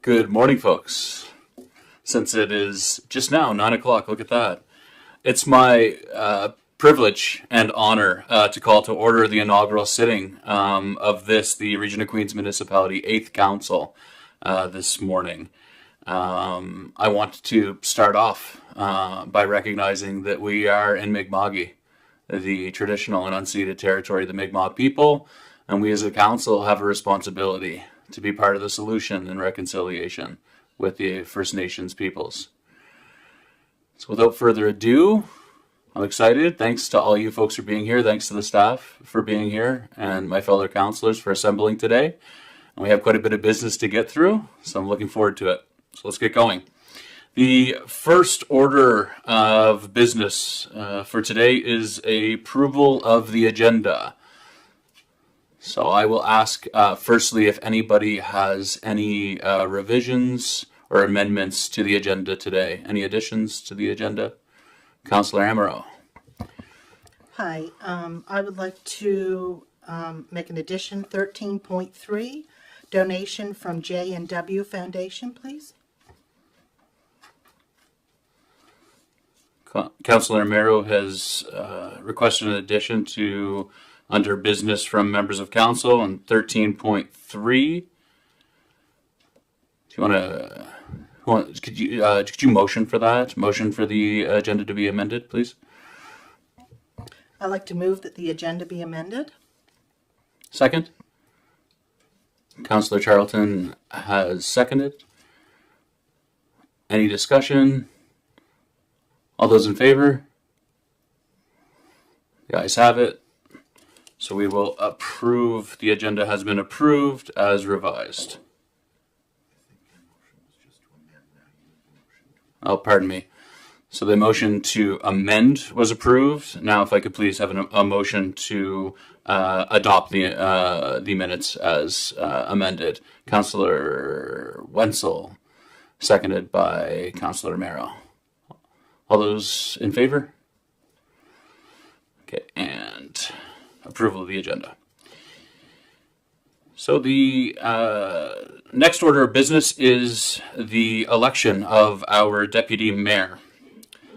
Good morning, folks. Since it is just now 9 o'clock, look at that. It's my privilege and honor to call to order the inaugural sitting of the Region of Queens Municipality 8th Council this morning. I want to start off by recognizing that we are in Mi'kma'ki, the traditional and unceded territory of the Mi'kmaq people, and we as a council have a responsibility to be part of the solution and reconciliation with the First Nations peoples. So without further ado, I'm excited. Thanks to all you folks for being here. Thanks to the staff for being here and my fellow councillors for assembling today. And we have quite a bit of business to get through, so I'm looking forward to it. So let's get going. The first order of business for today is a approval of the agenda. So I will ask firstly if anybody has any revisions or amendments to the agenda today. Any additions to the agenda? Councillor Amaro. Hi, I would like to make an addition, 13.3, donation from J&W Foundation, please. Councillor Amaro has requested an addition to under business from members of council on 13.3. Do you want to, could you motion for that? Motion for the agenda to be amended, please? I'd like to move that the agenda be amended. Second? Councillor Charlton has seconded. Any discussion? All those in favor? The ayes have it. So we will approve, the agenda has been approved as revised. Oh, pardon me. So the motion to amend was approved. Now if I could please have a motion to adopt the minutes as amended. Councillor Wenzel, seconded by Councillor Amaro. All those in favor? Okay, and approval of the agenda. So the next order of business is the election of our deputy mayor.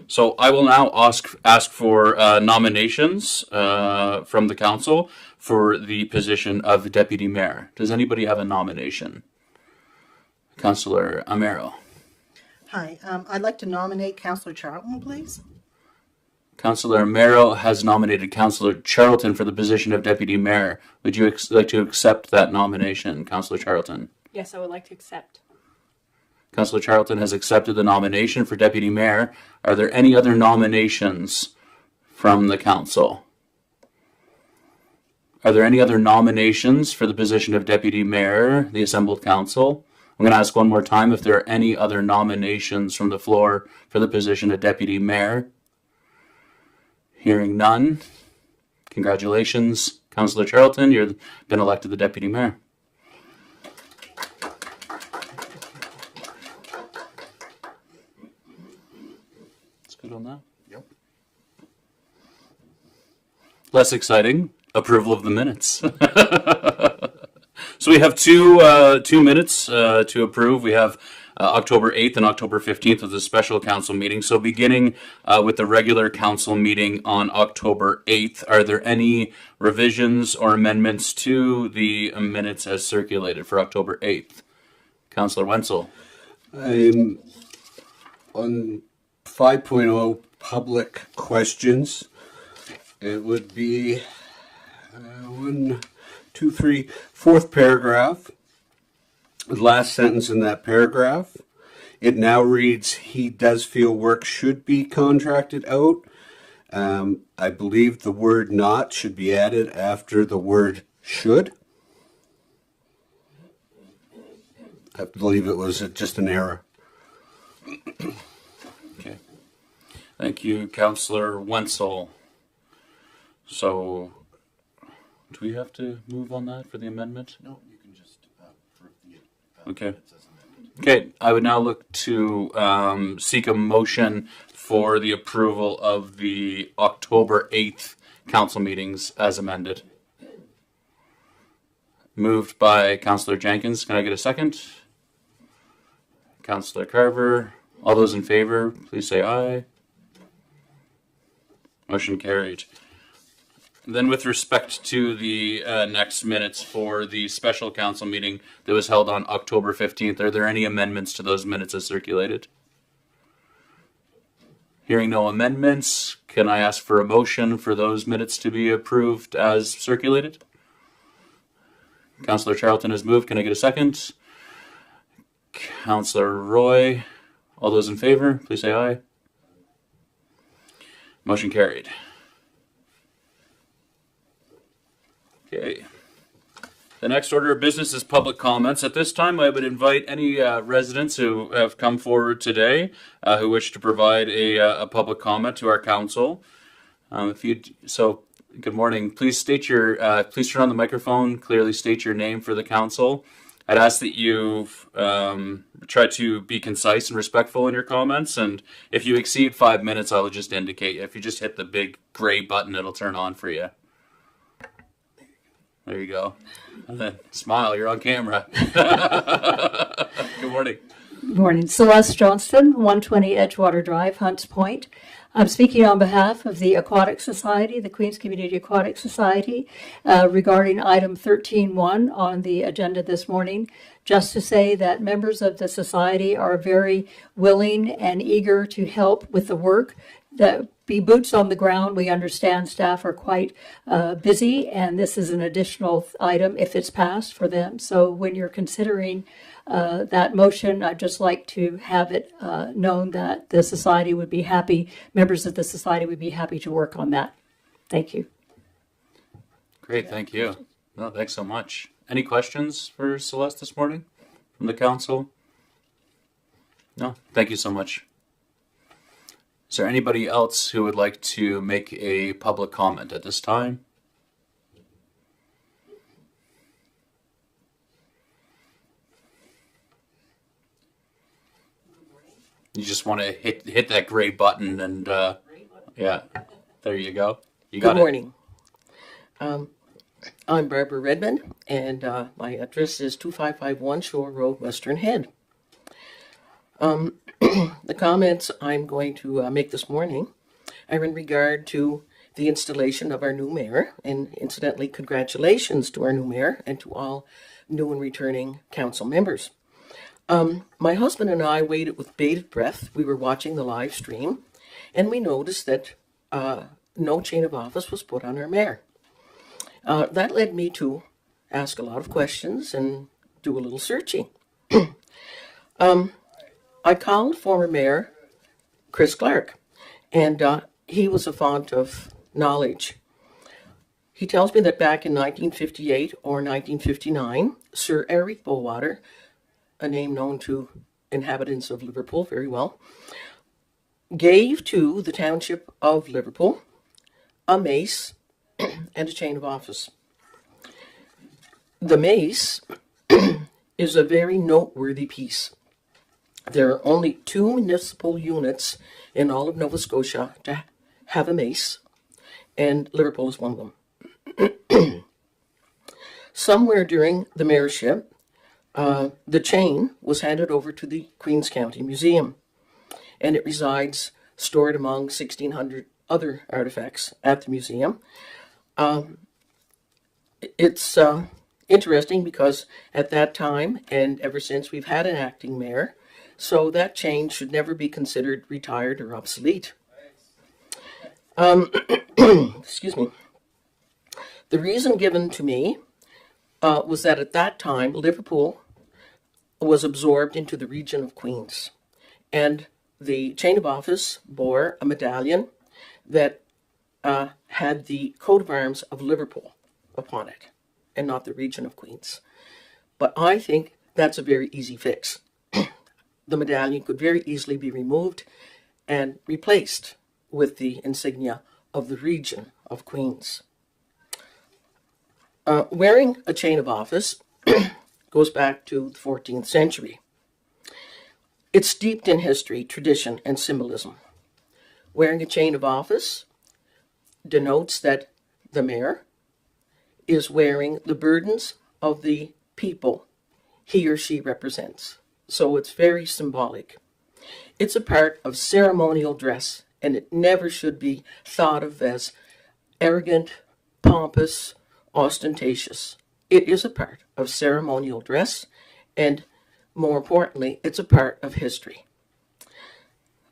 So I will now ask for nominations from the council for the position of deputy mayor. Does anybody have a nomination? Councillor Amaro. Hi, I'd like to nominate Councillor Charlton, please. Councillor Amaro has nominated Councillor Charlton for the position of deputy mayor. Would you like to accept that nomination, Councillor Charlton? Yes, I would like to accept. Councillor Charlton has accepted the nomination for deputy mayor. Are there any other nominations from the council? Are there any other nominations for the position of deputy mayor, the assembled council? I'm going to ask one more time if there are any other nominations from the floor for the position of deputy mayor. Hearing none. Congratulations, Councillor Charlton. You've been elected the deputy mayor. That's good on that. Yep. Less exciting, approval of the minutes. So we have two minutes to approve. We have October 8th and October 15th of the special council meeting. So beginning with the regular council meeting on October 8th, are there any revisions or amendments to the minutes as circulated for October 8th? Councillor Wenzel. I'm on 5.0 public questions. It would be 1, 2, 3, fourth paragraph. The last sentence in that paragraph. It now reads, he does feel work should be contracted out. I believe the word not should be added after the word should. I believe it was just an error. Okay. Thank you, Councillor Wenzel. So, do we have to move on that for the amendment? No, you can just approve the Okay. minutes as amended. Okay, I would now look to seek a motion for the approval of the October 8th council meetings as amended. Moved by Councillor Jenkins. Can I get a second? Councillor Carver. All those in favor, please say aye. Motion carried. Then with respect to the next minutes for the special council meeting that was held on October 15th, are there any amendments to those minutes as circulated? Hearing no amendments, can I ask for a motion for those minutes to be approved as circulated? Councillor Charlton has moved. Can I get a second? Councillor Roy. All those in favor, please say aye. Motion carried. Okay. The next order of business is public comments. At this time, I would invite any residents who have come forward today who wish to provide a public comment to our council. Good morning. Please state your. Please turn on the microphone. Clearly state your name for the council. I'd ask that you try to be concise and respectful in your comments. And if you exceed 5 minutes, I'll just indicate. If you just hit the big gray button, it'll turn on for you. There you go. And then smile, you're on camera. Good morning. Good morning. Celeste Johnston, 120 Edgewater Drive, Hunts Point. I'm speaking on behalf of the Aquatic Society, the Queens Community Aquatic Society, regarding item 13.1 on the agenda this morning. Just to say that members of the society are very willing and eager to help with the work. Be boots on the ground. We understand staff are quite busy, and this is an additional item if it's passed for them. So when you're considering that motion, I'd just like to have it known that the society would be happy, members of the society would be happy to work on that. Thank you. Great, thank you. No, thanks so much. Any questions for Celeste this morning from the council? No, thank you so much. Is there anybody else who would like to make a public comment at this time? You just want to hit that gray button and yeah, there you go. You got Good morning. I'm Barbara Redmond, and my address is 2551 Shore Road, Western Head. The comments I'm going to make this morning are in regard to the installation of our new mayor, and incidentally, congratulations to our new mayor and to all new and returning council members. My husband and I waited with bated breath. We were watching the live stream, and we noticed that no chain of office was put on our mayor. That led me to ask a lot of questions and do a little searching. I called former Mayor Chris Clark, and he was a font of knowledge. He tells me that back in 1958 or 1959, Sir Eric Bowater, a name known to inhabitants of Liverpool very well, gave to the township of Liverpool a mace and a chain of office. The mace is a very noteworthy piece. There are only 2 municipal units in all of Nova Scotia to have a mace, and Liverpool is one of them. Somewhere during the mayorship, the chain was handed over to the Queens County Museum, and it resides stored among 1,600 other artifacts at the museum. It's interesting because at that time, and ever since, we've had an acting mayor, so that change should never be considered retired or obsolete. Excuse me. The reason given to me was that at that time, Liverpool was absorbed into the region of Queens, and the chain of office bore a medallion that had the coat of arms of Liverpool upon it, and not the region of Queens. But I think that's a very easy fix. The medallion could very easily be removed and replaced with the insignia of the region of Queens. Wearing a chain of office goes back to the 14th century. It's steeped in history, tradition, and symbolism. Wearing a chain of office denotes that the mayor is wearing the burdens of the people he or she represents. so it's very symbolic. It's a part of ceremonial dress, and it never should be thought of as arrogant, pompous, ostentatious. It is a part of ceremonial dress, and more importantly, it's a part of history.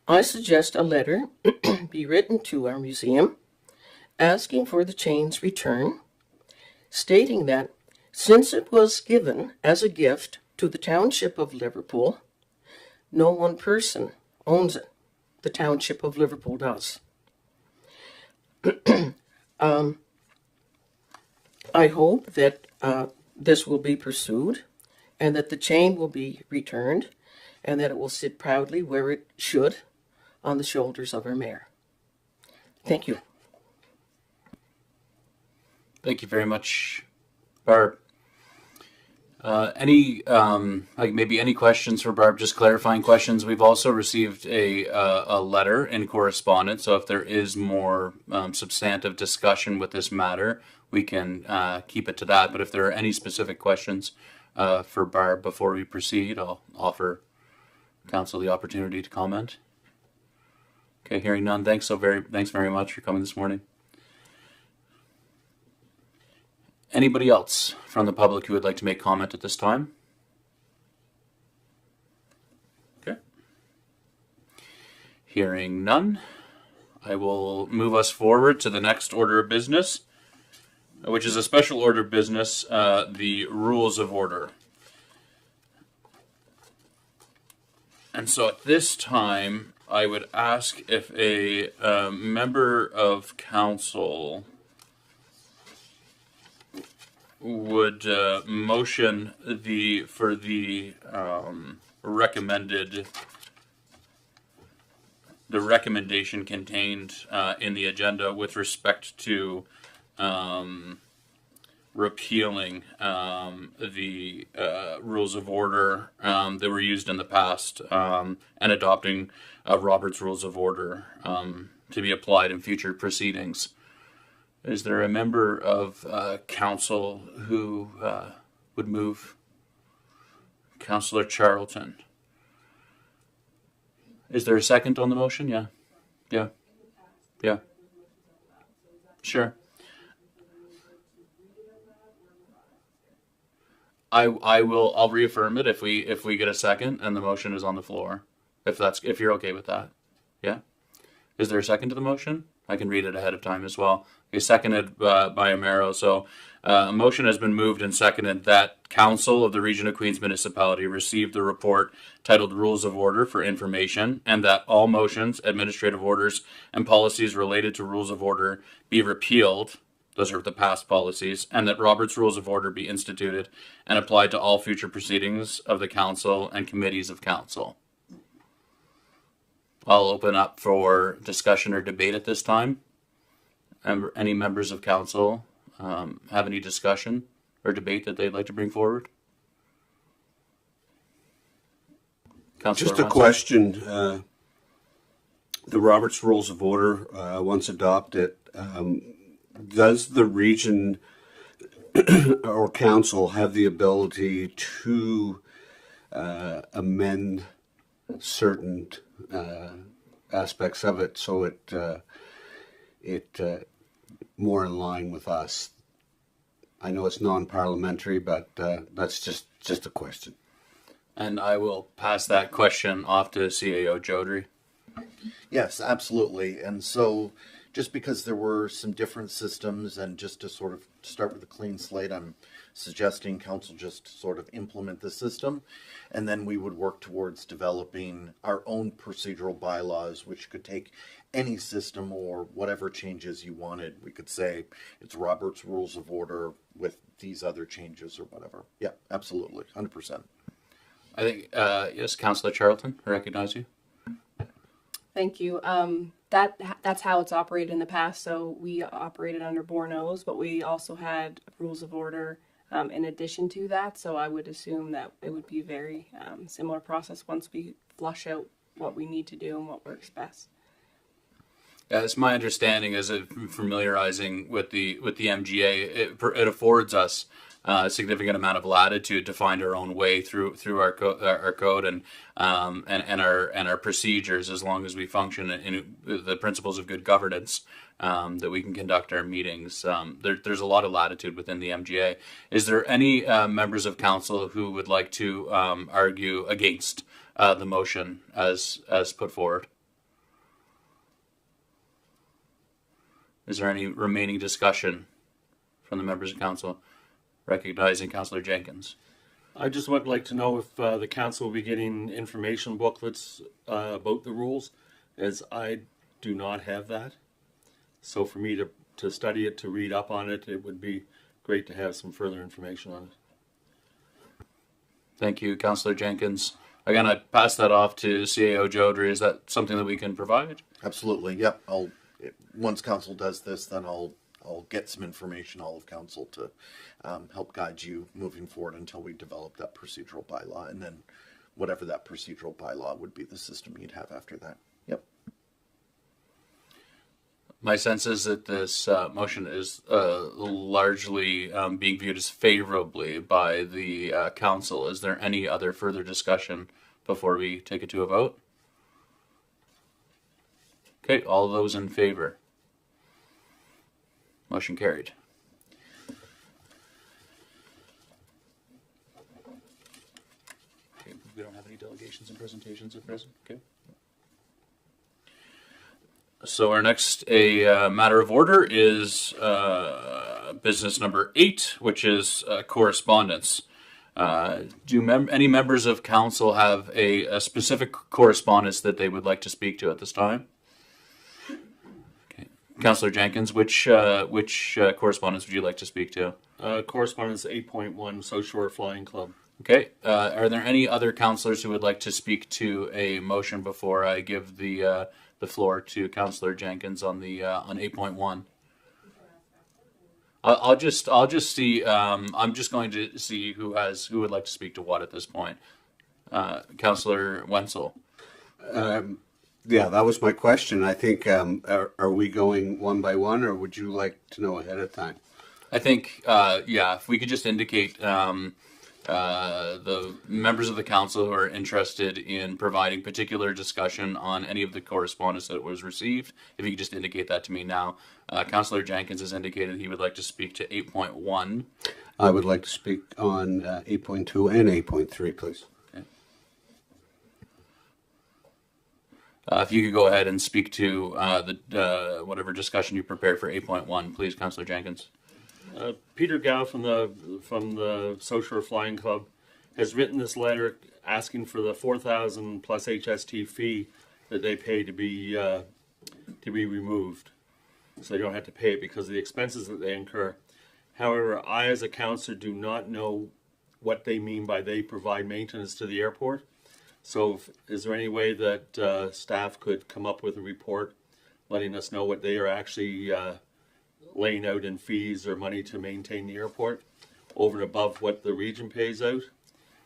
I suggest a letter be written to our museum asking for the chain's return, stating that since it was given as a gift to the township of Liverpool, no one person owns it. The township of Liverpool does. I hope that this will be pursued and that the chain will be returned and that it will sit proudly where it should on the shoulders of our mayor. Thank you. Thank you very much, Barb. Maybe any questions for Barb? Just clarifying questions. We've also received a letter in correspondence. So if there is more substantive discussion with this matter, we can keep it to that. But if there are any specific questions for Barb before we proceed, I'll offer council the opportunity to comment. Okay, hearing none. Thanks very much for coming this morning. Anybody else from the public who would like to make comment at this time? Okay. Hearing none, I will move us forward to the next order of business, which is a special order of business, the rules of order. And so at this time, I would ask if a member of council would motion for the recommendation contained in the agenda with respect to repealing the rules of order that were used in the past and adopting Robert's Rules of Order to be applied in future proceedings. Is there a member of council who would move? Councillor Charlton. Is there a second on the motion? Yeah. Sure. I'll reaffirm it if we get a second and the motion is on the floor. If you're okay with that. Yeah. Is there a second to the motion? I can read it ahead of time as well. Okay, seconded by Amaro. So a motion has been moved and seconded that Council of the Region of Queens Municipality received the report titled Rules of Order for information, and that all motions, administrative orders, and policies related to rules of order be repealed. Those are the past policies, and that Robert's Rules of Order be instituted and applied to all future proceedings of the council and committees of council. I'll open up for discussion or debate at this time. Any members of council have any discussion or debate that they'd like to bring forward? Councilor Just a question. The Robert's Rules of Order, once adopted, does the region or council have the ability to amend certain aspects of it so it more in line with us? I know it's non-parliamentary, but that's just a question. And I will pass that question off to CAO Jodry. Yes, absolutely. And so just because there were some different systems and just to sort of start with a clean slate, I'm suggesting council just sort of implement the system, and then we would work towards developing our own procedural bylaws, which could take any system or whatever changes you wanted. We could say it's Robert's Rules of Order with these other changes or whatever. Yeah, absolutely. 100%. I think, yes, Councillor Charlton, I recognize you. Thank you. That's how it's operated in the past. So we operated under Borno's, but we also had rules of order in addition to that. So I would assume that it would be a very similar process once we flush out what we need to do and what works best. It's my understanding, as familiarizing with the MGA, it affords us a significant amount of latitude to find our own way through our code and our procedures, as long as we function in the principles of good governance, that we can conduct our meetings. There's a lot of latitude within the MGA. Is there any members of council who would like to argue against the motion as put forward? Is there any remaining discussion from the members of council? Recognizing Councillor Jenkins. I just would like to know if the council will be getting information booklets about the rules, as I do not have that. So for me to study it, to read up on it, it would be great to have some further information on it. Thank you, Councillor Jenkins. Again, I pass that off to CAO Jodry. Is that something that we can provide? Absolutely. Yep. Once council does this, then I'll get some information, all of council, to help guide you moving forward until we develop that procedural bylaw, and then whatever that procedural bylaw would be, the system you'd have after that. Yep. My sense is that this motion is largely being viewed as favorably by the council. Is there any other further discussion before we take it to a vote? Okay, all those in favor? Motion carried. Okay, we don't have any delegations and presentations at present. Okay. So our next matter of order is business number 8, which is correspondence. Do any members of council have a specific correspondence that they would like to speak to at this time? Councillor Jenkins, which correspondence would you like to speak to? Correspondence 8.1, South Shore Flying Club. Okay. Are there any other councillors who would like to speak to a motion before I give the floor to Councillor Jenkins on 8.1? I'll just see. I'm just going to see who would like to speak to what at this point. Councillor Wenzel. Yeah, that was my question. I think, are we going one by one, or would you like to know ahead of time? I think, if we could just indicate the members of the council who are interested in providing particular discussion on any of the correspondence that was received, if you could just indicate that to me now. Councillor Jenkins has indicated he would like to speak to 8.1. I would like to speak on 8.2 and 8.3, please. If you could go ahead and speak to whatever discussion you prepared for 8.1, please, Councillor Jenkins. Peter Gow from the South Shore Flying Club has written this letter asking for the 4,000 plus HST fee that they pay to be removed, so they don't have to pay it because of the expenses that they incur. However, I, as a councillor, do not know what they mean by they provide maintenance to the airport. So is there any way that staff could come up with a report letting us know what they are actually laying out in fees or money to maintain the airport over and above what the region pays out,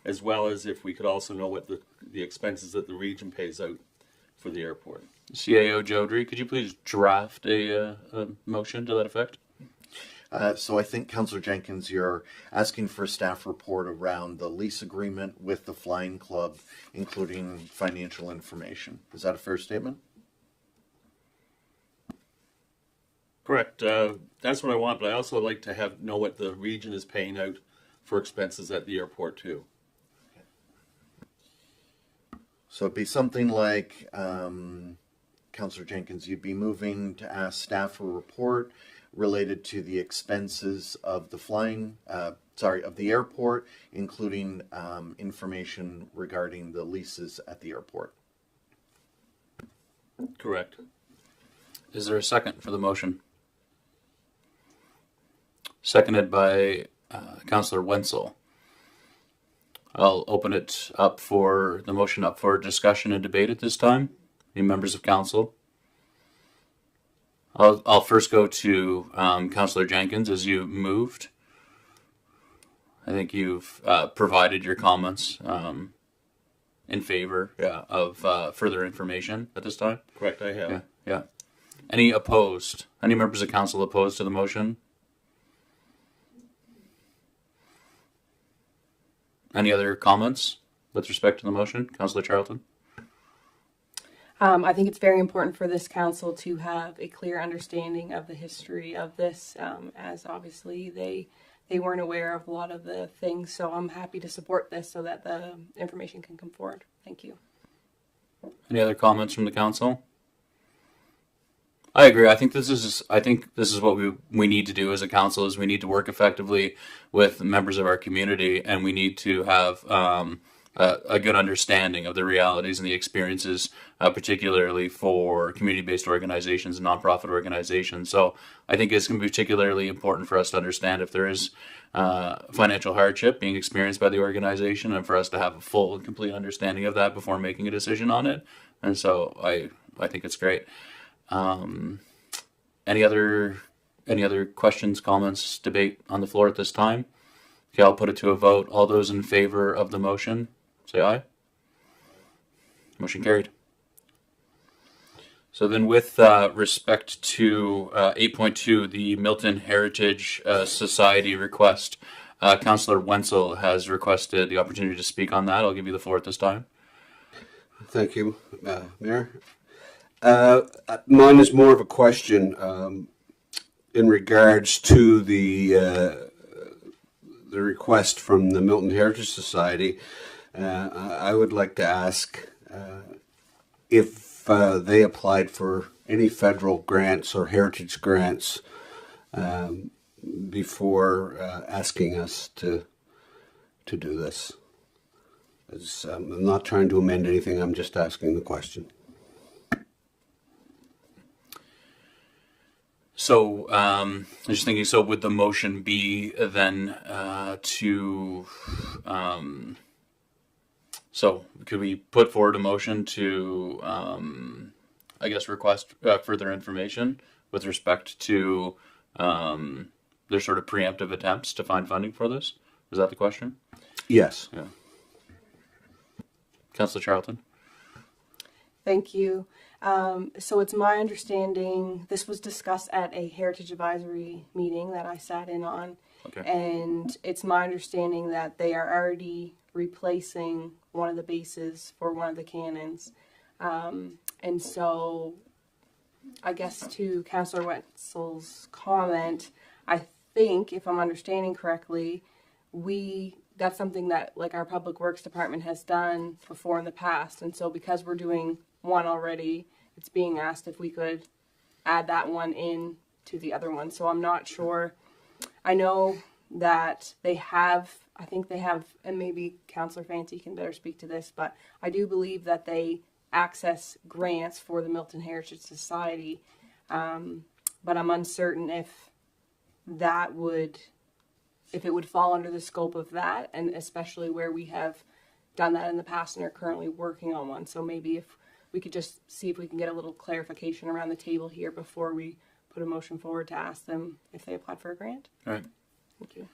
as well as if we could also know what the expenses that the region pays out for the airport? CAO Jodry, could you please draft a motion to that effect? So I think, Councillor Jenkins, you're asking for a staff report around the lease agreement with the Flying Club, including financial information. Is that a fair statement? Correct. That's what I want, but I also like to know what the region is paying out for expenses at the airport too. So it'd be something like, Councillor Jenkins, you'd be moving to ask staff for a report related to the expenses of the airport, including information regarding the leases at the airport. Correct. Is there a second for the motion? Seconded by Councillor Wenzel. I'll open it up for the motion up for discussion and debate at this time. Any members of council? I'll first go to Councillor Jenkins as you moved. I think you've provided your comments in favor of further information at this time. Correct, I have. Yeah. Any opposed? Any members of council opposed to the motion? Any other comments with respect to the motion? Councillor Charlton? I think it's very important for this council to have a clear understanding of the history of this, as obviously they weren't aware of a lot of the things. So I'm happy to support this so that the information can come forward. Thank you. Any other comments from the council? I agree. I think this is what we need to do as a council. Is we need to work effectively with members of our community, and we need to have a good understanding of the realities and the experiences, particularly for community-based organizations and nonprofit organizations. So I think it's going to be particularly important for us to understand if there is financial hardship being experienced by the organization, and for us to have a full and complete understanding of that before making a decision on it. And so I think it's great. Any other questions, comments, debate on the floor at this time? Okay, I'll put it to a vote. All those in favor of the motion, say aye. Motion carried. So then with respect to 8.2, the Milton Heritage Society request, Councillor Wenzel has requested the opportunity to speak on that. I'll give you the floor at this time. Thank you, Mayor. Mine is more of a question in regards to the request from the Milton Heritage Society. I would like to ask if they applied for any federal grants or heritage grants before asking us to do this. I'm not trying to amend anything. I'm just asking the question. So I'm just thinking, so would the motion be then so could we put forward a motion to, I guess, request further information with respect to their sort of preemptive attempts to find funding for this? Is that the question? Yes. Yeah. Councillor Charlton? Thank you. So it's my understanding, this was discussed at a Heritage Advisory meeting that I sat in on. Okay. And it's my understanding that they are already replacing one of the bases for one of the cannons. And so I guess to Councillor Wetzel's comment, I think, if I'm understanding correctly, that's something that like our Public Works Department has done before in the past. And so because we're doing one already, it's being asked if we could add that one in to the other one. So I'm not sure. I know that I think they have, and maybe Councillor Fancy can better speak to this, but I do believe that they access grants for the Milton Heritage Society. But I'm uncertain if it would fall under the scope of that, and especially where we have done that in the past and are currently working on one. So maybe if we could just see if we can get a little clarification around the table here before we put a motion forward to ask them if they applied for a grant. All right. Thank you.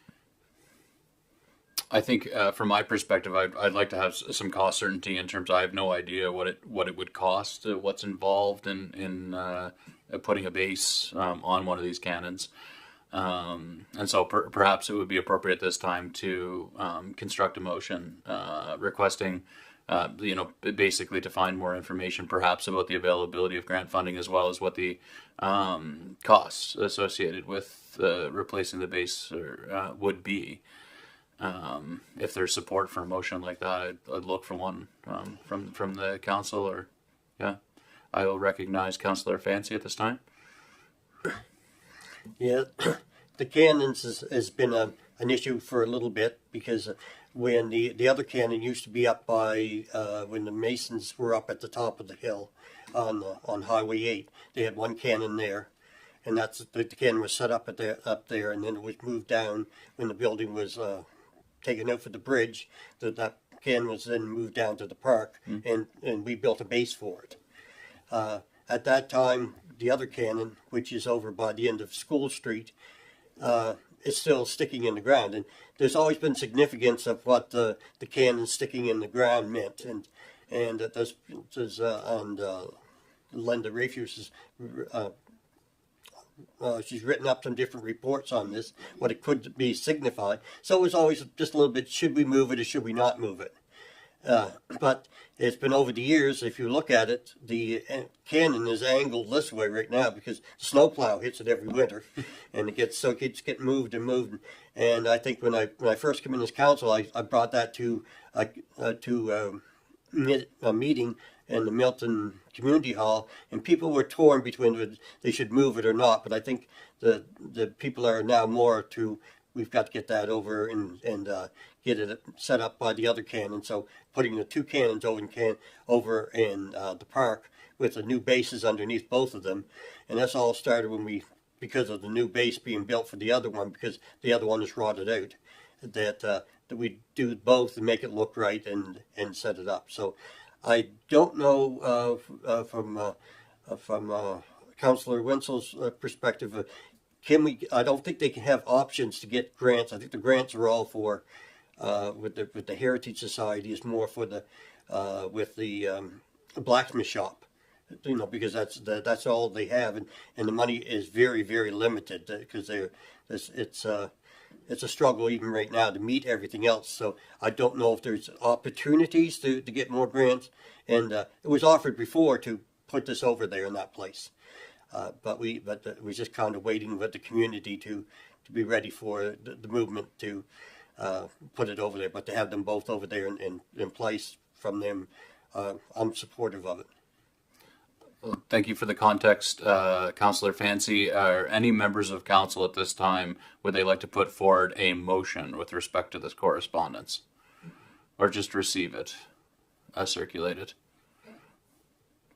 I think from my perspective, I'd like to have some cost certainty in terms of I have no idea what it would cost, what's involved in putting a base on one of these cannons. And so perhaps it would be appropriate this time to construct a motion requesting, basically to find more information perhaps about the availability of grant funding as well as what the costs associated with replacing the base would be. If there's support for a motion like that, I'd look for one from the council, or I will recognize Councillor Fancy at this time. Yeah, the cannons has been an issue for a little bit because when the other cannon used to be up by when the Masons were up at the top of the hill on Highway 8, they had one cannon there, and the cannon was set up up there, and then it was moved down when the building was taken out for the bridge. That cannon was then moved down to the park, and we built a base for it. At that time, the other cannon, which is over by the end of School Street, is still sticking in the ground. And there's always been significance of what the cannon sticking in the ground meant. And Linda Rafus's She's written up some different reports on this, what it could be signified. So it was always just a little bit, should we move it or should we not move it? But it's been over the years, if you look at it, the cannon is angled this way right now because the snowplow hits it every winter, and it keeps getting moved and moved. And I think when I first came in as council, I brought that to a meeting in the Milton Community Hall, and people were torn between whether they should move it or not. But I think the people are now more to, we've got to get that over and get it set up by the other cannon. So putting the two cannons over in the park with the new bases underneath both of them, and that's all started because of the new base being built for the other one, because the other one is rotted out. That we do both and make it look right and set it up. So I don't know from Councillor Wenzel's perspective. Can we? I don't think they can have options to get grants. I think the grants are all for with the Heritage Society is more for the with the blacksmith shop, because that's all they have, and the money is very, very limited because it's a struggle even right now to meet everything else. So I don't know if there's opportunities to get more grants, and it was offered before to put this over there in that place. But we're just kind of waiting with the community to be ready for the movement to put it over there. But to have them both over there in place from them, I'm supportive of it. Well, thank you for the context, Councillor Fancy. Are any members of council at this time, would they like to put forward a motion with respect to this correspondence? Or just receive it, circulate it?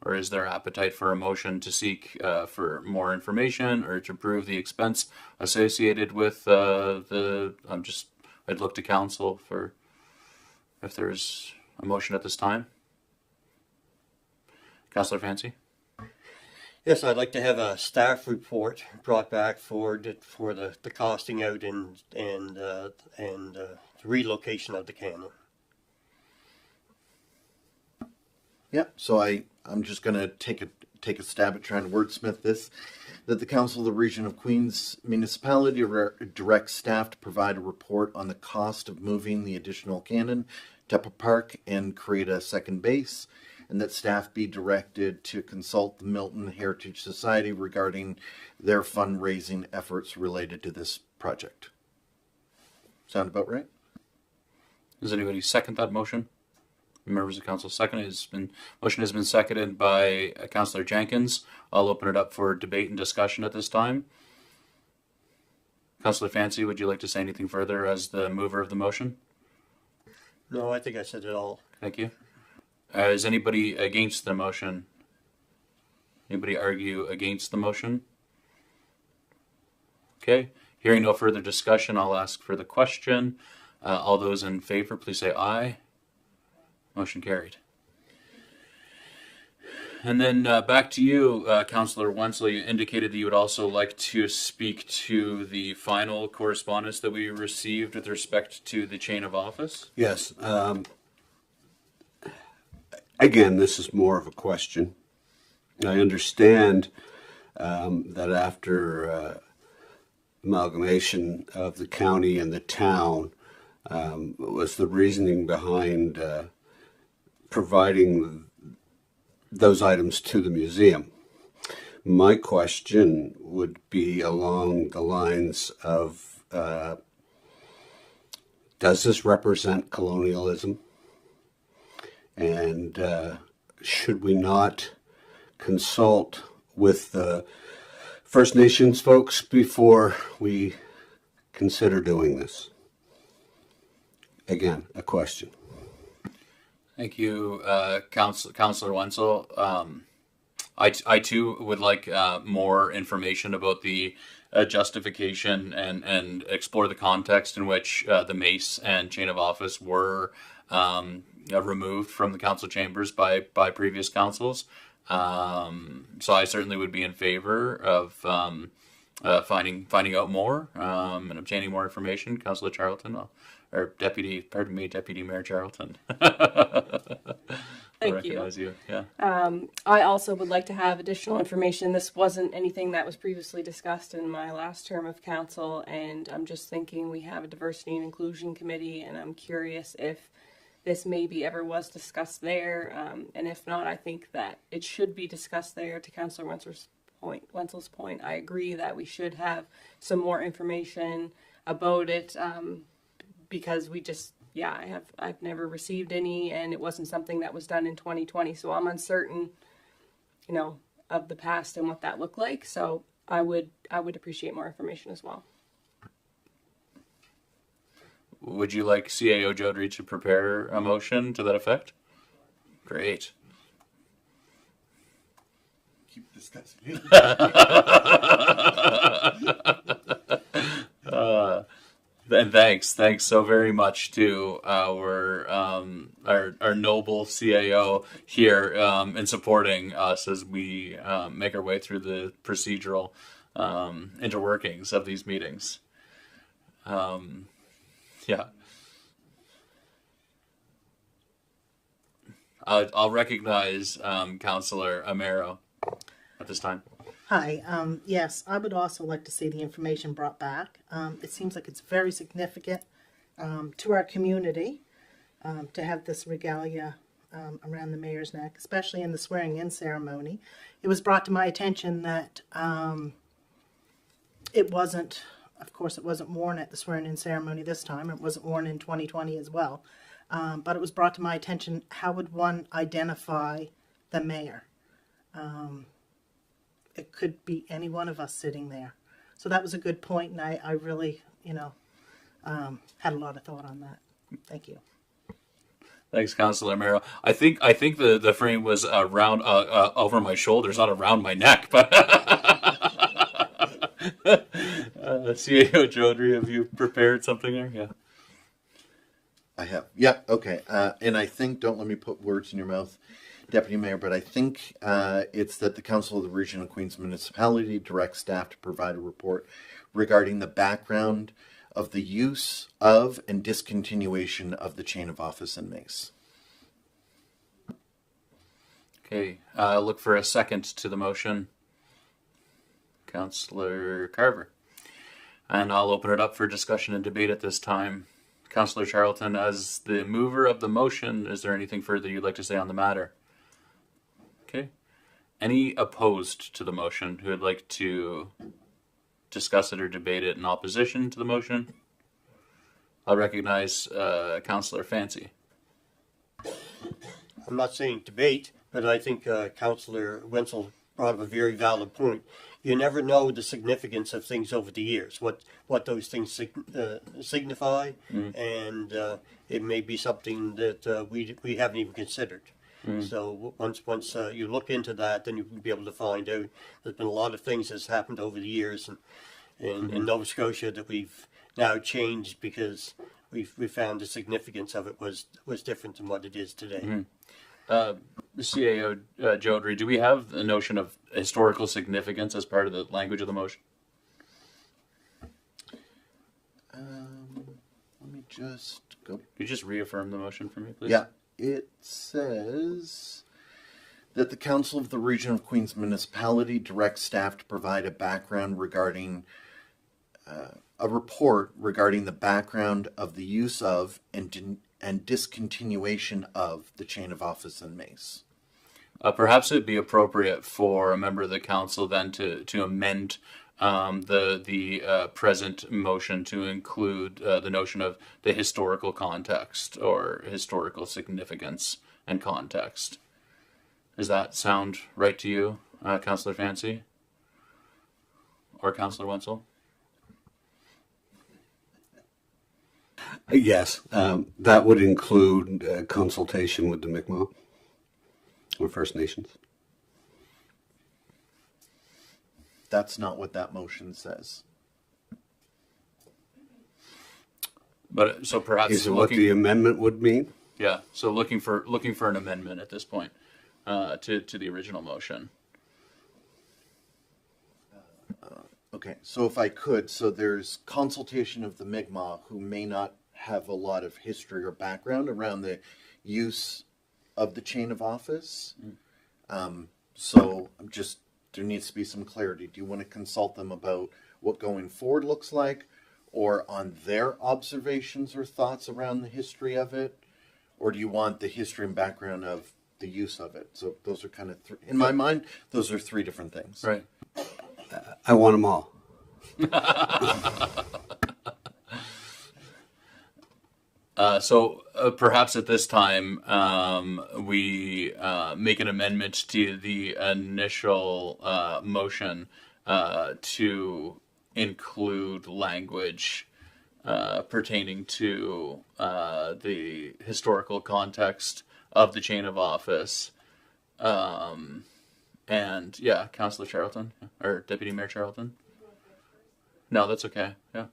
Or is there appetite for a motion to seek for more information or to prove the expense associated with I'd look to council for if there's a motion at this time. Councillor Fancy? Yes, I'd like to have a staff report brought back for the costing out and the relocation of the cannon. Yeah, so I'm just going to take a stab at trying to wordsmith this. That the Council of the Region of Queens Municipality directs staff to provide a report on the cost of moving the additional cannon to Teppa Park and create a second base, and that staff be directed to consult the Milton Heritage Society regarding their fundraising efforts related to this project. Sound about right? Does anybody second that motion? Members of council second. Motion has been seconded by Councillor Jenkins. I'll open it up for debate and discussion at this time. Councillor Fancy, would you like to say anything further as the mover of the motion? No, I think I said it all. Thank you. Is anybody against the motion? Anybody argue against the motion? Okay. Hearing no further discussion, I'll ask for the question. All those in favor, please say aye. Motion carried. And then back to you, Councillor Wenzel. You indicated that you would also like to speak to the final correspondence that we received with respect to the chain of office. Yes. Again, this is more of a question. I understand that after amalgamation of the county and the town was the reasoning behind providing those items to the museum. My question would be along the lines of, does this represent colonialism? And should we not consult with the First Nations folks before we consider doing this? Again, a question. Thank you, Councillor Wenzel. I too would like more information about the justification and explore the context in which the mace and chain of office were removed from the council chambers by previous councils. So I certainly would be in favor of finding out more and obtaining more information. Councillor Charlton, or Deputy Mayor Charlton. Thank you. Recognize you. Yeah. I also would like to have additional information. This wasn't anything that was previously discussed in my last term of council, and I'm just thinking we have a diversity and inclusion committee, and I'm curious if this maybe ever was discussed there, and if not, I think that it should be discussed there. To Councillor Wenzel's point, I agree that we should have some more information about it, because I've never received any, and it wasn't something that was done in 2020. So I'm uncertain, of the past and what that looked like. So I would appreciate more information as well. Would you like CAO Jodry to prepare a motion to that effect? Great. Keep discussing. And thanks so very much to our noble CAO here in supporting us as we make our way through the procedural interworkings of these meetings. Yeah. I'll recognize Councillor Amaro at this time. Hi, yes, I would also like to see the information brought back. It seems like it's very significant to our community to have this regalia around the mayor's neck, especially in the swearing-in ceremony. It was brought to my attention that it wasn't worn at the swearing-in ceremony this time. It wasn't worn in 2020 as well. But it was brought to my attention, how would one identify the mayor? It could be any one of us sitting there. So that was a good point, and I really, had a lot of thought on that. Thank you. Thanks, Councillor Amaro. I think the frame was around over my shoulders, not around my neck. But CAO Jodry, have you prepared something there? Yeah. I have. Yeah, okay. And I think, don't let me put words in your mouth, Deputy Mayor, but I think it's that the Council of the Region of Queens Municipality directs staff to provide a report regarding the background of the use of and discontinuation of the chain of office in Mace. Okay. Look for a second to the motion. Councillor Carver. And I'll open it up for discussion and debate at this time. Councillor Charlton, as the mover of the motion, is there anything further you'd like to say on the matter? Okay. Any opposed to the motion who would like to discuss it or debate it in opposition to the motion? I'll recognize Councillor Fancy. I'm not saying debate, but I think Councillor Wenzel brought up a very valid point. You never know the significance of things over the years, what those things signify, and it may be something that we haven't even considered. So once you look into that, then you'll be able to find out there's been a lot of things that's happened over the years in Nova Scotia that we've now changed because we found the significance of it was different than what it is today. CAO Jodry, do we have a notion of historical significance as part of the language of the motion? Let me just go. Could you just reaffirm the motion for me, please? Yeah, it says that the Council of the Region of Queens Municipality directs staff to provide a background regarding a report regarding the background of the use of and discontinuation of the chain of office in Mace. Perhaps it'd be appropriate for a member of the council then to amend the present motion to include the notion of the historical context or historical significance and context. Does that sound right to you, Councillor Fancy? Or Councillor Wenzel? Yes, that would include consultation with the Mi'kmaq or First Nations. That's not what that motion says. But so perhaps Is it what the amendment would mean? Yeah, so looking for an amendment at this point to the original motion. Okay, so if I could, so there's consultation of the Mi'kmaq who may not have a lot of history or background around the use of the chain of office. So I'm just, there needs to be some clarity. Do you want to consult them about what going forward looks like, or on their observations or thoughts around the history of it? Or do you want the history and background of the use of it? So those are kind of, in my mind, those are three different things. Right. I want them all. So perhaps at this time, we make an amendment to the initial motion to include language pertaining to the historical context of the chain of office. And yeah, Councillor Charlton, or Deputy Mayor Charlton. No, that's okay. Yeah.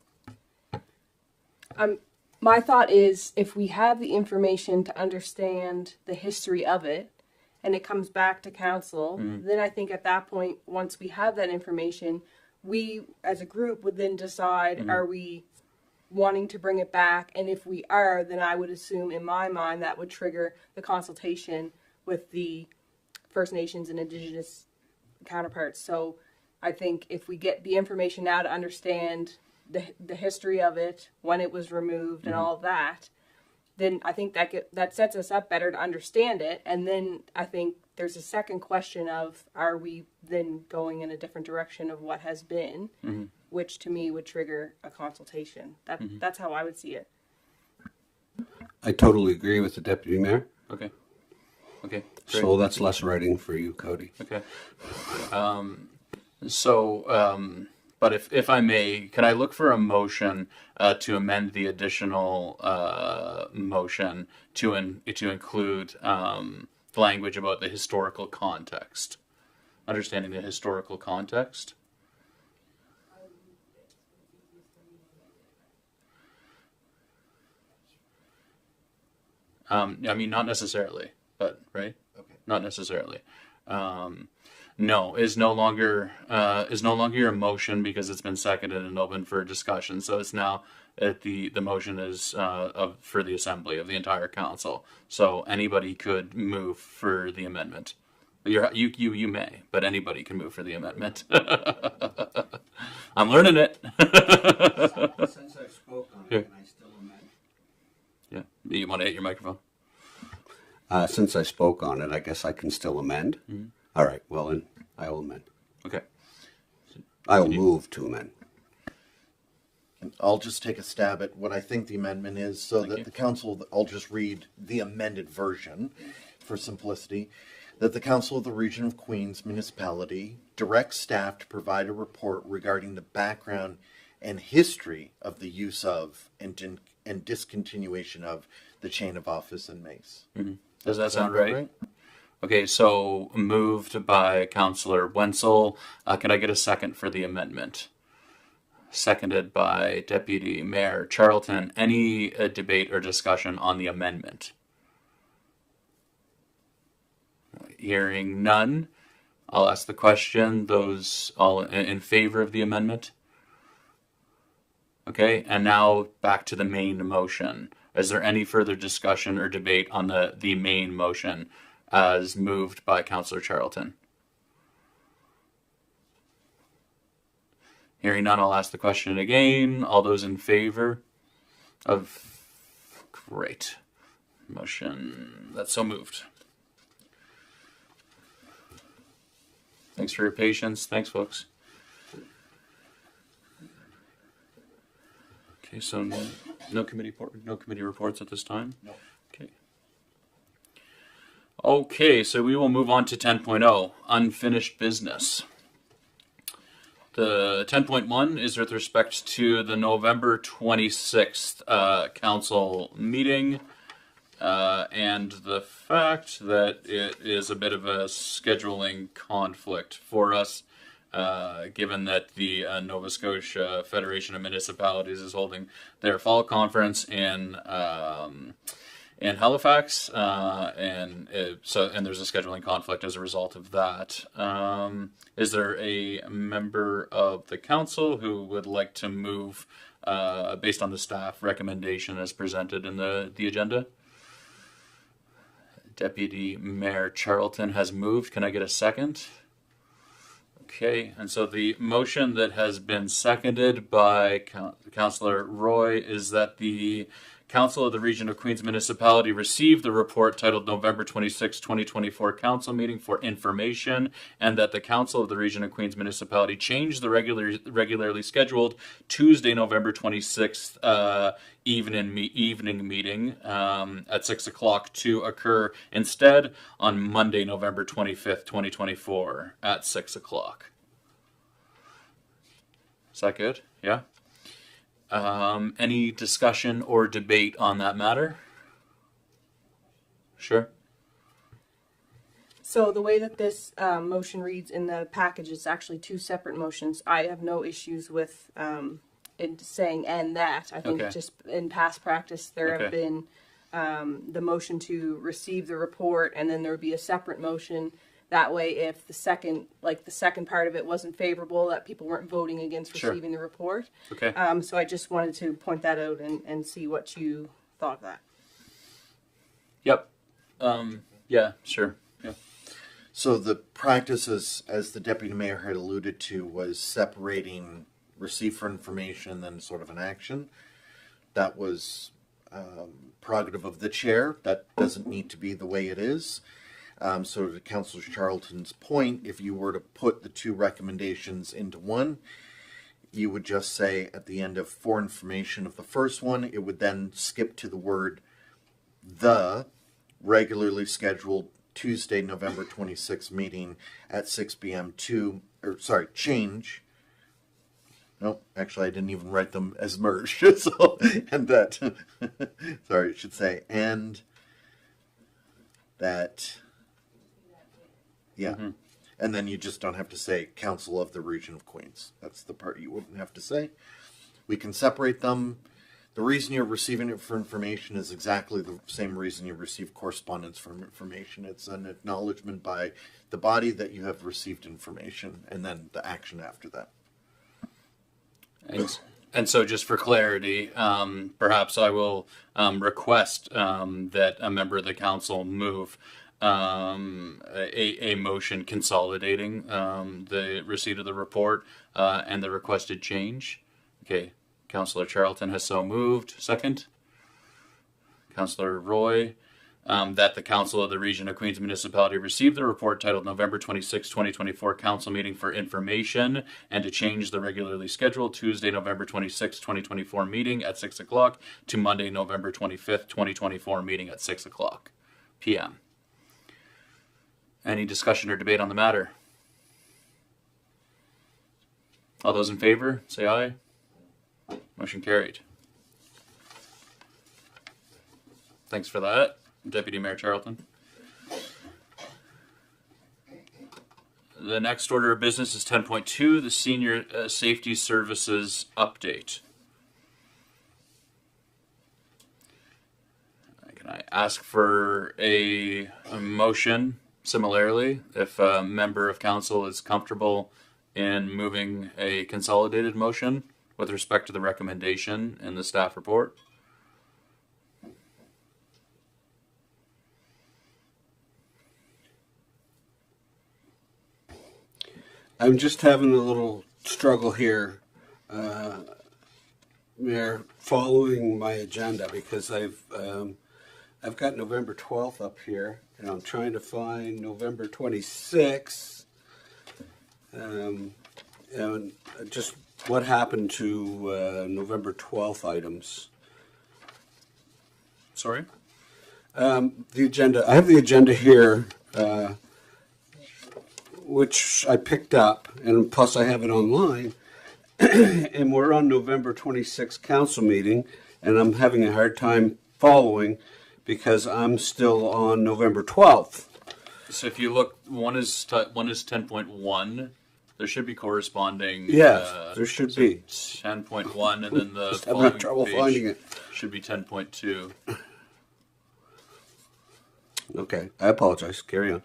My thought is if we have the information to understand the history of it and it comes back to council, then I think at that point, once we have that information, we as a group would then decide, are we wanting to bring it back? And if we are, then I would assume in my mind that would trigger the consultation with the First Nations and Indigenous counterparts. So I think if we get the information now to understand the history of it, when it was removed and all of that, then I think that sets us up better to understand it. And then I think there's a second question of, are we then going in a different direction of what has been, which to me would trigger a consultation. That's how I would see it. I totally agree with the Deputy Mayor. Okay. Okay. Great. So that's less writing for you, Cody. Okay. But if I may, can I look for a motion to amend the additional motion to include language about the historical context, understanding the historical context? I mean, not necessarily, but right? Okay. Not necessarily. No, is no longer your motion because it's been seconded and open for discussion. So it's now the motion is for the assembly of the entire council. So anybody could move for the amendment. You may, but anybody can move for the amendment. I'm learning it. Since I spoke on it, can I still amend? Yeah, you want to hit your microphone? Since I spoke on it, I guess I can still amend. All right. Well, then I will amend. Okay. I will move to amend. I'll just take a stab at what I think the amendment is, so Thank that you. the council, I'll just read the amended version for simplicity, that the Council of the Region of Queens Municipality directs staff to provide a report regarding the background and history of the use of and discontinuation of the chain of office in Mace. Does that sound right? Okay, so moved by Councillor Wenzel. Can I get a second for the amendment? Seconded by Deputy Mayor Charlton. Any debate or discussion on the amendment? Hearing none, I'll ask the question. Those all in favor of the amendment? Okay, and now back to the main motion. Is there any further discussion or debate on the main motion as moved by Councillor Charlton? Hearing none, I'll ask the question again. All those in favor of... Great. Motion, that's so moved. Thanks for your patience. Thanks, folks. Okay, so no committee reports at this time? No. Okay. Okay, so we will move on to 10.0, unfinished business. The 10.1 is with respect to the November 26th council meeting and the fact that it is a bit of a scheduling conflict for us, given that the Nova Scotia Federation of Municipalities is holding their fall conference in in Halifax, and there's a scheduling conflict as a result of that. Is there a member of the council who would like to move based on the staff recommendation as presented in the agenda? Deputy Mayor Charlton has moved. Can I get a second? Okay, and so the motion that has been seconded by Councillor Roy is that the Council of the Region of Queens Municipality received the report titled November 26, 2024 Council Meeting for information, and that the Council of the Region of Queens Municipality changed the regularly scheduled Tuesday, November 26th evening meeting at 6 o'clock to occur instead on Monday, November 25th, 2024 at 6 o'clock. Is that good? Yeah? Any discussion or debate on that matter? Sure. So the way that this motion reads in the package, it's actually two separate motions. I have no issues with it saying "and that." I think Okay. just in past practice there Okay. have been the motion to receive the report, and then there would be a separate motion. That way, if the second part of it wasn't favorable, that people weren't voting against Sure. receiving the report. Okay. So I just wanted to point that out and see what you thought of that. Yep. Yeah, sure. Yeah. So the practice, as the deputy mayor had alluded to, was separating receive for information, then sort of an action. That was prerogative of the chair. That doesn't need to be the way it is. So to Councillor Charlton's point, if you were to put the two recommendations into one, you would just say at the end of for information of the first one, it would then skip to the word the regularly scheduled Tuesday, November 26th meeting at 6 p.m. change. No, actually, I didn't even write them as merged. So, and that, sorry, it should say, and that, yeah. Mm-hmm. And then you just don't have to say Council of the Region of Queens. That's the part you wouldn't have to say. We can separate them. The reason you're receiving it for information is exactly the same reason you receive correspondence for information. It's an acknowledgement by the body that you have received information, and then the action after that. And so just for clarity, perhaps I will request that a member of the council move a motion consolidating the receipt of the report and the requested change. Okay, Councillor Charlton has so moved. Second? Councillor Roy. That the Council of the Region of Queens Municipality received the report titled November 26, 2024 Council Meeting for information and to change the regularly scheduled Tuesday, November 26, 2024 meeting at 6 o'clock to Monday, November 25th, 2024 meeting at 6 o'clock p.m. Any discussion or debate on the matter? All those in favor, say aye. Motion carried. Thanks for that, Deputy Mayor Charlton. The next order of business is 10.2, the Senior Safety Services Update. Can I ask for a motion similarly, if a member of council is comfortable in moving a consolidated motion with respect to the recommendation in the staff report? I'm just having a little struggle here, Mayor, following my agenda, because I've got November 12th up here, and I'm trying to find November 26th, and just what happened to November 12th items. Sorry? The agenda. I have the agenda here, which I picked up, and plus I have it online. And we're on November 26th council meeting, and I'm having a hard time following because I'm still on November 12th. So if you look, one is 10.1. There should be corresponding. Yes, there should be 10.1, and then the Just having following trouble page finding it. should be 10.2. Okay, I apologize. Carry on.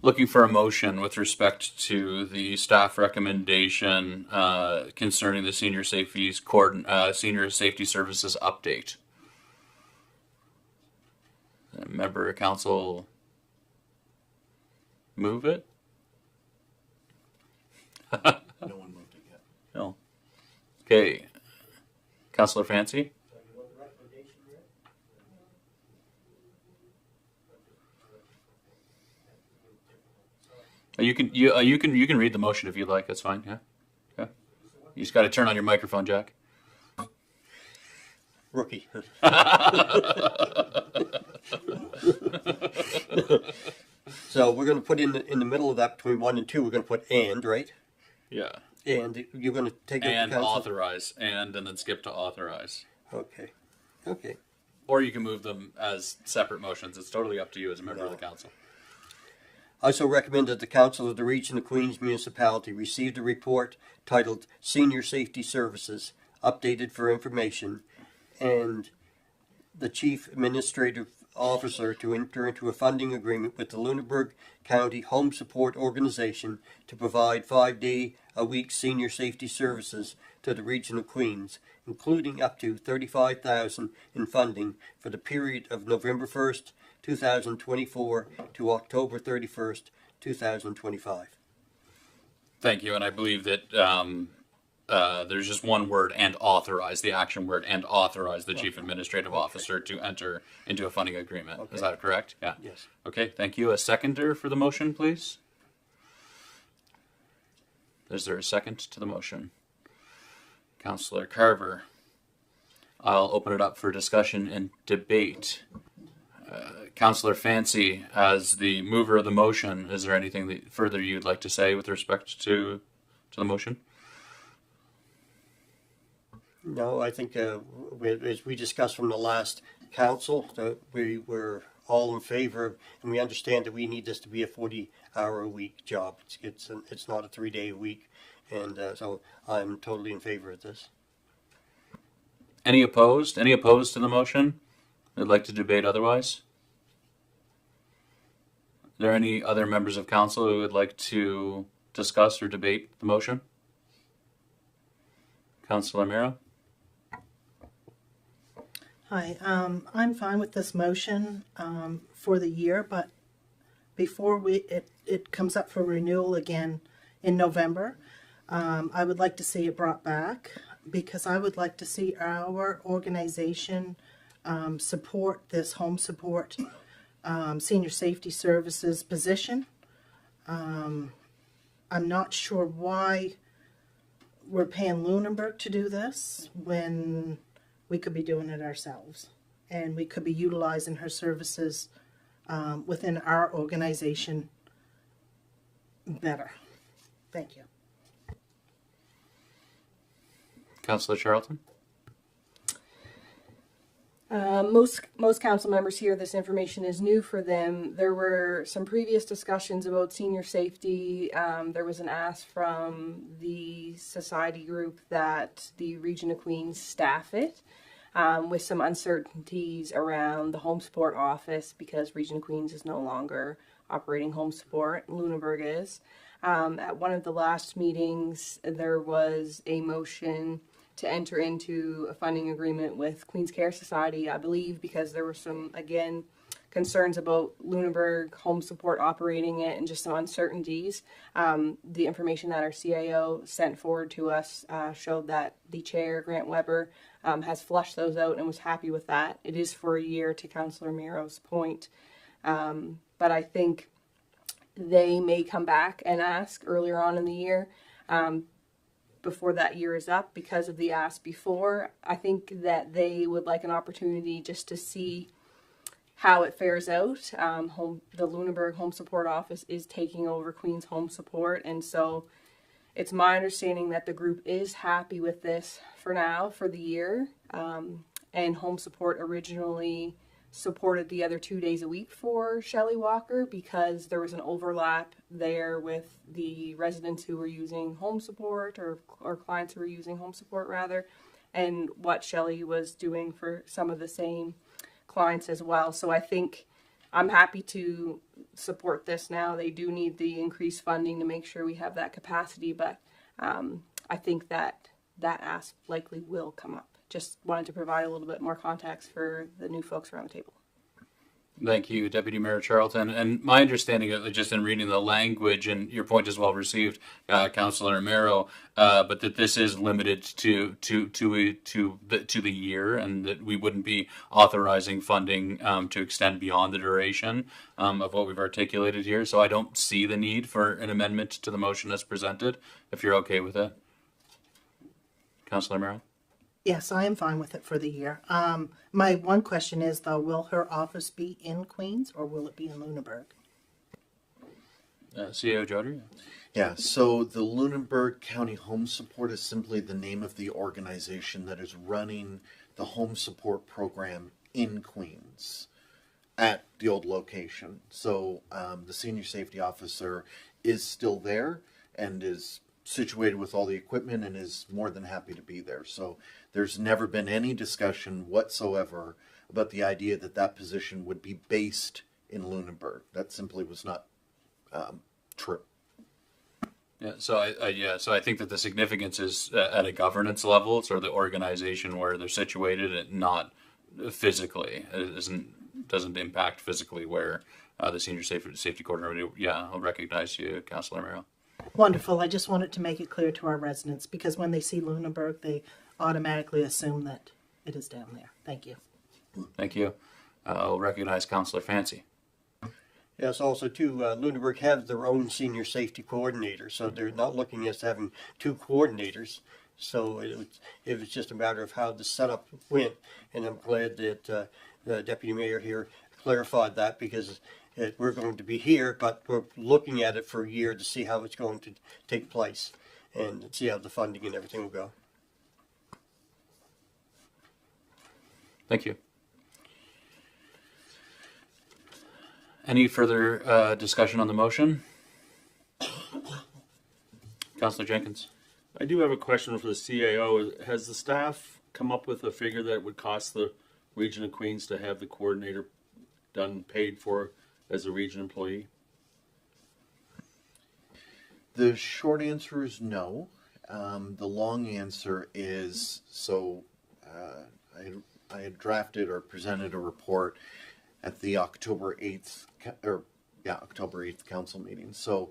Looking for a motion with respect to the staff recommendation concerning the senior senior safety services update. A member of council move it? No one moved it yet. No. Okay. Councillor Fancy? You can read the motion if you'd like. That's fine. Yeah. Yeah. You just got to turn on your microphone, Jack. Rookie. So we're going to put in the middle of that between 1 and 2. We're going to put and, right? Yeah. And you're going to take it And to council. authorize, and then skip to authorize. Okay. Okay. Or you can move them as separate motions. It's totally up to you as a member of the council. I also recommend that the Council of the Region of Queens Municipality received a report titled Senior Safety Services, Updated for Information, and the Chief Administrative Officer to enter into a funding agreement with the Lunenburg County Home Support Organization to provide 5-day-a-week senior safety services to the region of Queens, including up to $35,000 in funding for the period of November 1st, 2024 to October 31st, 2025. Thank you, and I believe that there's just one word, and authorize, the action word, and authorize the Chief Administrative Officer to enter into a funding agreement. Okay. Is that correct? Yeah. Yes. Okay, thank you. A seconder for the motion, please? Is there a second to the motion? Councillor Carver. I'll open it up for discussion and debate. Councillor Fancy, as the mover of the motion, is there anything that further you'd like to say with respect to the motion? No, I think as we discussed from the last council, we were all in favor of, and we understand that we need this to be a 40-hour-a-week job. It's not a 3-day-a-week, and so I'm totally in favor of this. Any opposed? Any opposed to the motion? Would like to debate otherwise? Are there any other members of council who would like to discuss or debate the motion? Councillor Miro? Hi, I'm fine with this motion for the year, but before it comes up for renewal again in November, I would like to see it brought back because I would like to see our organization support this home support senior safety services position. I'm not sure why we're paying Lunenburg to do this when we could be doing it ourselves, and we could be utilizing her services within our organization better. Thank you. Councillor Charlton? Most council members here, this information is new for them. There were some previous discussions about senior safety. There was an ask from the society group that the Region of Queens staff it with some uncertainties around the home support office because Region of Queens is no longer operating home support. Lunenburg is. At one of the last meetings, there was a motion to enter into a funding agreement with Queen's Care Society, I believe, because there were some, again, concerns about Lunenburg home support operating it and just some uncertainties. The information that our CAO sent forward to us showed that the chair, Grant Weber, has flushed those out and was happy with that. It is for a year, to Councillor Miro's point. But I think they may come back and ask earlier on in the year before that year is up because of the ask before. I think that they would like an opportunity just to see how it fares out. The Lunenburg Home Support Office is taking over Queen's Home Support, and so it's my understanding that the group is happy with this for now, for the year. And Home Support originally supported the other 2 days a week for Shelley Walker because there was an overlap there with the residents who were using home support or clients who were using home support rather, and what Shelley was doing for some of the same clients as well. So I think I'm happy to support this now. They do need the increased funding to make sure we have that capacity, but I think that ask likely will come up. Just wanted to provide a little bit more context for the new folks around the table. Thank you, Deputy Mayor Charlton. And my understanding, just in reading the language, and your point is well received, Councillor Amaro, but that this is limited to the year, and that we wouldn't be authorizing funding to extend beyond the duration of what we've articulated here. So I don't see the need for an amendment to the motion as presented. If you're okay with it, Councillor Amaro. Yes, I am fine with it for the year. My one question is, though, will her office be in Queens or will it be in Lunenburg? CEO Jodry. Yeah, so the Lunenburg County Home Support is simply the name of the organization that is running the home support program in Queens at the old location. So the senior safety officer is still there and is situated with all the equipment and is more than happy to be there. So there's never been any discussion whatsoever about the idea that that position would be based in Lunenburg. That simply was not true. Yeah, so I think that the significance is at a governance level, sort of the organization where they're situated, and not physically. It doesn't impact physically where the senior safety coordinator. Yeah, I'll recognize you, Councillor Merrill. Wonderful. I just wanted to make it clear to our residents because when they see Lunenburg, they automatically assume that it is down there. Thank you. Thank you. I'll recognize Councillor Fancy. Yes, also too, Lunenburg have their own senior safety coordinator, so they're not looking at having two coordinators. So it was just a matter of how the setup went, and I'm glad that the deputy mayor here clarified that because we're going to be here, but we're looking at it for a year to see how it's going to take place and see how the funding and everything will go. Thank you. Any further discussion on the motion? Councillor Jenkins. I do have a question for the CAO. Has the staff come up with a figure that it would cost the Region of Queens to have the coordinator paid for as a region employee? The short answer is no. The long answer is, so I had drafted or presented a report at the October 8th council meeting. So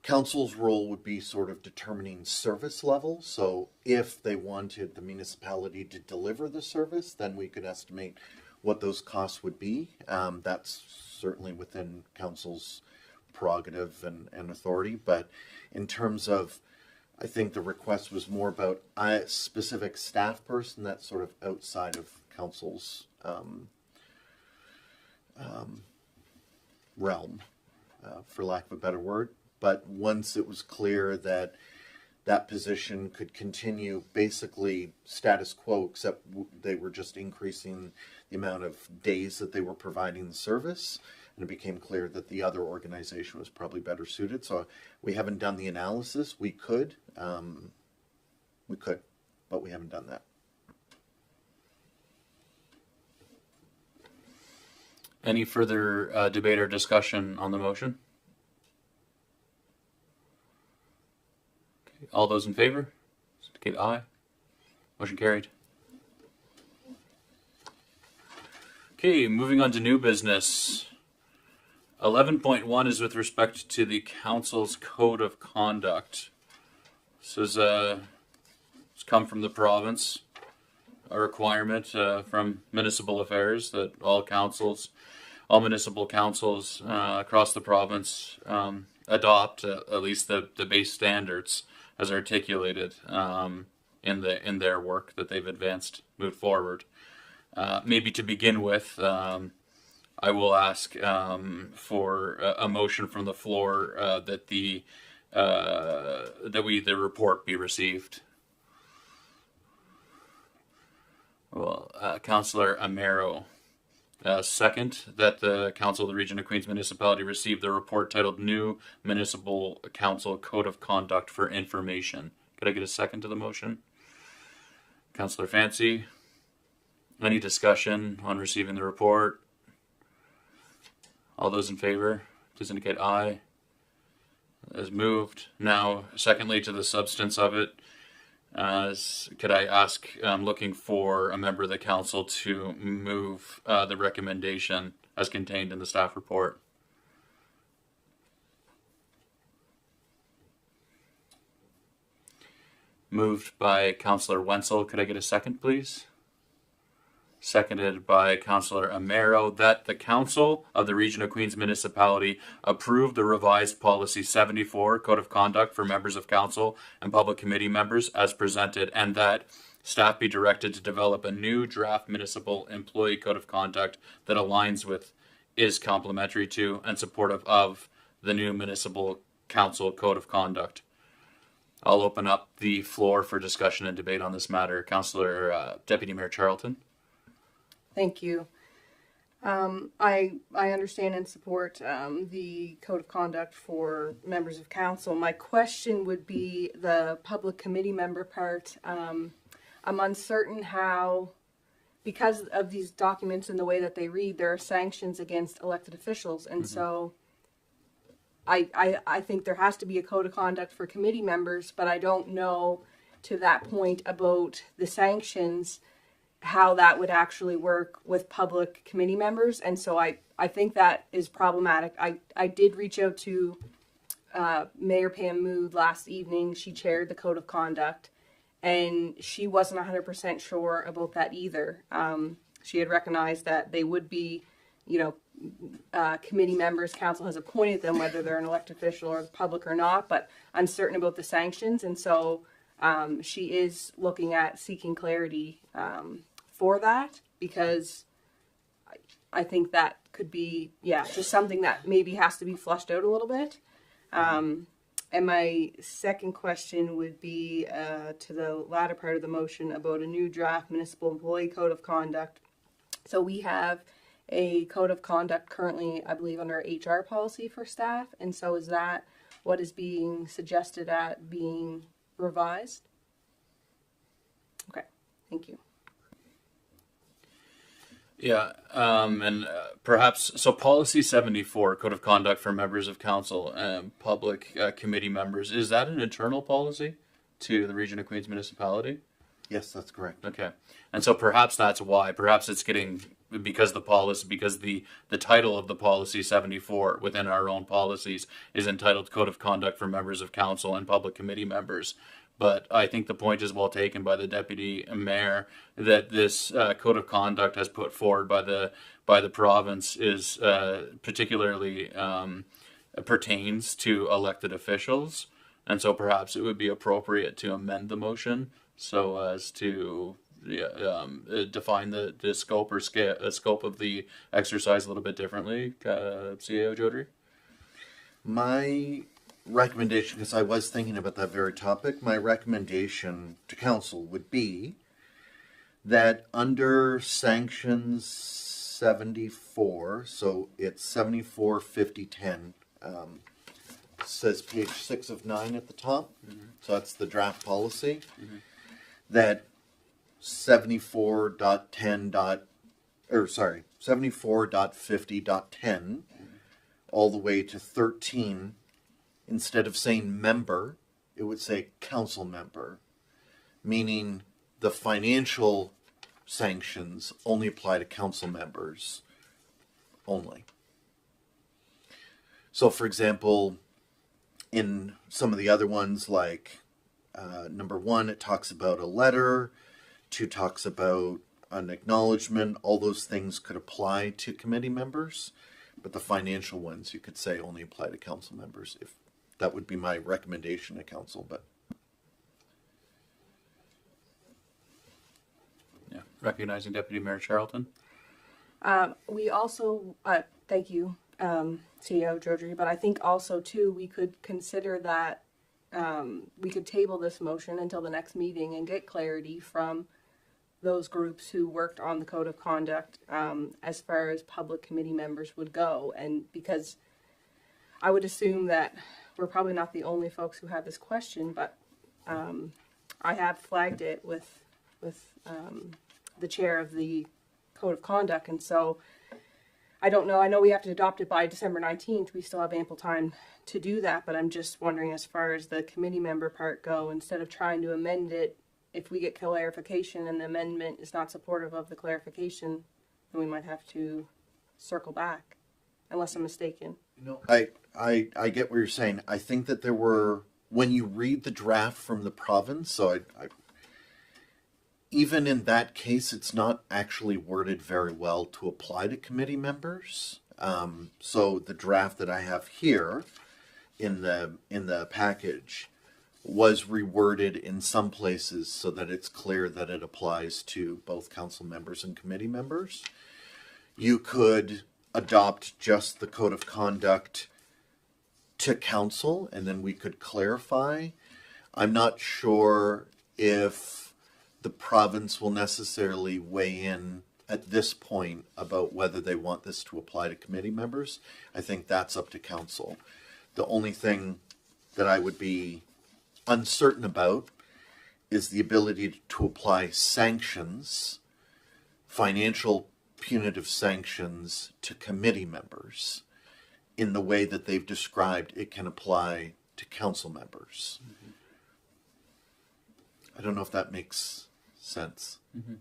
council's role would be sort of determining service level. So if they wanted the municipality to deliver the service, then we could estimate what those costs would be. That's certainly within council's prerogative and authority. But in terms of, I think the request was more about a specific staff person that's sort of outside of council's realm, for lack of a better word. But once it was clear that that position could continue basically status quo, except they were just increasing the amount of days that they were providing the service, and it became clear that the other organization was probably better suited. So we haven't done the analysis. We could, but we haven't done that. Any further debate or discussion on the motion? Okay. All those in favor, indicate aye. Motion carried. Okay, moving on to new business. 11.1 is with respect to the council's code of conduct. This is it's come from the province, a requirement from municipal affairs that all municipal councils across the province adopt at least the base standards as articulated in their work that they've moved forward. Maybe to begin with, I will ask for a motion from the floor that the report be received. Well, Councillor Amaro, Second, that the Council of the Region of Queens Municipality receive the report titled New Municipal Council Code of Conduct for Information. Could I get a second to the motion? Councillor Fancy, any discussion on receiving the report? All those in favor, please indicate aye. As moved. Now, secondly, to the substance of it, could I ask, looking for a member of the council to move the recommendation as contained in the staff report? Moved by Councillor Wenzel. Could I get a second, please? Seconded by Councillor Amero, that the Council of the Region of Queens Municipality approve the revised Policy 74 Code of Conduct for members of Council and public committee members as presented, and that staff be directed to develop a new draft municipal employee code of conduct that aligns with, is complementary to, and supportive of the new municipal council code of conduct. I'll open up the floor for discussion and debate on this matter. Councillor Deputy Mayor Charlton. Thank you. I understand and support the code of conduct for members of council. My question would be the public committee member part. I'm uncertain how, because of these documents and the way that they read, there are sanctions against elected officials, and so I think there has to be a code of conduct for committee members, but I don't know to that point about the sanctions, how that would actually work with public committee members. And so I think that is problematic. I did reach out to Mayor Pam Mood last evening. She chaired the code of conduct, and she wasn't 100% sure about that either. She had recognized that they would be, committee members, council has appointed them, whether they're an elected official or the public or not, but uncertain about the sanctions. And so she is looking at seeking clarity for that, because I think that could be, just something that maybe has to be flushed out a little bit. And my second question would be to the latter part of the motion about a new draft municipal employee code of conduct. So we have a code of conduct currently, I believe, under HR policy for staff. And so is that what is being suggested at being revised? Okay, thank you. Yeah, and perhaps, so Policy 74, Code of Conduct for members of council and public committee members, is that an internal policy to the Region of Queens Municipality? Yes, that's correct. Okay, and so perhaps that's why, perhaps it's getting, because the title of the Policy 74 within our own policies is entitled Code of Conduct for members of council and public committee members. But I think the point is well taken by the deputy mayor that this code of conduct as put forward by the province is particularly pertains to elected officials, and so perhaps it would be appropriate to amend the motion so as to define the scope or scope of the exercise a little bit differently. CAO Jodry? My recommendation, because I was thinking about that very topic, my recommendation to council would be that under sanctions 74, so it's 74 50 10, says page 6 of 9 at the top, so that's the draft policy, that 74.50.10 all the way to 13, instead of saying member, it would say council member, meaning the financial sanctions only apply to council members only. So, for example, in some of the other ones, like number 1, it talks about a letter, 2 talks about an acknowledgement. All those things could apply to committee members, but the financial ones you could say only apply to council members. If that would be my recommendation to council, but Yeah, recognizing Deputy Mayor Charlton. We also, thank you, CEO Jodry, but I think also too, we could consider that we could table this motion until the next meeting and get clarity from those groups who worked on the code of conduct as far as public committee members would go. And because I would assume that we're probably not the only folks who have this question, but I have flagged it with the chair of the code of conduct. And so I don't know. I know we have to adopt it by December 19th. We still have ample time to do that, but I'm just wondering, as far as the committee member part go, instead of trying to amend it, if we get clarification and the amendment is not supportive of the clarification, then we might have to circle back, unless I'm mistaken. I get what you're saying. I think that there were, when you read the draft from the province, so even in that case, it's not actually worded very well to apply to committee members. So the draft that I have here in the package was reworded in some places so that it's clear that it applies to both council members and committee members. You could adopt just the code of conduct to council, and then we could clarify. I'm not sure if the province will necessarily weigh in at this point about whether they want this to apply to committee members. I think that's up to council. The only thing that I would be uncertain about is the ability to apply sanctions, financial punitive sanctions, to committee members in the way that they've described it can apply to council members. Mm-hmm. I don't know if that makes sense. Mm-hmm.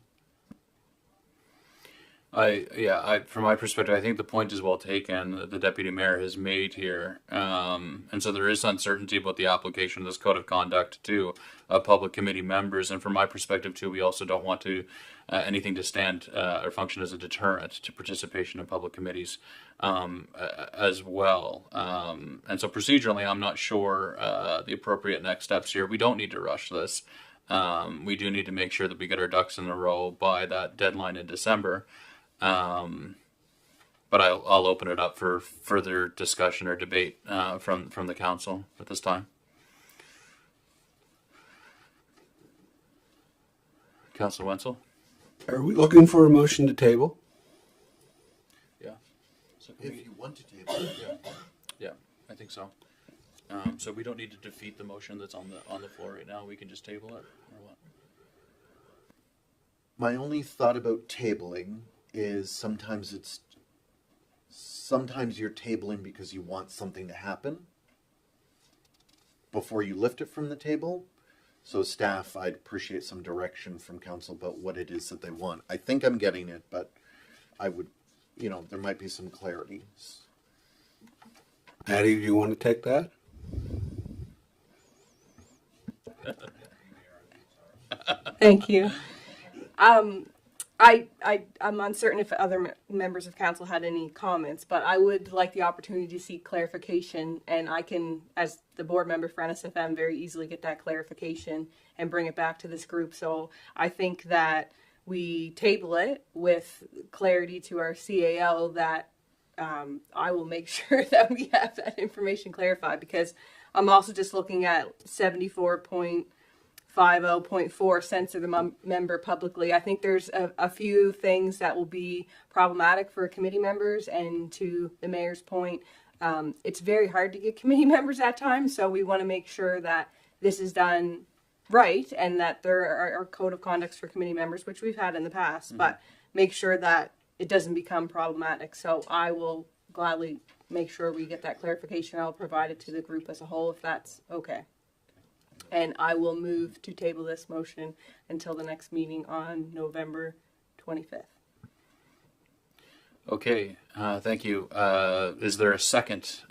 From my perspective, I think the point is well taken that the deputy mayor has made here. And so there is uncertainty about the application of this code of conduct to public committee members. And from my perspective, too, we also don't want to anything to stand or function as a deterrent to participation in public committees as well. And so procedurally, I'm not sure the appropriate next steps here. We don't need to rush this. We do need to make sure that we get our ducks in a row by that deadline in December. But I'll open it up for further discussion or debate from the council at this time. Councilor Wenzel? Are we looking for a motion to table? Yeah. So If you want to table it, yeah, I think so. So we don't need to defeat the motion that's on the floor right now. We can just table it, or what? my only thought about tabling is sometimes you're tabling because you want something to happen before you lift it from the table. So staff, I'd appreciate some direction from council about what it is that they want. I think I'm getting it, but I would, there might be some clarity. Patty, do you want to take that? Thank you. I'm uncertain if other members of council had any comments, but I would like the opportunity to seek clarification, and I can, as the board member for NSFM, very easily get that clarification and bring it back to this group. So I think that we table it with clarity to our CAO that I will make sure that we have that information clarified, because I'm also just looking at 74.50.4 censor the member publicly. I think there's a few things that will be problematic for committee members, and to the mayor's point, it's very hard to get committee members at times, so we want to make sure that this is done right and that there are code of conducts for committee members, which we've had in the past, but make sure that it doesn't become problematic. So I will gladly make sure we get that clarification. I'll provide it to the group as a whole if that's okay. And I will move to table this motion until the next meeting on November 25th. Okay, thank you. Is there a second?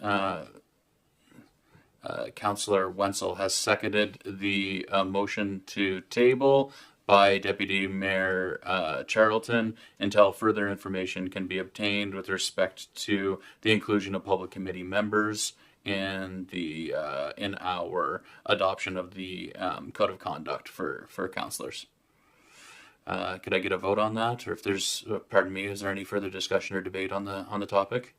Councillor Wenzel has seconded the motion to table by Deputy Mayor Charlton until further information can be obtained with respect to the inclusion of public committee members in the in our adoption of the code of conduct for councillors. Could I get a vote on that, or if there's, pardon me, is there any further discussion or debate on the topic?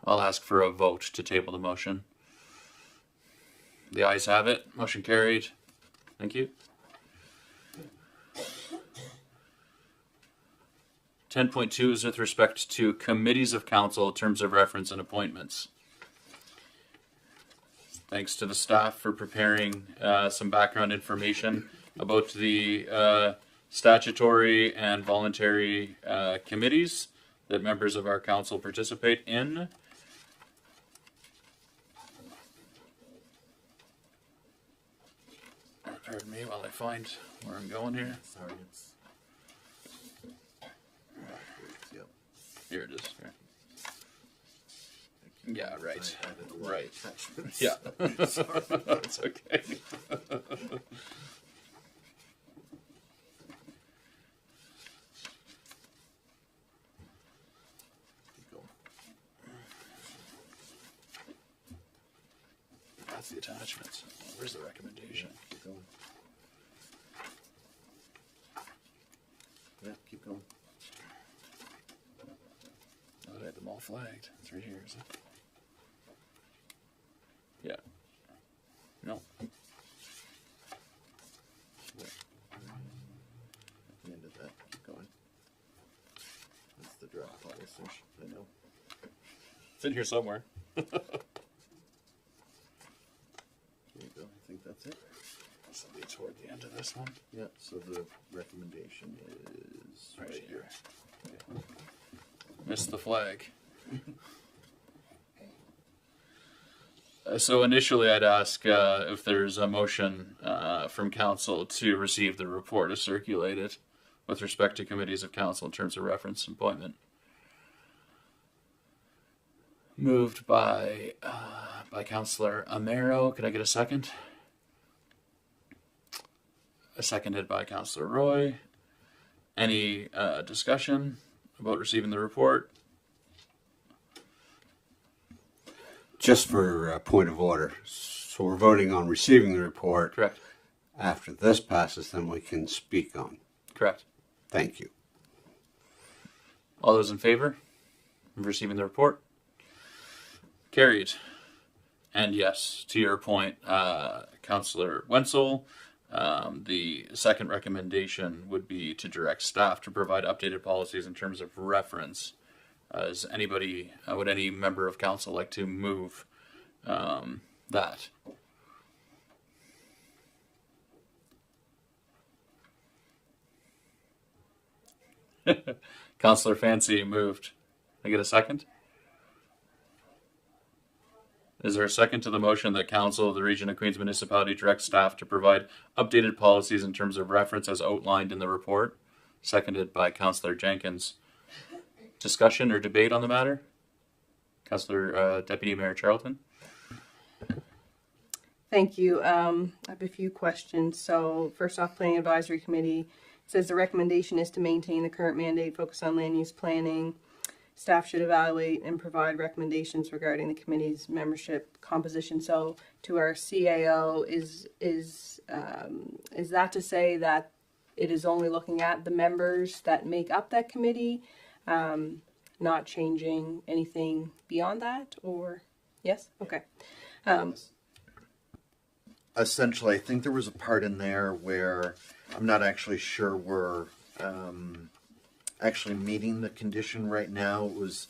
I'll ask for a vote to table the motion. The ayes have it. Motion carried. Thank you. 10.2 is with respect to committees of council, terms of reference, and appointments. Thanks to the staff for preparing some background information about the statutory and voluntary committees that members of our council participate in. Pardon me while I find where I'm going here. Sorry, it's backwards, yep. Here it is. Here. Yeah, right. I added a lot of Right. attachments. Yeah. That's okay. Keep going. That's the attachments. Where's the recommendation? Keep going. Yeah, keep going. Oh, I had them all flagged. It's right here, is it? Yeah. No. Yeah. At the end of that, keep going. That's the draft policy, I know. It's in here somewhere. There you go, I think that's it. Somebody toward the end of this one. Yeah, so the recommendation is right here. Missed the flag. So initially I'd ask if there's a motion from council to receive the report or circulate it with respect to committees of council in terms of reference and appointment. Moved by Councillor Amaro. Could I get a second? Seconded by Councillor Roy. Any discussion about receiving the report? Just for a point of order, so we're voting on receiving the report. Correct. After this passes, then we can speak on. Correct. Thank you. All those in favor of receiving the report? Carried. And yes, to your point, Councillor Wenzel, the second recommendation would be to direct staff to provide updated policies in terms of reference. Is anybody, would any member of council like to move that? Councillor Fancy moved. Can I get a second? Is there a second to the motion that Council of the Region of Queens Municipality directs staff to provide updated policies in terms of reference as outlined in the report? Seconded by Councillor Jenkins. Discussion or debate on the matter? Councillor Deputy Mayor Charlton. Thank you. I have a few questions. So first off, Planning Advisory Committee says the recommendation is to maintain the current mandate, focus on land use planning. Staff should evaluate and provide recommendations regarding the committee's membership composition. So to our CAO, is that to say that it is only looking at the members that make up that committee, not changing anything beyond that? Or yes? Okay. Essentially, I think there was a part in there where I'm not actually sure we're actually meeting the condition right now. It was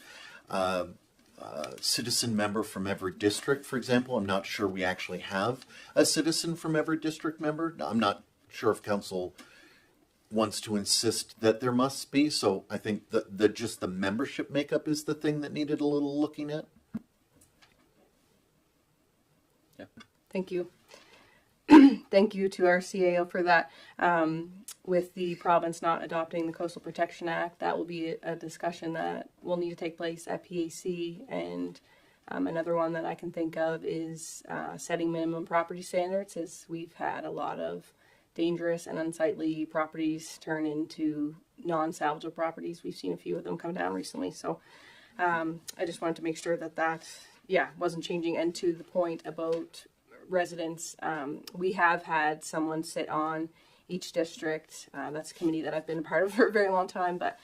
citizen member from every district, for example. I'm not sure we actually have a citizen from every district member. I'm not sure if council wants to insist that there must be. So I think that just the membership makeup is the thing that needed a little looking at. Yeah. Thank you. Thank you to our CAO for that. With the province not adopting the Coastal Protection Act, that will be a discussion that will need to take place at PAC. And another one that I can think of is setting minimum property standards, as we've had a lot of dangerous and unsightly properties turn into non-salvageable properties. We've seen a few of them come down recently. So I just wanted to make sure that wasn't changing. And to the point about residents, we have had someone sit on each district. That's a committee that I've been a part of for a very long time, but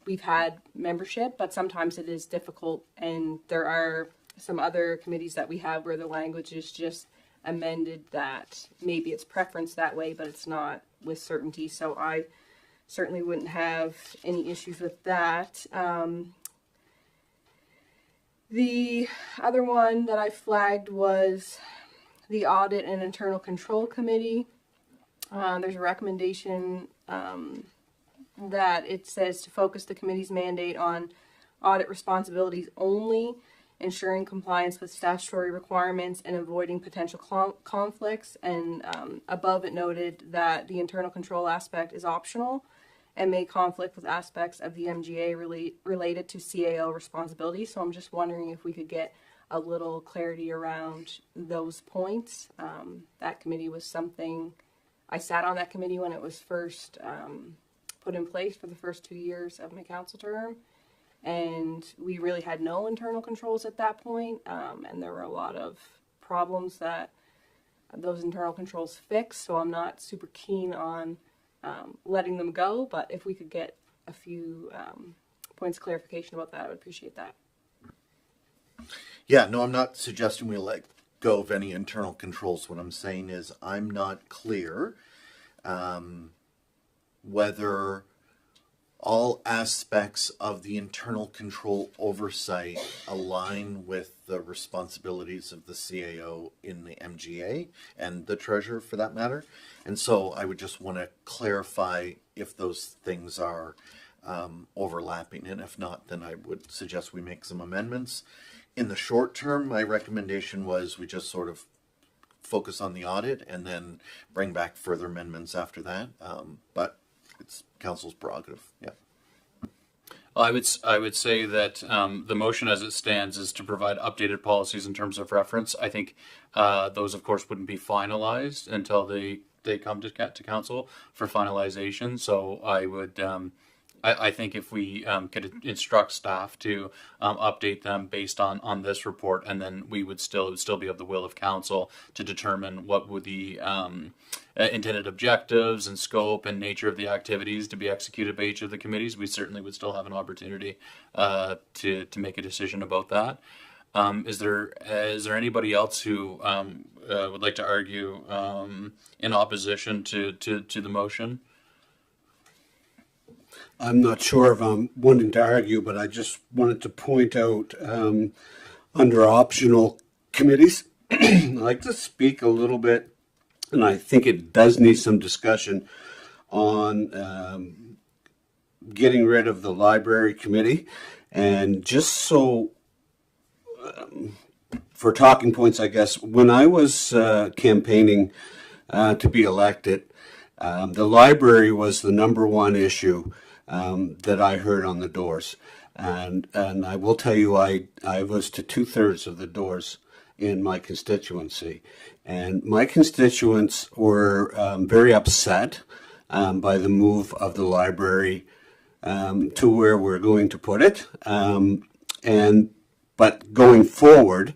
we've had membership, but sometimes it is difficult. And there are some other committees that we have where the language is just amended that maybe it's preference that way, but it's not with certainty. So I certainly wouldn't have any issues with that. The other one that I flagged was the Audit and Internal Control Committee. There's a recommendation that it says to focus the committee's mandate on audit responsibilities only, ensuring compliance with statutory requirements and avoiding potential conflicts. And above it noted that the internal control aspect is optional and may conflict with aspects of the MGA related to CAO responsibilities. So I'm just wondering if we could get a little clarity around those points. That committee was something, I sat on that committee when it was first put in place for the first 2 years of my council term. And we really had no internal controls at that point. And there were a lot of problems that those internal controls fixed. So I'm not super keen on letting them go. But if we could get a few points of clarification about that, I would appreciate that. Yeah, no, I'm not suggesting we let go of any internal controls. What I'm saying is I'm not clear whether all aspects of the internal control oversight align with the responsibilities of the CAO in the MGA and the treasurer for that matter. And so I would just want to clarify if those things are overlapping. And if not, then I would suggest we make some amendments. In the short term, my recommendation was we just sort of focus on the audit and then bring back further amendments after that. But it's council's prerogative. Yeah. Well, I would say that the motion as it stands is to provide updated policies in terms of reference. I think those, of course, wouldn't be finalized until they come to council for finalization. So I would. I think if we could instruct staff to update them based on this report, and then it would still be of the will of council to determine what would the intended objectives and scope and nature of the activities to be executed by each of the committees. We certainly would still have an opportunity to make a decision about that. Is there anybody else who would like to argue in opposition to the motion? I'm not sure if I'm wanting to argue, but I just wanted to point out under optional committees, I'd like to speak a little bit, and I think it does need some discussion on getting rid of the library committee. And just so for talking points, I guess, when I was campaigning to be elected, the library was the number one issue that I heard on the doors. And I will tell you, I was to 2/3 of the doors in my constituency. And my constituents were very upset by the move of the library to where we're going to put it. But going forward,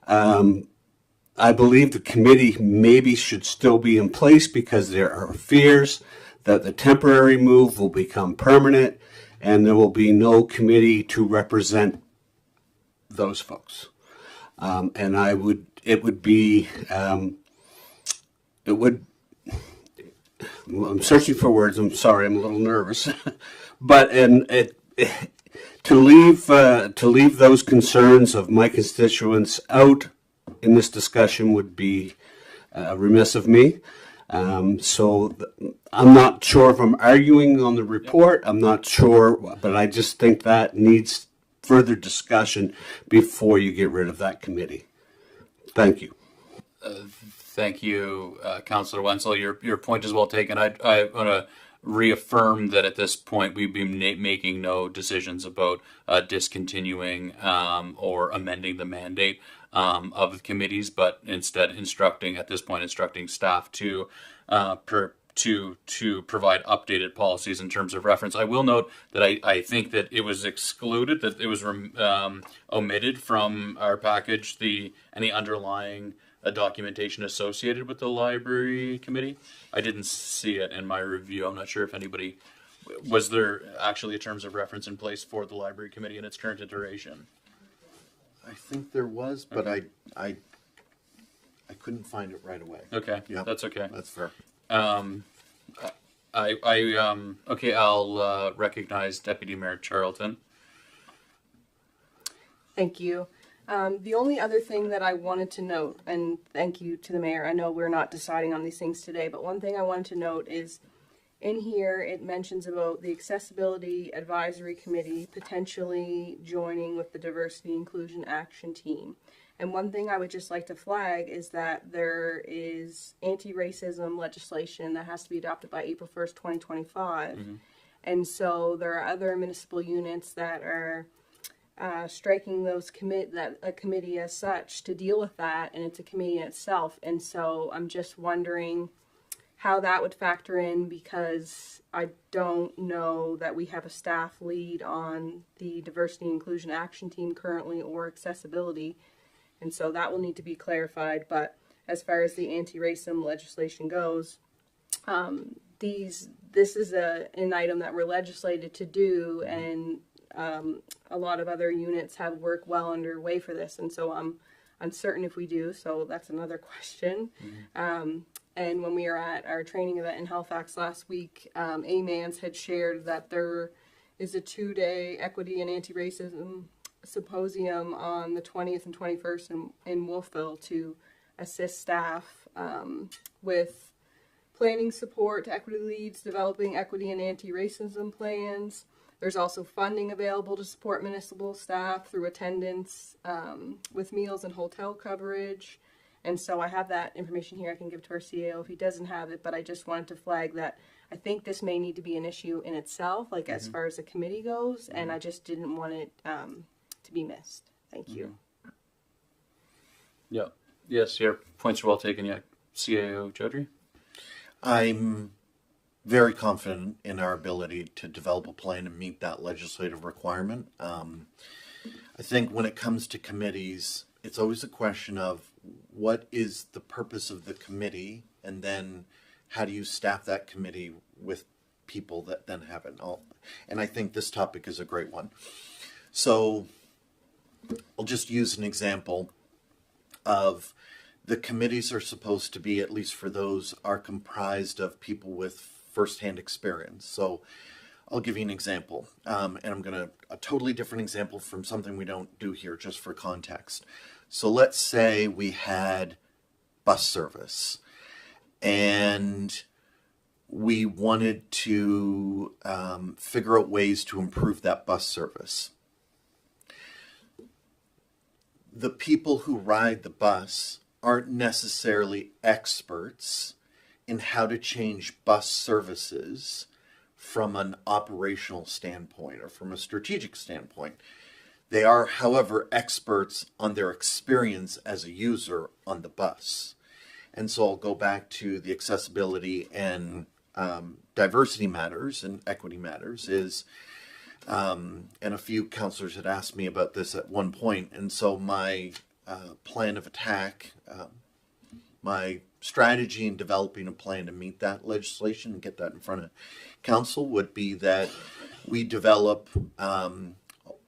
I believe the committee maybe should still be in place because there are fears that the temporary move will become permanent and there will be no committee to represent those folks. I'm searching for words. I'm sorry, I'm a little nervous. But to leave those concerns of my constituents out in this discussion would be remiss of me. So I'm not sure if I'm arguing on the report. I'm not sure, but I just think that needs further discussion before you get rid of that committee. Thank you. Thank you, Councillor Wenzel. Your point is well taken. I want to reaffirm that at this point we've been making no decisions about discontinuing or amending the mandate of the committees, but instead instructing staff to provide updated policies in terms of reference. I will note that I think that it was excluded, that it was omitted from our package, any underlying documentation associated with the library committee. I didn't see it in my review. I'm not sure if anybody, was there actually a terms of reference in place for the library committee in its current iteration? I think there was, but I couldn't find it right away. Okay, Yeah, that's okay. That's fair. Okay, I'll recognize Deputy Mayor Charlton. Thank you. The only other thing that I wanted to note, and thank you to the mayor, I know we're not deciding on these things today, but one thing I wanted to note is in here it mentions about the Accessibility Advisory Committee potentially joining with the Diversity Inclusion Action Team. And one thing I would just like to flag is that there is anti-racism legislation that has to be adopted by April 1st, 2025. And so there are other municipal units that are striking those a committee as such to deal with that, and it's a committee in itself. And so I'm just wondering how that would factor in, because I don't know that we have a staff lead on the Diversity and Inclusion Action Team currently, or accessibility. And so that will need to be clarified. But as far as the anti-racism legislation goes, this is an item that we're legislated to do, and a lot of other units have work well underway for this, and so I'm uncertain if we do. So that's another question. And when we were at our training event in Halifax last week, AMANS had shared that there is a 2-day equity and anti-racism symposium on the 20th and 21st in Wolfville to assist staff with planning support to equity leads, developing equity and anti-racism plans. There's also funding available to support municipal staff through attendance with meals and hotel coverage. And so I have that information here I can give to our CAO if he doesn't have it, but I just wanted to flag that I think this may need to be an issue in itself, like as far as the committee goes, and I just didn't want it to be missed. Thank you. Yeah. Yes, your points are well taken. Yeah, CAO Chaudhry. I'm very confident in our ability to develop a plan and meet that legislative requirement. I think when it comes to committees, it's always a question of what is the purpose of the committee, and then how do you staff that committee with people that then have it all. And I think this topic is a great one. So I'll just use an example of the committees are supposed to be, at least for those, are comprised of people with firsthand experience. So I'll give you an example, and I'm going a totally different example from something we don't do here, just for context. So let's say we had bus service, and we wanted to figure out ways to improve that bus service. The people who ride the bus aren't necessarily experts in how to change bus services from an operational standpoint or from a strategic standpoint. They are, however, experts on their experience as a user on the bus. And so I'll go back to the accessibility and diversity matters and equity matters is, and a few counselors had asked me about this at one point. And so my plan of attack, my strategy in developing a plan to meet that legislation and get that in front of council would be that we develop,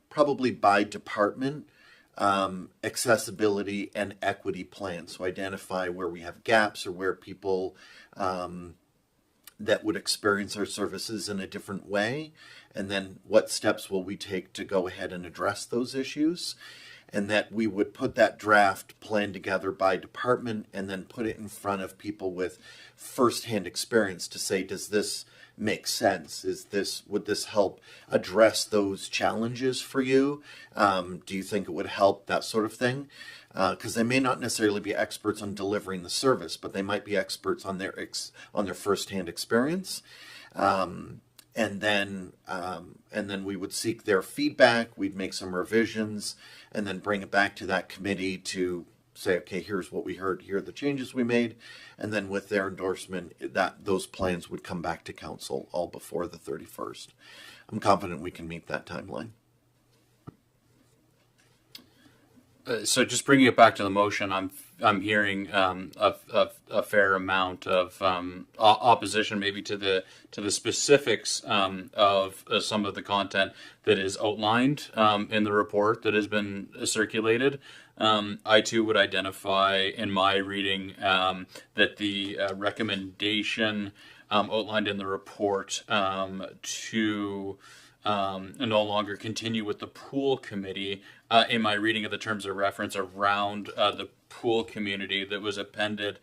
probably by department, accessibility and equity plans. So identify where we have gaps or where people that would experience our services in a different way, and then what steps will we take to go ahead and address those issues. And that we would put that draft plan together by department and then put it in front of people with firsthand experience to say, does this make sense? Would this help address those challenges for you? Do you think it would help? That sort of thing. Because they may not necessarily be experts on delivering the service, but they might be experts on their firsthand experience. And then we would seek their feedback. We'd make some revisions, and then bring it back to that committee to say, okay, here's what we heard, here are the changes we made, and then with their endorsement, those plans would come back to council all before the 31st. I'm confident we can meet that timeline. So just bringing it back to the motion, I'm hearing a fair amount of opposition, maybe to the specifics of some of the content that is outlined in the report that has been circulated. I too would identify in my reading that the recommendation outlined in the report to no longer continue with the pool committee. In my reading of the terms of reference around the pool community that was appended,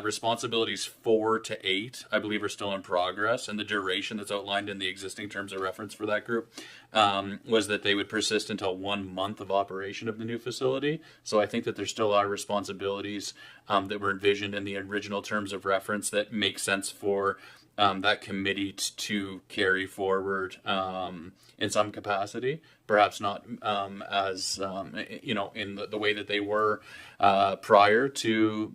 responsibilities 4 to 8, I believe, are still in progress, and the duration that's outlined in the existing terms of reference for that group was that they would persist until 1 month of operation of the new facility. So I think that there still are responsibilities that were envisioned in the original terms of reference that make sense for that committee to carry forward in some capacity, perhaps not as in the way that they were prior to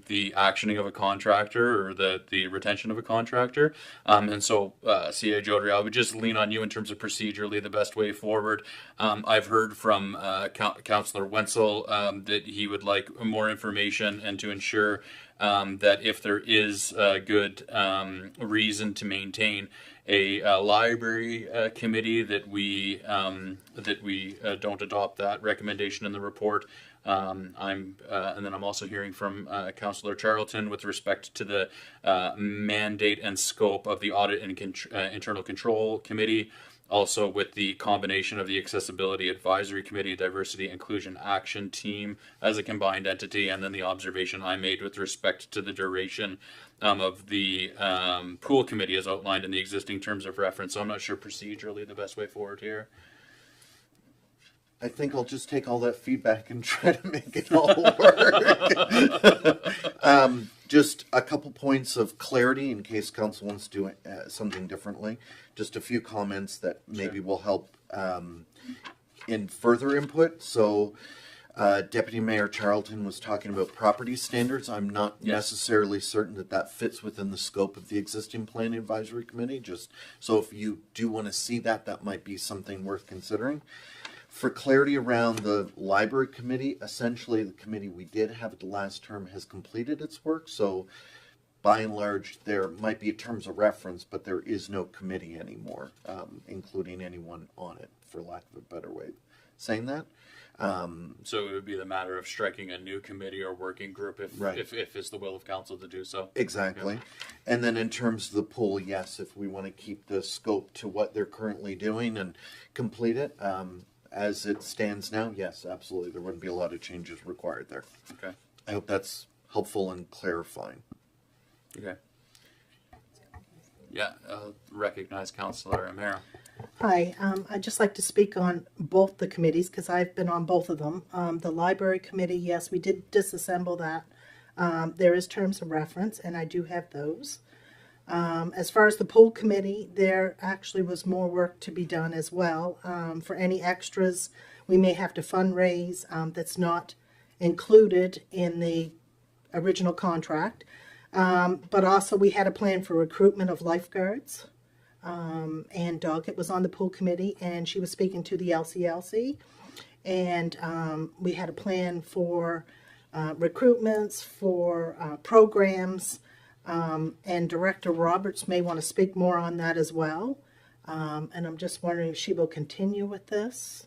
the actioning of a contractor or the retention of a contractor. And so, CA Jodry, I would just lean on you in terms of procedurally the best way forward. I've heard from Councillor Wenzel that he would like more information and to ensure that if there is a good reason to maintain a library committee, that we don't adopt that recommendation in the report. And then I'm also hearing from Councillor Charlton with respect to the mandate and scope of the Audit and Internal Control Committee. Also with the combination of the Accessibility Advisory Committee, Diversity Inclusion Action Team as a combined entity, and then the observation I made with respect to the duration of the pool committee as outlined in the existing terms of reference. So I'm not sure procedurally the best way forward here. I think I'll just take all that feedback and try to make it all work. Just a couple points of clarity in case council wants to do something differently. Just a few comments that maybe will help in further input. So Deputy Mayor Charlton was talking about property standards. I'm not necessarily certain that that fits within the scope of the existing Planning Advisory Committee. Just so if you do want to see that, that might be something worth considering. For clarity around the library committee, essentially the committee we did have at the last term has completed its work. So by and large, there might be terms of reference, but there is no committee anymore, including anyone on it, for lack of a better way of saying that. So it would be the matter of striking a new committee or working group if it's the will of council to do so. Exactly. Yeah. And then in terms of the pool, yes, if we want to keep the scope to what they're currently doing and complete it, as it stands now, yes, absolutely. There wouldn't be a lot of changes required there. Okay. I hope that's helpful and clarifying. Okay. Yeah, recognize Councillor Amaro. Hi, I'd just like to speak on both the committees because I've been on both of them. The library committee, yes, we did disassemble that. There is terms of reference, and I do have those. As far as the pool committee, there actually was more work to be done as well. For any extras, we may have to fundraise that's not included in the original contract. But also we had a plan for recruitment of lifeguards. And Doggett was on the pool committee, and she was speaking to the LCLC. And we had a plan for recruitments, for programs. And Director Roberts may want to speak more on that as well. And I'm just wondering if she will continue with this.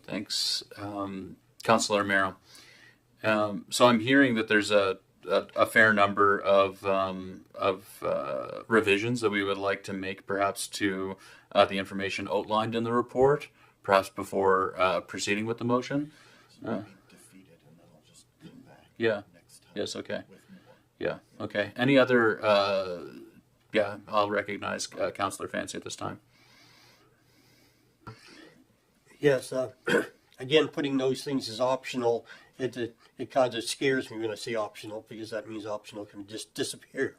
Thanks, Councillor Amaro. So I'm hearing that there's a fair number of revisions that we would like to make, perhaps to the information outlined in the report, perhaps before proceeding with the motion. Yeah. Yes. Okay. Yeah. Okay. Any other? I'll recognize Councillor Fancy at this time. Yes. Again, putting those things as optional, it kind of scares me when I say optional, because that means optional can just disappear,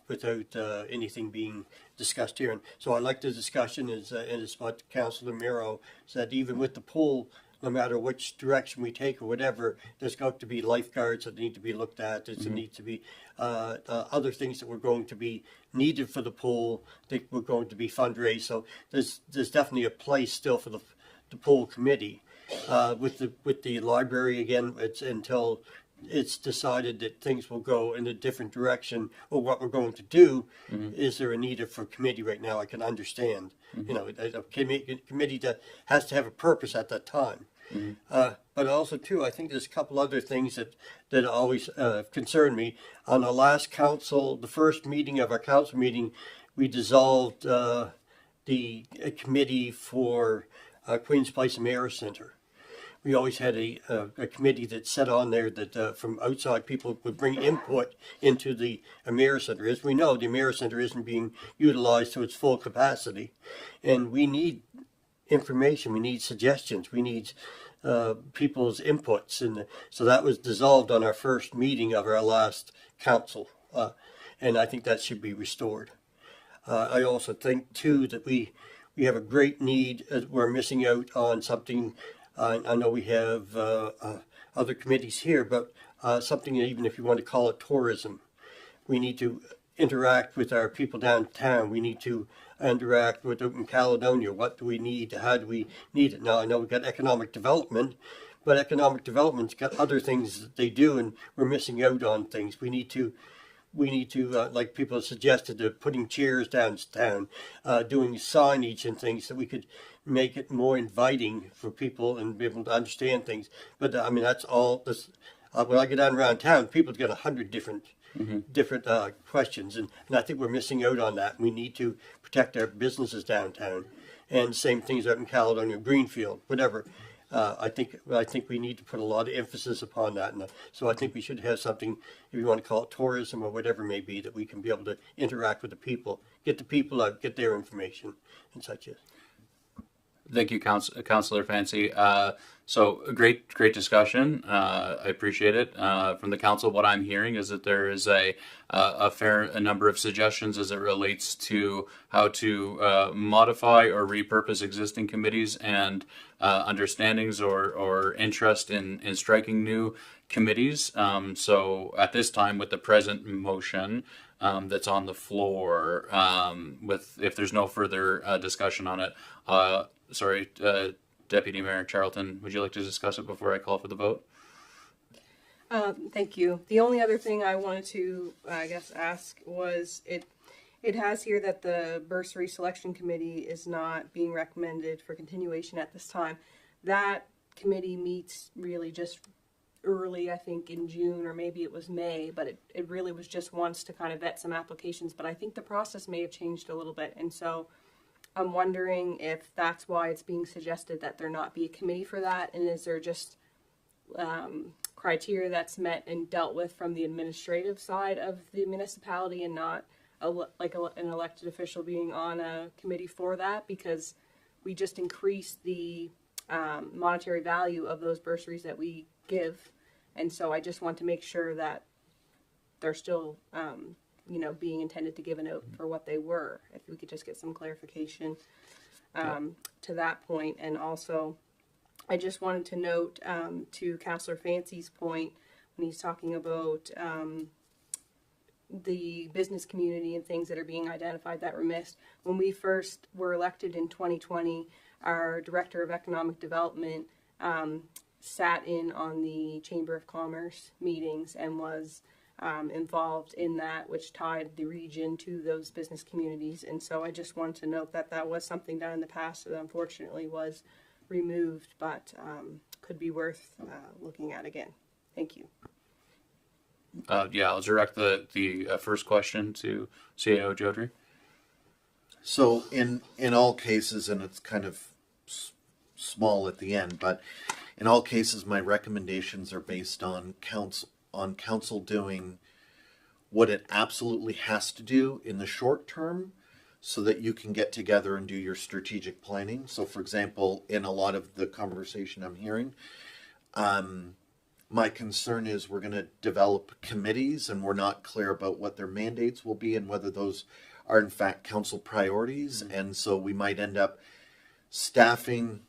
without anything being discussed here. And so I like the discussion and it's what Councillor Miro said, even with the pool, no matter which direction we take or whatever, there's got to be lifeguards that need to be looked at. There's need to be other things that were going to be needed for the pool, that were going to be fundraised. So there's definitely a place still for the pool committee. With the library, again, it's until it's decided that things will go in a different direction or what we're going to do. Is there a need for committee right now? I can understand. A committee that has to have a purpose at that time. But also, too, I think there's a couple other things that always concern me. On the last council, the first meeting of our council meeting, we dissolved the committee for Queen's Place Amera Center. We always had a committee that sat on there that from outside people would bring input into the Amera Center. As we know, the Amera Center isn't being utilized to its full capacity, and we need information, we need suggestions, we need people's inputs, and so that was dissolved on our first meeting of our last council, and I think that should be restored. I also think too that we have a great need. We're missing out on something. I know we have other committees here, but something, even if you want to call it tourism, we need to interact with our people downtown. We need to interact with Open Caledonia. What do we need? How do we need it? Now, I know we've got economic development, but economic development's got other things that they do, and we're missing out on things. We need to, like people have suggested, putting chairs downtown, doing signage and things, so we could make it more inviting for people and be able to understand things. But I mean, that's all. This, when I get down around town, people's got 100 different questions, and I think we're missing out on that. We need to protect our businesses downtown, and same things out in Caledonia, Greenfield, whatever. I think we need to put a lot of emphasis upon that, and so I think we should have something, if you want to call it tourism or whatever it may be, that we can be able to interact with the people, get the people out, get their information, and such as. Thank you, Councillor Fancy. So a great discussion. I appreciate it from the council. What I'm hearing is that there is a fair number of suggestions as it relates to how to modify or repurpose existing committees, and understandings or interest in striking new committees. So at this time, with the present motion that's on the floor, if there's no further discussion on it, sorry, Deputy Mayor Charlton, would you like to discuss it before I call for the vote? Thank you. The only other thing I wanted to, I guess, ask was it has here that the bursary selection committee is not being recommended for continuation at this time. That committee meets really just early, I think in June, or maybe it was May, but it really was just once to kind of vet some applications. But I think the process may have changed a little bit, and so I'm wondering if that's why it's being suggested that there not be a committee for that, and is there just criteria that's met and dealt with from the administrative side of the municipality, and not an elected official being on a committee for that, because we just increased the monetary value of those bursaries that we give, and so I just want to make sure that they're still being intended to give a note for what they were. If we could just get some clarification to that point. And also, I just wanted to note to Councillor Fancy's point, when he's talking about the business community and things that are being identified that were missed. When we first were elected in 2020, our Director of Economic Development sat in on the Chamber of Commerce meetings and was involved in that, which tied the region to those business communities. And so I just wanted to note that that was something done in the past that unfortunately was removed, but could be worth looking at again. Thank you. I'll direct the first question to CAO Jodry. So in all cases, and it's kind of small at the end, but in all cases, my recommendations are based on council doing what it absolutely has to do in the short term, so that you can get together and do your strategic planning. So, for example, in a lot of the conversation I'm hearing, my concern is we're going to develop committees and we're not clear about what their mandates will be and whether those are in fact council priorities. Mm-hmm. And so we might end up staffing,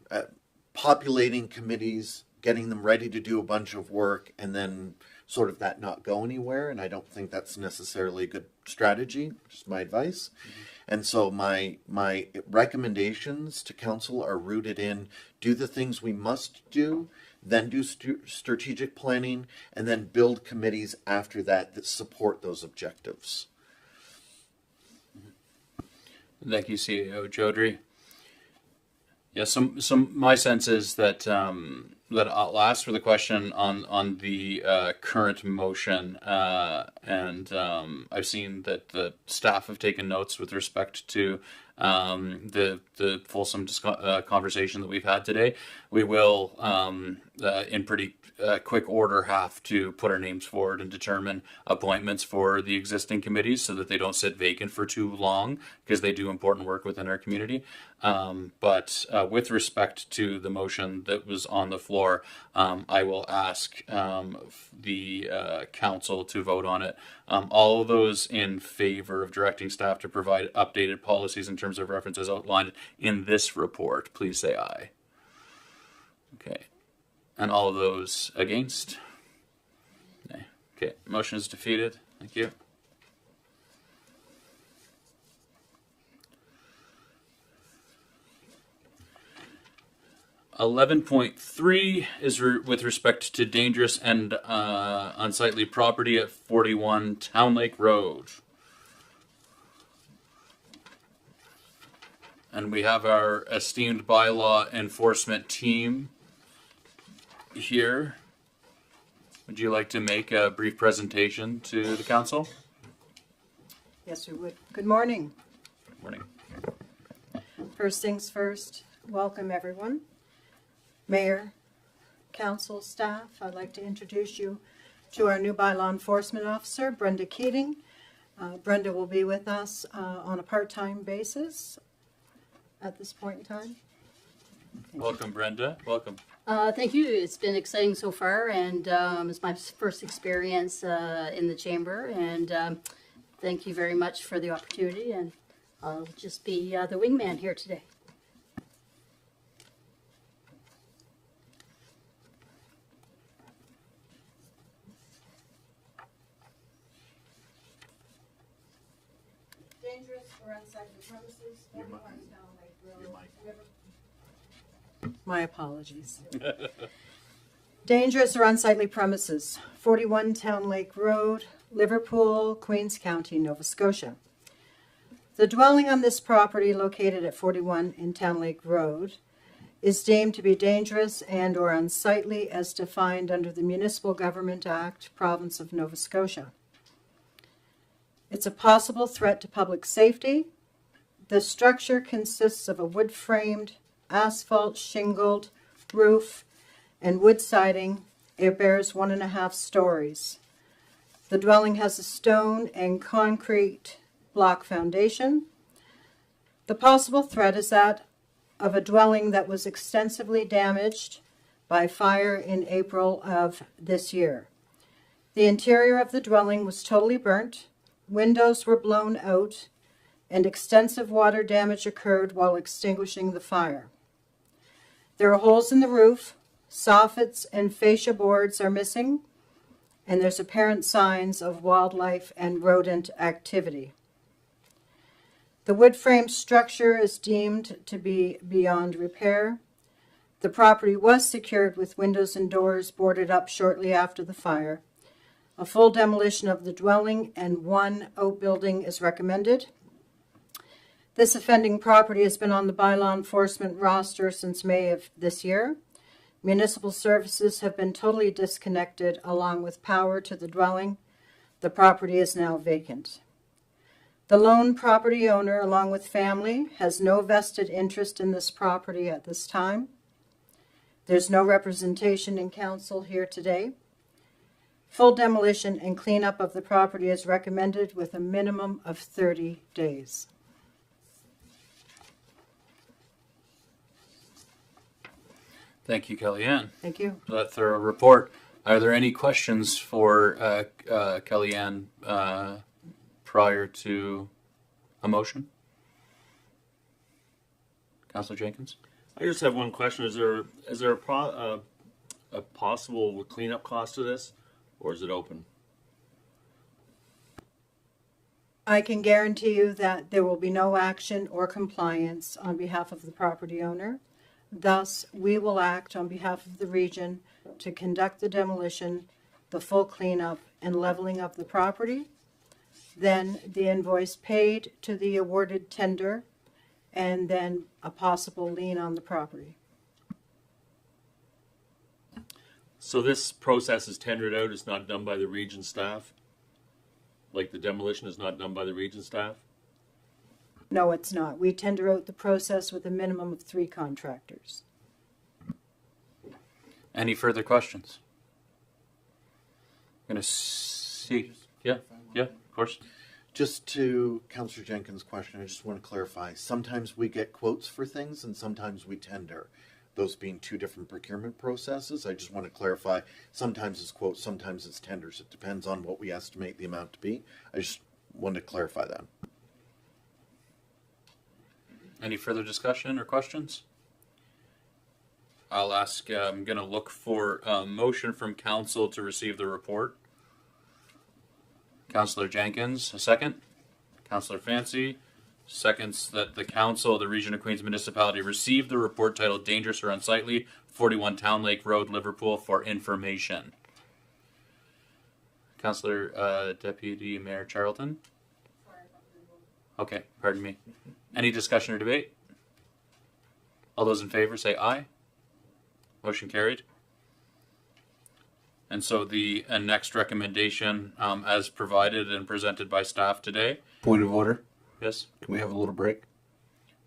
populating committees, getting them ready to do a bunch of work, and then sort of that not go anywhere. And I don't think that's necessarily a good strategy, just my advice. Mm-hmm. And so my recommendations to council are rooted in do the things we must do, then do strategic planning, and then build committees after that support those objectives. Thank you, CEO Jodry. Yeah, some my sense is that that I'll ask for the question on the current motion, and I've seen that the staff have taken notes with respect to the fulsome conversation that we've had today. We will, in pretty quick order, have to put our names forward and determine appointments for the existing committees so that they don't sit vacant for too long, because they do important work within our community. But with respect to the motion that was on the floor, I will ask the council to vote on it. All of those in favor of directing staff to provide updated policies in terms of references outlined in this report, please say aye. Okay. And all of those against? Nay. Okay. Motion is defeated. Thank you. $11.3 is with respect to dangerous and unsightly property at 41 Town Lake Road. And we have our esteemed bylaw enforcement team here. Would you like to make a brief presentation to the council? Yes, we would. Good morning. Good morning. First things first, welcome everyone. Mayor, council, staff, I'd like to introduce you to our new bylaw enforcement officer, Brenda Keating. Brenda will be with us on a part-time basis at this point in time. Welcome, Brenda. Welcome. Thank you. It's been exciting so far, and it's my first experience in the chamber. And thank you very much for the opportunity. And I'll just be the wingman here today. Dangerous or unsightly premises. My apologies. Dangerous or unsightly premises, 41 Town Lake Road, Liverpool, Queens County, Nova Scotia. The dwelling on this property located at 41 in Town Lake Road is deemed to be dangerous and or unsightly as defined under the Municipal Government Act, Province of Nova Scotia. It's a possible threat to public safety. The structure consists of a wood-framed, asphalt shingled roof and wood siding. It bears 1.5 stories. The dwelling has a stone and concrete block foundation. The possible threat is that of a dwelling that was extensively damaged by fire in April of this year. The interior of the dwelling was totally burnt. Windows were blown out, and extensive water damage occurred while extinguishing the fire. There are holes in the roof, soffits and fascia boards are missing, and there's apparent signs of wildlife and rodent activity. The wood frame structure is deemed to be beyond repair. The property was secured with windows and doors boarded up shortly after the fire. A full demolition of the dwelling and one outbuilding is recommended. This offending property has been on the bylaw enforcement roster since May of this year. Municipal services have been totally disconnected along with power to the dwelling. The property is now vacant. The lone property owner, along with family, has no vested interest in this property at this time. There's no representation in council here today. Full demolition and cleanup of the property is recommended with a minimum of 30 days. Thank you, Kellyanne, Thank you. for that thorough report. Are there any questions for Kellyanne prior to a motion? Councillor Jenkins? I just have one question. Is there a possible cleanup cost to this, or is it open? I can guarantee you that there will be no action or compliance on behalf of the property owner. Thus, we will act on behalf of the region to conduct the demolition, the full cleanup, and leveling of the property. Then the invoice paid to the awarded tender and then a possible lien on the property. So this process is tendered out, it's not done by the region staff? Like the demolition is not done by the region staff? No, it's not. We tender out the process with a minimum of 3 contractors. Any further questions? Gonna see. Yeah, of course. Just to Councillor Jenkins' question, I just want to clarify. Sometimes we get quotes for things and sometimes we tender. Those being 2 different procurement processes. I just want to clarify. Sometimes it's quotes, sometimes it's tenders. It depends on what we estimate the amount to be. I just wanted to clarify that. Any further discussion or questions? I'll ask, I'm going to look for a motion from council to receive the report. Councillor Jenkins, a second. Councillor Fancy seconds that the council of the Region of Queens Municipality received the report titled Dangerous or Unsightly, 41 Town Lake Road, Liverpool, for information. Councillor Deputy Mayor Charlton? Okay, pardon me. Any discussion or debate? All those in favor say aye. Motion carried. And so the next recommendation, as provided and presented by staff today. Point of order. Yes, Can we have a little break?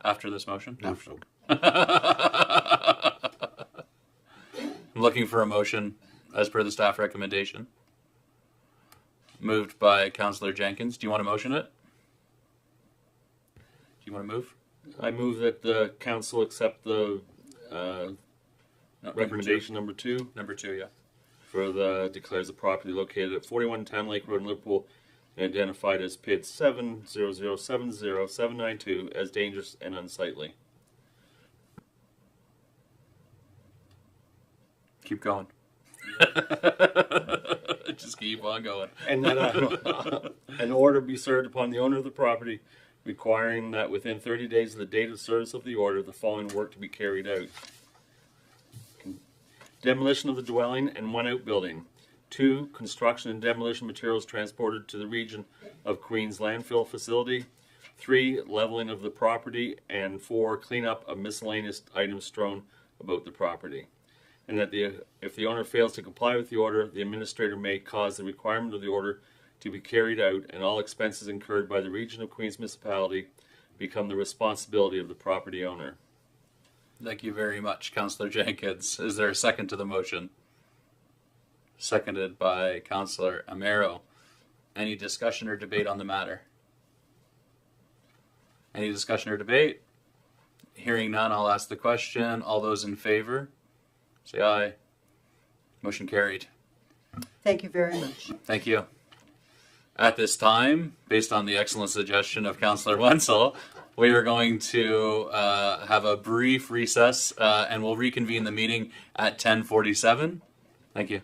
after this motion. After. I'm looking for a motion as per the staff recommendation. Moved by Councillor Jenkins. Do you want to motion it? Do you want to move? I move that the council accept the No, recommendation number 2 Number two, yeah. for the declares the property located at 41 Town Lake Road in Liverpool and identified as PID 700700792 as dangerous and unsightly. Keep going. Just keep on going. And that an order be served upon the owner of the property requiring that within 30 days of the date of service of the order, the following work to be carried out. Demolition of the dwelling and 1 outbuilding. 2, construction and demolition materials transported to the region of Queens landfill facility. 3, leveling of the property. And 4, cleanup of miscellaneous items strewn about the property. And that if the owner fails to comply with the order, the administrator may cause the requirement of the order to be carried out, and all expenses incurred by the Region of Queens Municipality become the responsibility of the property owner. Thank you very much, Councillor Jenkins. Is there a second to the motion? Seconded by Councillor Amero. Any discussion or debate on the matter? Any discussion or debate? Hearing none, I'll ask the question. All those in favor, say aye. Motion carried. Thank you very much. Thank you. At this time, based on the excellent suggestion of Councillor Wenzel, we are going to have a brief recess and we'll reconvene the meeting at 10:47. Thank you.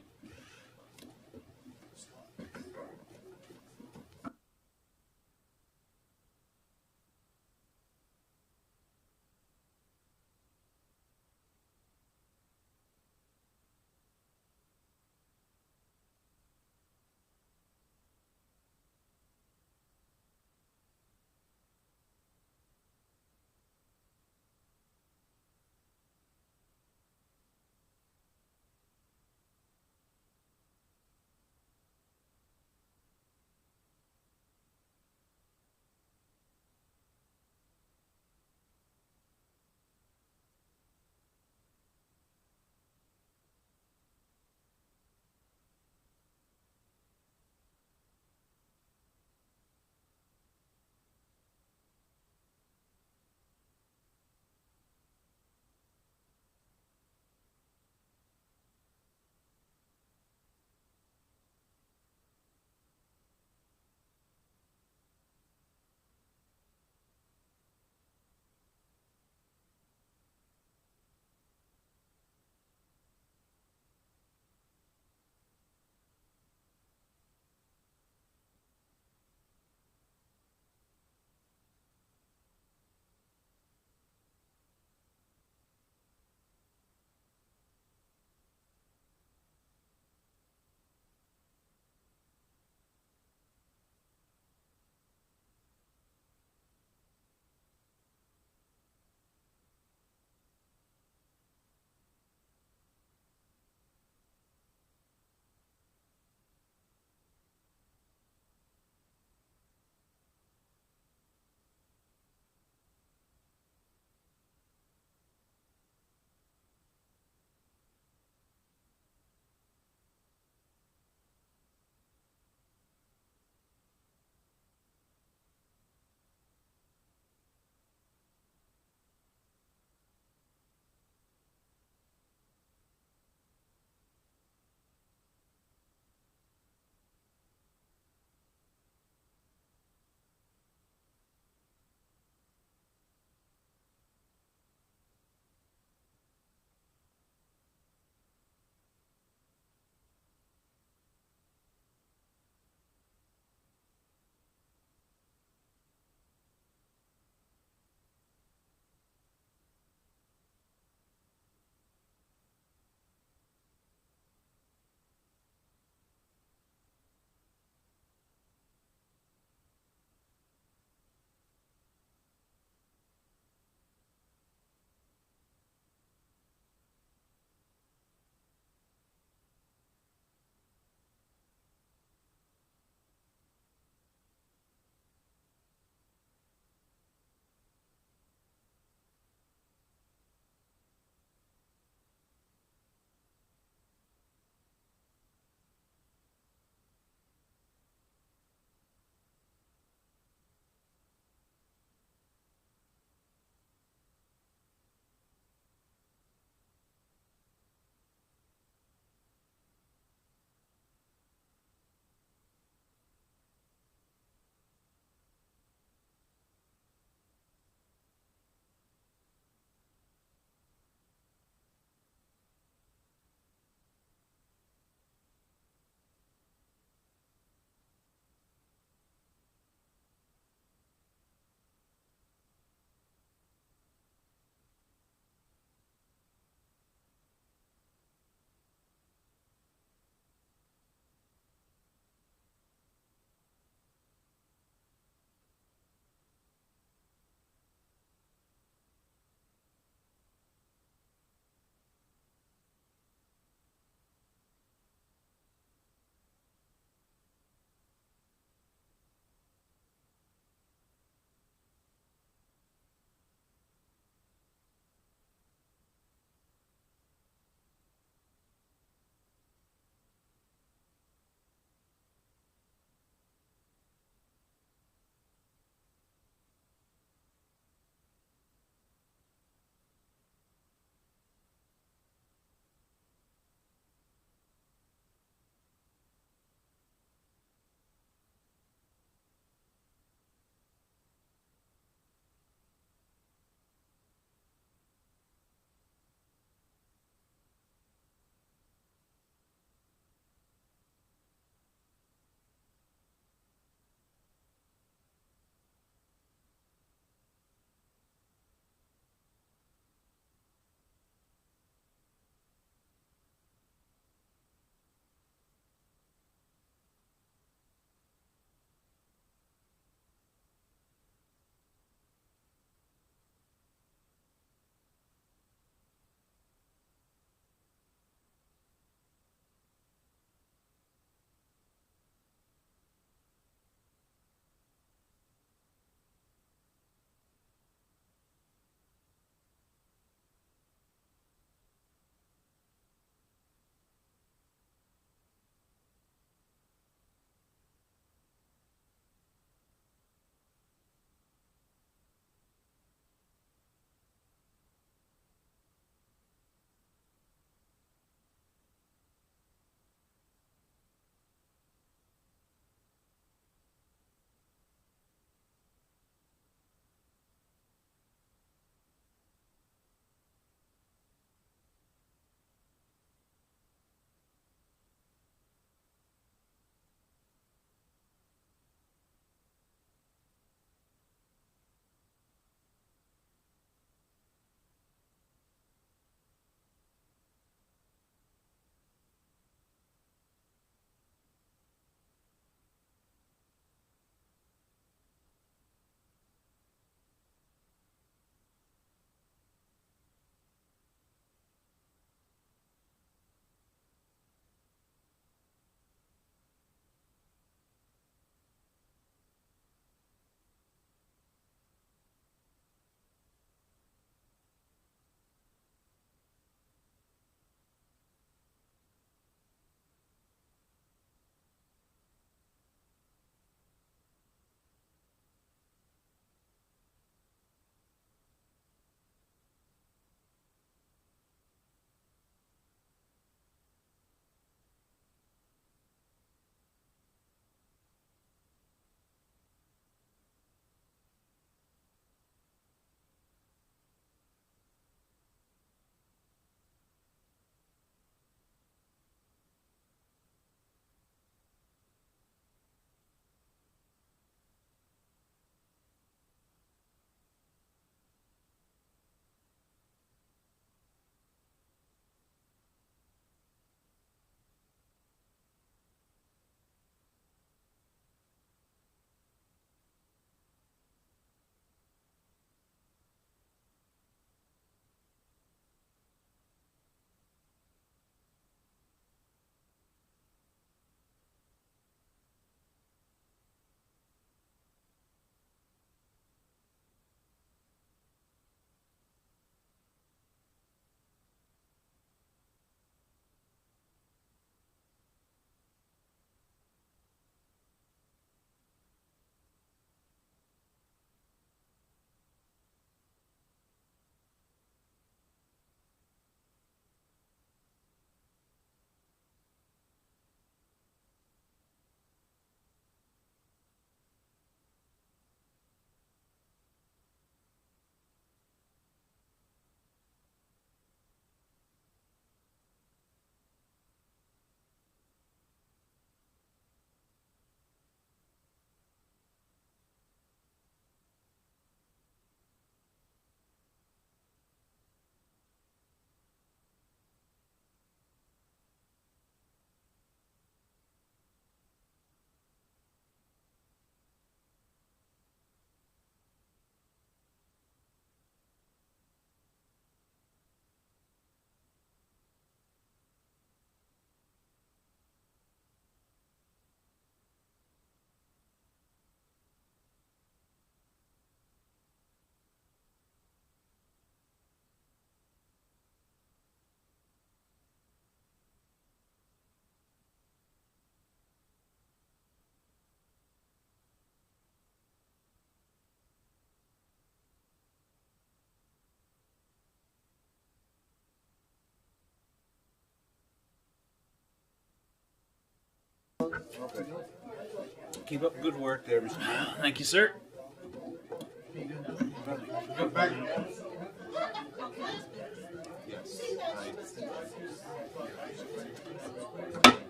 Keep up good work there, Mr. Mayor. Thank you, sir.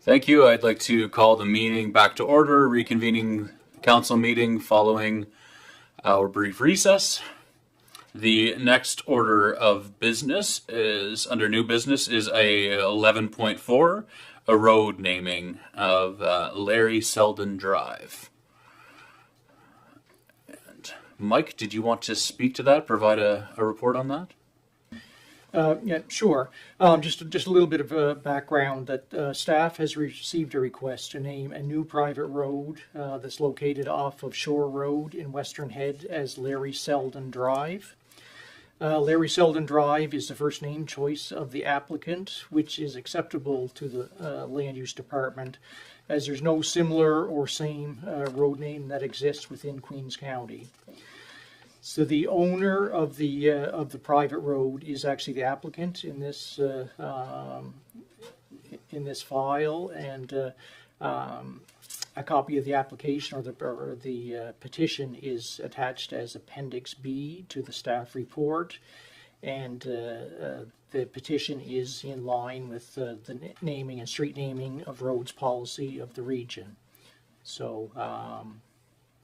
Thank you. I'd like to call the meeting back to order, reconvening council meeting following our brief recess. The next order of business is, under new business, is a 11.4, a road naming of Larry Selden Drive. And Mike, did you want to speak to that, provide a report on that? Yeah, sure. Just a little bit of background that staff has received a request to name a new private road that's located off of Shore Road in Western Head as Larry Selden Drive. Larry Selden Drive is the first name choice of the applicant, which is acceptable to the Land Use Department, as there's no similar or same road name that exists within Queens County. So the owner of the private road is actually the applicant in this file, and a copy of the application or the petition is attached as Appendix B to the staff report, and the petition is in line with the naming and street naming of roads policy of the region. So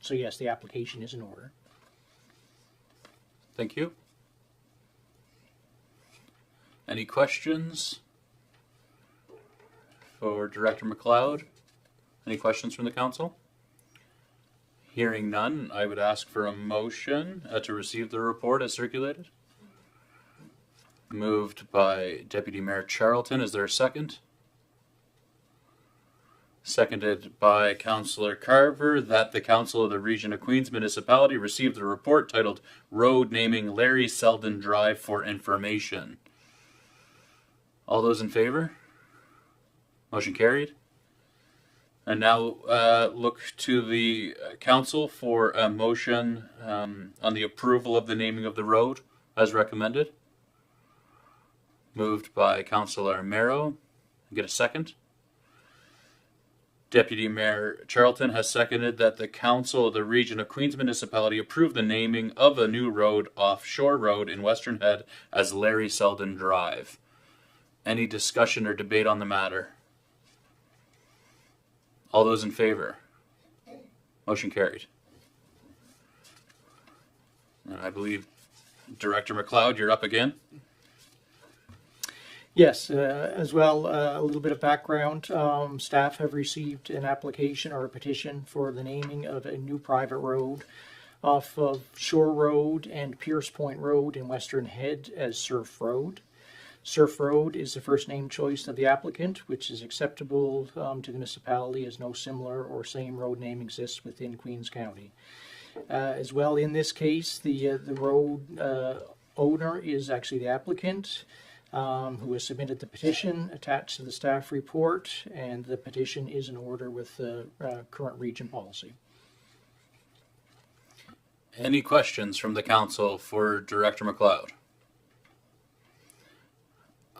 yes, the application is in order. Thank you. Any questions for Director McLeod? Any questions from the council? Hearing none, I would ask for a motion to receive the report as circulated. Moved by Deputy Mayor Charlton. Is there a second? Seconded by Councillor Carver, that the Council of the Region of Queens Municipality received the report titled Road Naming Larry Selden Drive for Information. All those in favor? Motion carried. And now look to the council for a motion on the approval of the naming of the road as recommended. Moved by Councillor Merrow. Get a second? Deputy Mayor Charlton has seconded that the Council of the Region of Queens Municipality approve the naming of a new road off Shore Road in Western Head as Larry Selden Drive. Any discussion or debate on the matter? All those in favor? Motion carried. And I believe Director McLeod, you're up again. Yes, as well, a little bit of background. Staff have received an application or a petition for the naming of a new private road off of Shore Road and Pierce Point Road in Western Head as Surf Road. Surf Road is the first name choice of the applicant, which is acceptable to the municipality, as no similar or same road name exists within Queens County. As well, in this case, the road owner is actually the applicant, who has submitted the petition attached to the staff report, and the petition is in order with the current region policy. Any questions from the council for Director McLeod?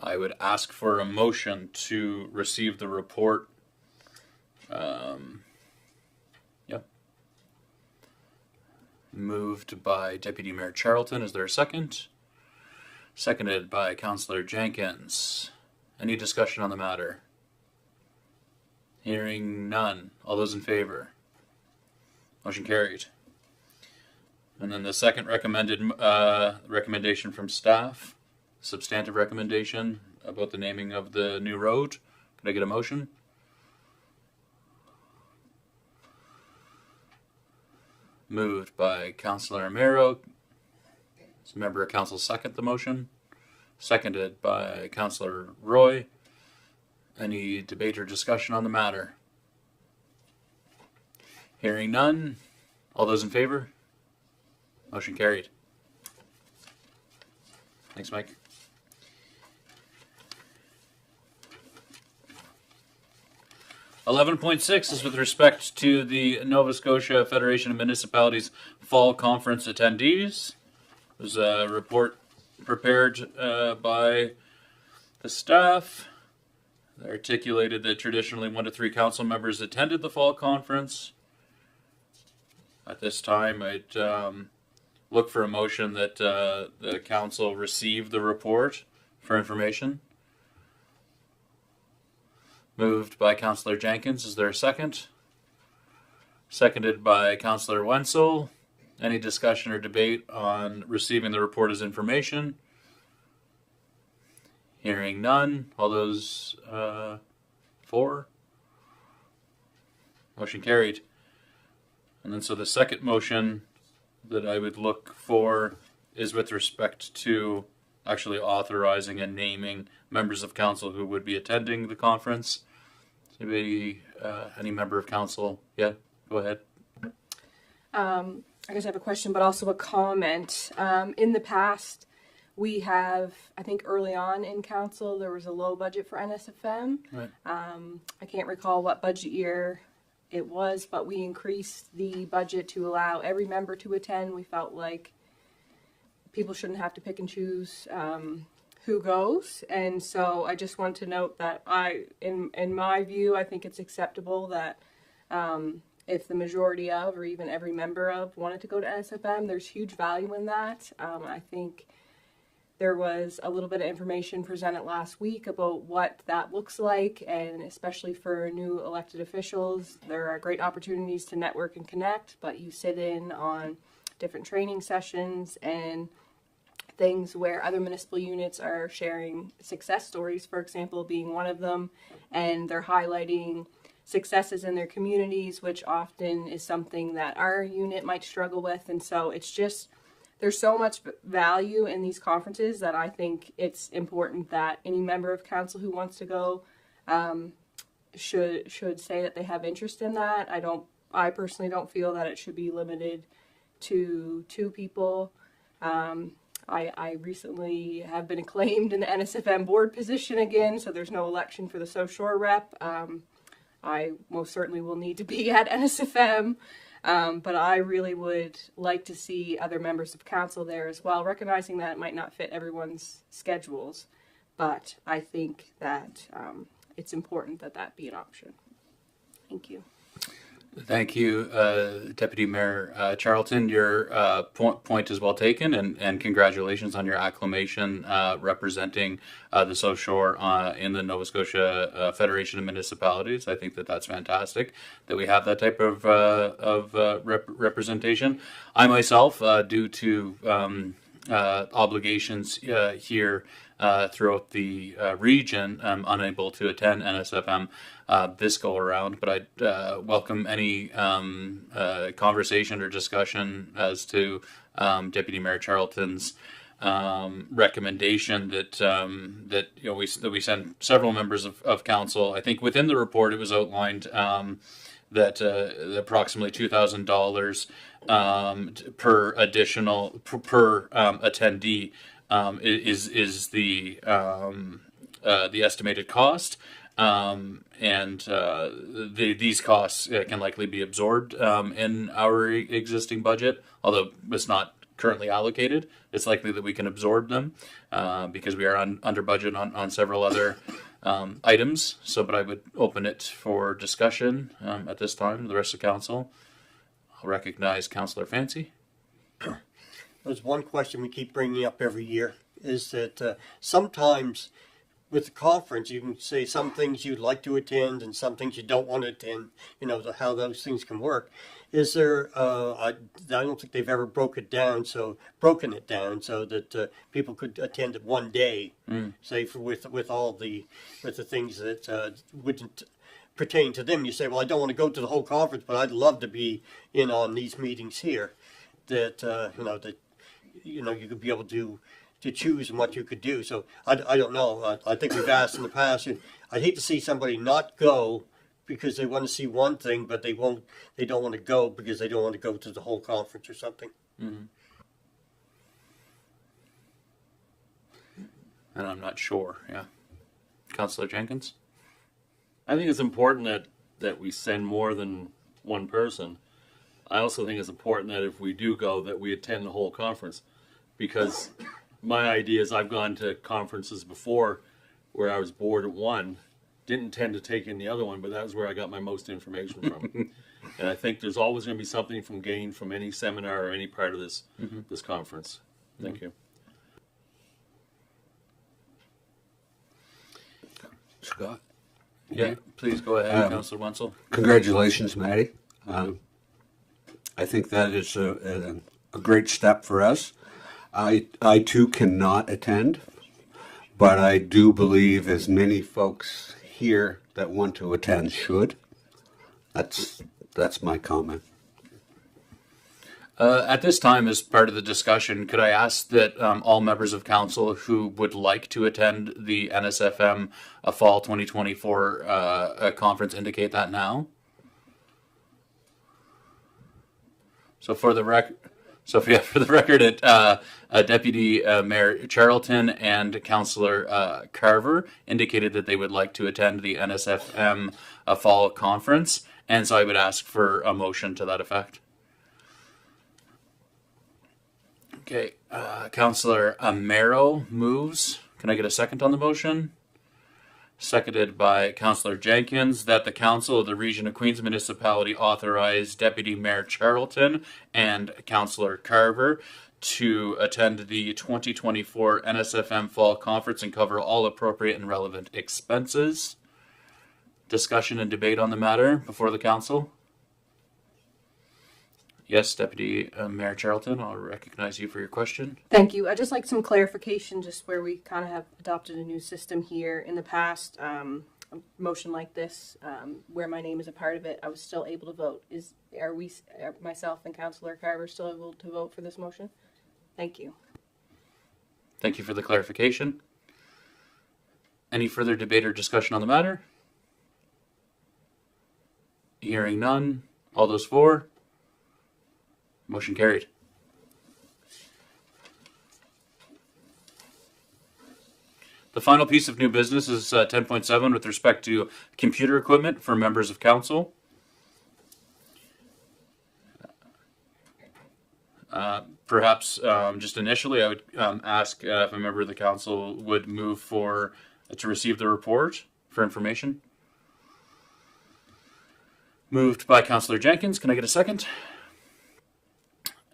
I would ask for a motion to receive the report. Moved by Deputy Mayor Charlton. Is there a second? Seconded by Councillor Jenkins. Any discussion on the matter? Hearing none. All those in favor? Motion carried. And then the second recommendation from staff, substantive recommendation about the naming of the new road. Can I get a motion? Moved by Councillor Amaro. Does a member of council second the motion? Seconded by Councillor Roy. Any debate or discussion on the matter? Hearing none. All those in favor? Motion carried. Thanks, Mike. 11.6 is with respect to the Nova Scotia Federation of Municipalities Fall Conference attendees. There's a report prepared by the staff. They articulated that traditionally 1 to 3 council members attended the fall conference. At this time, I'd look for a motion that the council receive the report for information. Moved by Councillor Jenkins. Is there a second? Seconded by Councillor Wenzel. Any discussion or debate on receiving the report as information? Hearing none. All those for? Motion carried. And then so the second motion that I would look for is with respect to actually authorizing and naming members of council who would be attending the conference. Anybody, any member of council? Yeah, go ahead. I guess I have a question, but also a comment. In the past, we have, I think early on in council, there was a low budget for NSFM. Right. I can't recall what budget year it was, but we increased the budget to allow every member to attend. We felt like people shouldn't have to pick and choose who goes, and so I just want to note that in my view, I think it's acceptable that if the majority of, or even every member of, wanted to go to NSFM, there's huge value in that. I think there was a little bit of information presented last week about what that looks like, and especially for new elected officials, there are great opportunities to network and connect, but you sit in on different training sessions and things where other municipal units are sharing success stories, for example, being one of them, and they're highlighting successes in their communities, which often is something that our unit might struggle with. And so it's just, there's so much value in these conferences that I think it's important that any member of council who wants to go should say that they have interest in that. I personally don't feel that it should be limited to 2 people. I recently have been acclaimed in the NSFM board position again, so there's no election for the South Shore rep. I most certainly will need to be at NSFM, but I really would like to see other members of council there as well, recognizing that it might not fit everyone's schedules, but I think that it's important that that be an option. Thank you. Thank you, Deputy Mayor Charlton. Your point is well taken, and congratulations on your acclamation representing the South Shore in the Nova Scotia Federation of Municipalities. I think that that's fantastic that we have that type of representation. I myself, due to obligations here throughout the region, I'm unable to attend NSFM this go around, but I'd welcome any conversation or discussion as to Deputy Mayor Charlton's recommendation that we send several members of council. I think within the report it was outlined that approximately $2,000 per additional per attendee is the estimated cost. These costs can likely be absorbed in our existing budget, although it's not currently allocated. It's likely that we can absorb them because we are under budget on several other items. But I would open it for discussion at this time. The rest of council, I'll recognize Councillor Fancy. There's one question we keep bringing up every year, is that sometimes with the conference, you can say some things you'd like to attend and some things you don't want to attend, how those things can work. Is there, I don't think they've ever broken it down so that people could attend it one day, say with all the things that wouldn't pertain to them. You say, well, I don't want to go to the whole conference, but I'd love to be in on these meetings here. That you could be able to choose what you could do. So I don't know. I think we've asked in the past. I'd hate to see somebody not go because they want to see one thing, but they don't want to go because they don't want to go to the whole conference or something. Mm-hmm. And I'm not sure. Yeah, Councillor Jenkins. I think it's important that that we send more than one person. I also think it's important that if we do go, that we attend the whole conference, because my idea is I've gone to conferences before where I was bored at one, didn't tend to take in the other one, but that was where I got my most information from. And I think there's always going to be something gained from any seminar or any part of this this conference. Thank you. Scott? Yeah, please go ahead, Councillor Wenzel. Congratulations, Maddie. I think that is a great step for us. I too cannot attend, but I do believe as many folks here that want to attend should. That's my comment. At this time, as part of the discussion, could I ask that all members of council who would like to attend the NSFM Fall 2024 conference indicate that now? So for the record, Deputy Mayor Charlton and Councillor Carver indicated that they would like to attend the NSFM Fall conference, and so I would ask for a motion to that effect. Okay, Councillor Amero moves. Can I get a second on the motion? Seconded by Councillor Jenkins, that the Council of the Region of Queens Municipality authorize Deputy Mayor Charlton and Councillor Carver to attend the 2024 NSFM Fall Conference and cover all appropriate and relevant expenses. Discussion and debate on the matter before the Council. Yes, Deputy Mayor Charlton, I'll recognize you for your question. Thank you. I'd just like some clarification, just where we kind of have adopted a new system here. In the past, a motion like this, where my name is a part of it, I was still able to vote. Are myself and Councillor Carver still able to vote for this motion? Thank you. Thank you for the clarification. Any further debate or discussion on the matter? Hearing none. All those for? Motion carried. The final piece of new business is 10.7 with respect to computer equipment for members of council. Perhaps just initially I would ask if a member of the council would move to receive the report for information. Moved by Councillor Jenkins. Can I get a second?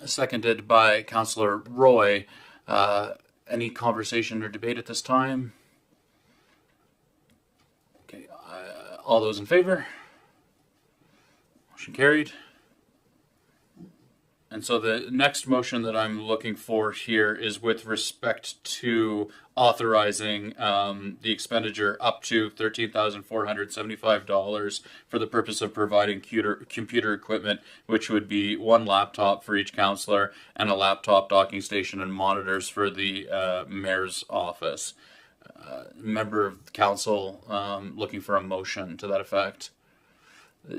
Seconded by Councillor Roy. Any conversation or debate at this time? Okay, all those in favor? Motion carried. And so the next motion that I'm looking for here is with respect to authorizing the expenditure up to $13,475 for the purpose of providing computer equipment, which would be one laptop for each councillor and a laptop, docking station, and monitors for the mayor's office. Member of the council looking for a motion to that effect.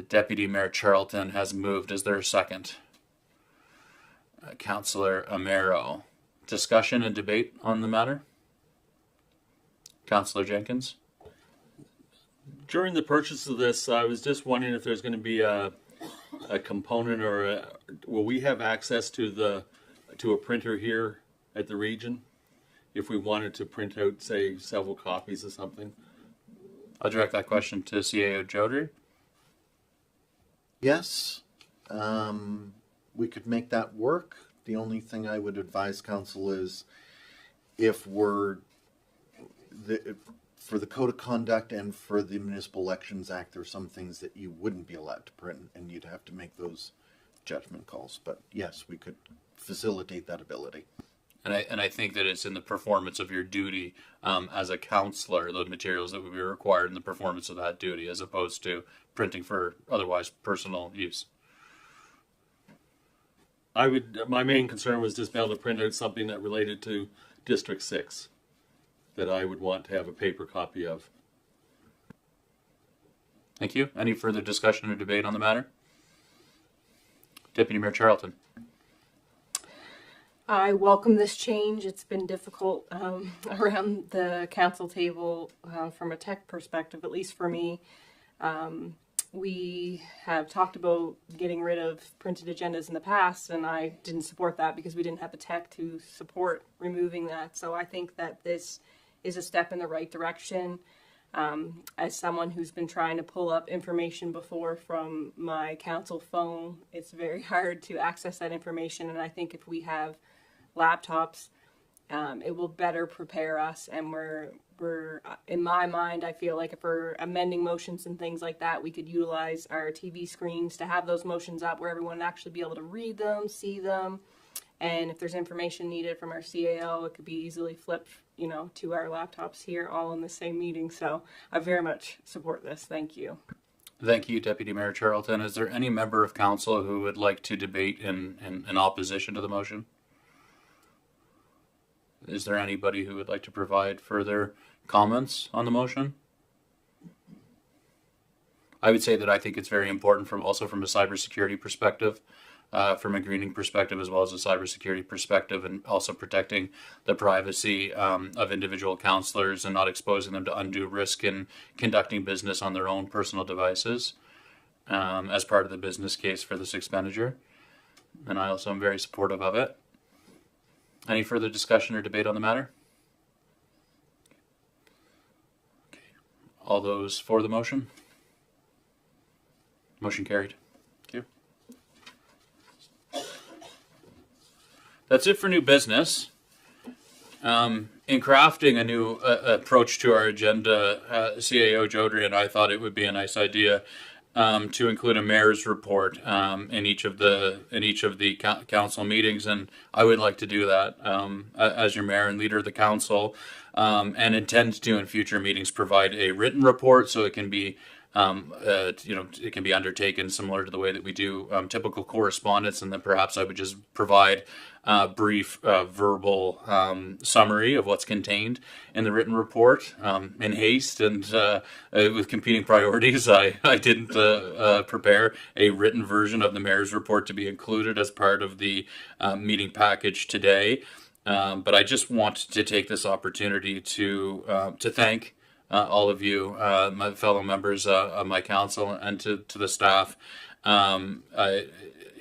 Deputy Mayor Charlton has moved. Is there a second? Councillor Amero. Discussion and debate on the matter? Councillor Jenkins? During the purchase of this, I was just wondering if there's going to be a component will we have access to a printer here at the region if we wanted to print out, say, several copies of something? I'll direct that question to CAO Jodry. Yes, we could make that work. The only thing I would advise council is if for the Code of Conduct and for the Municipal Elections Act, there are some things that you wouldn't be allowed to print and you'd have to make those judgment calls. But yes, we could facilitate that ability. And I think that it's in the performance of your duty as a councillor, those materials that would be required in the performance of that duty, as opposed to printing for otherwise personal use. My main concern was just being able to print out something that related to District 6 that I would want to have a paper copy of. Thank you. Any further discussion or debate on the matter? Deputy Mayor Charlton. I welcome this change. It's been difficult around the council table from a tech perspective, at least for me. we have talked about getting rid of printed agendas in the past, and I didn't support that because we didn't have the tech to support removing that. So I think that this is a step in the right direction. As someone who's been trying to pull up information before from my council phone, it's very hard to access that information. And I think if we have laptops, it will better prepare us. And we're in my mind, I feel like if we're amending motions and things like that, we could utilize our TV screens to have those motions up where everyone would actually be able to read them, see them. And if there's information needed from our CAO, it could be easily flipped, to our laptops here, all in the same meeting. So I very much support this. Thank you. Thank you, Deputy Mayor Charlton. Is there any member of council who would like to debate in opposition to the motion? Is there anybody who would like to provide further comments on the motion? I would say that I think it's very important from a cybersecurity perspective, from a greening perspective, as well as a cybersecurity perspective, and also protecting the privacy of individual councillors and not exposing them to undue risk in conducting business on their own personal devices as part of the business case for this expenditure. And I also am very supportive of it. Any further discussion or debate on the matter? Okay. All those for the motion? Motion carried. Thank you. That's it for new business. In crafting a new approach to our agenda, CAO Jodry and I thought it would be a nice idea to include a mayor's report in each of the council meetings, and I would like to do that as your mayor and leader of the council, and intend to in future meetings provide a written report so it can be it can be undertaken similar to the way that we do typical correspondence, and then perhaps I would just provide a brief verbal summary of what's contained in the written report in haste and with competing priorities. I didn't prepare a written version of the mayor's report to be included as part of the meeting package today, but I just want to take this opportunity to thank all of you, my fellow members of my council, and to the staff. A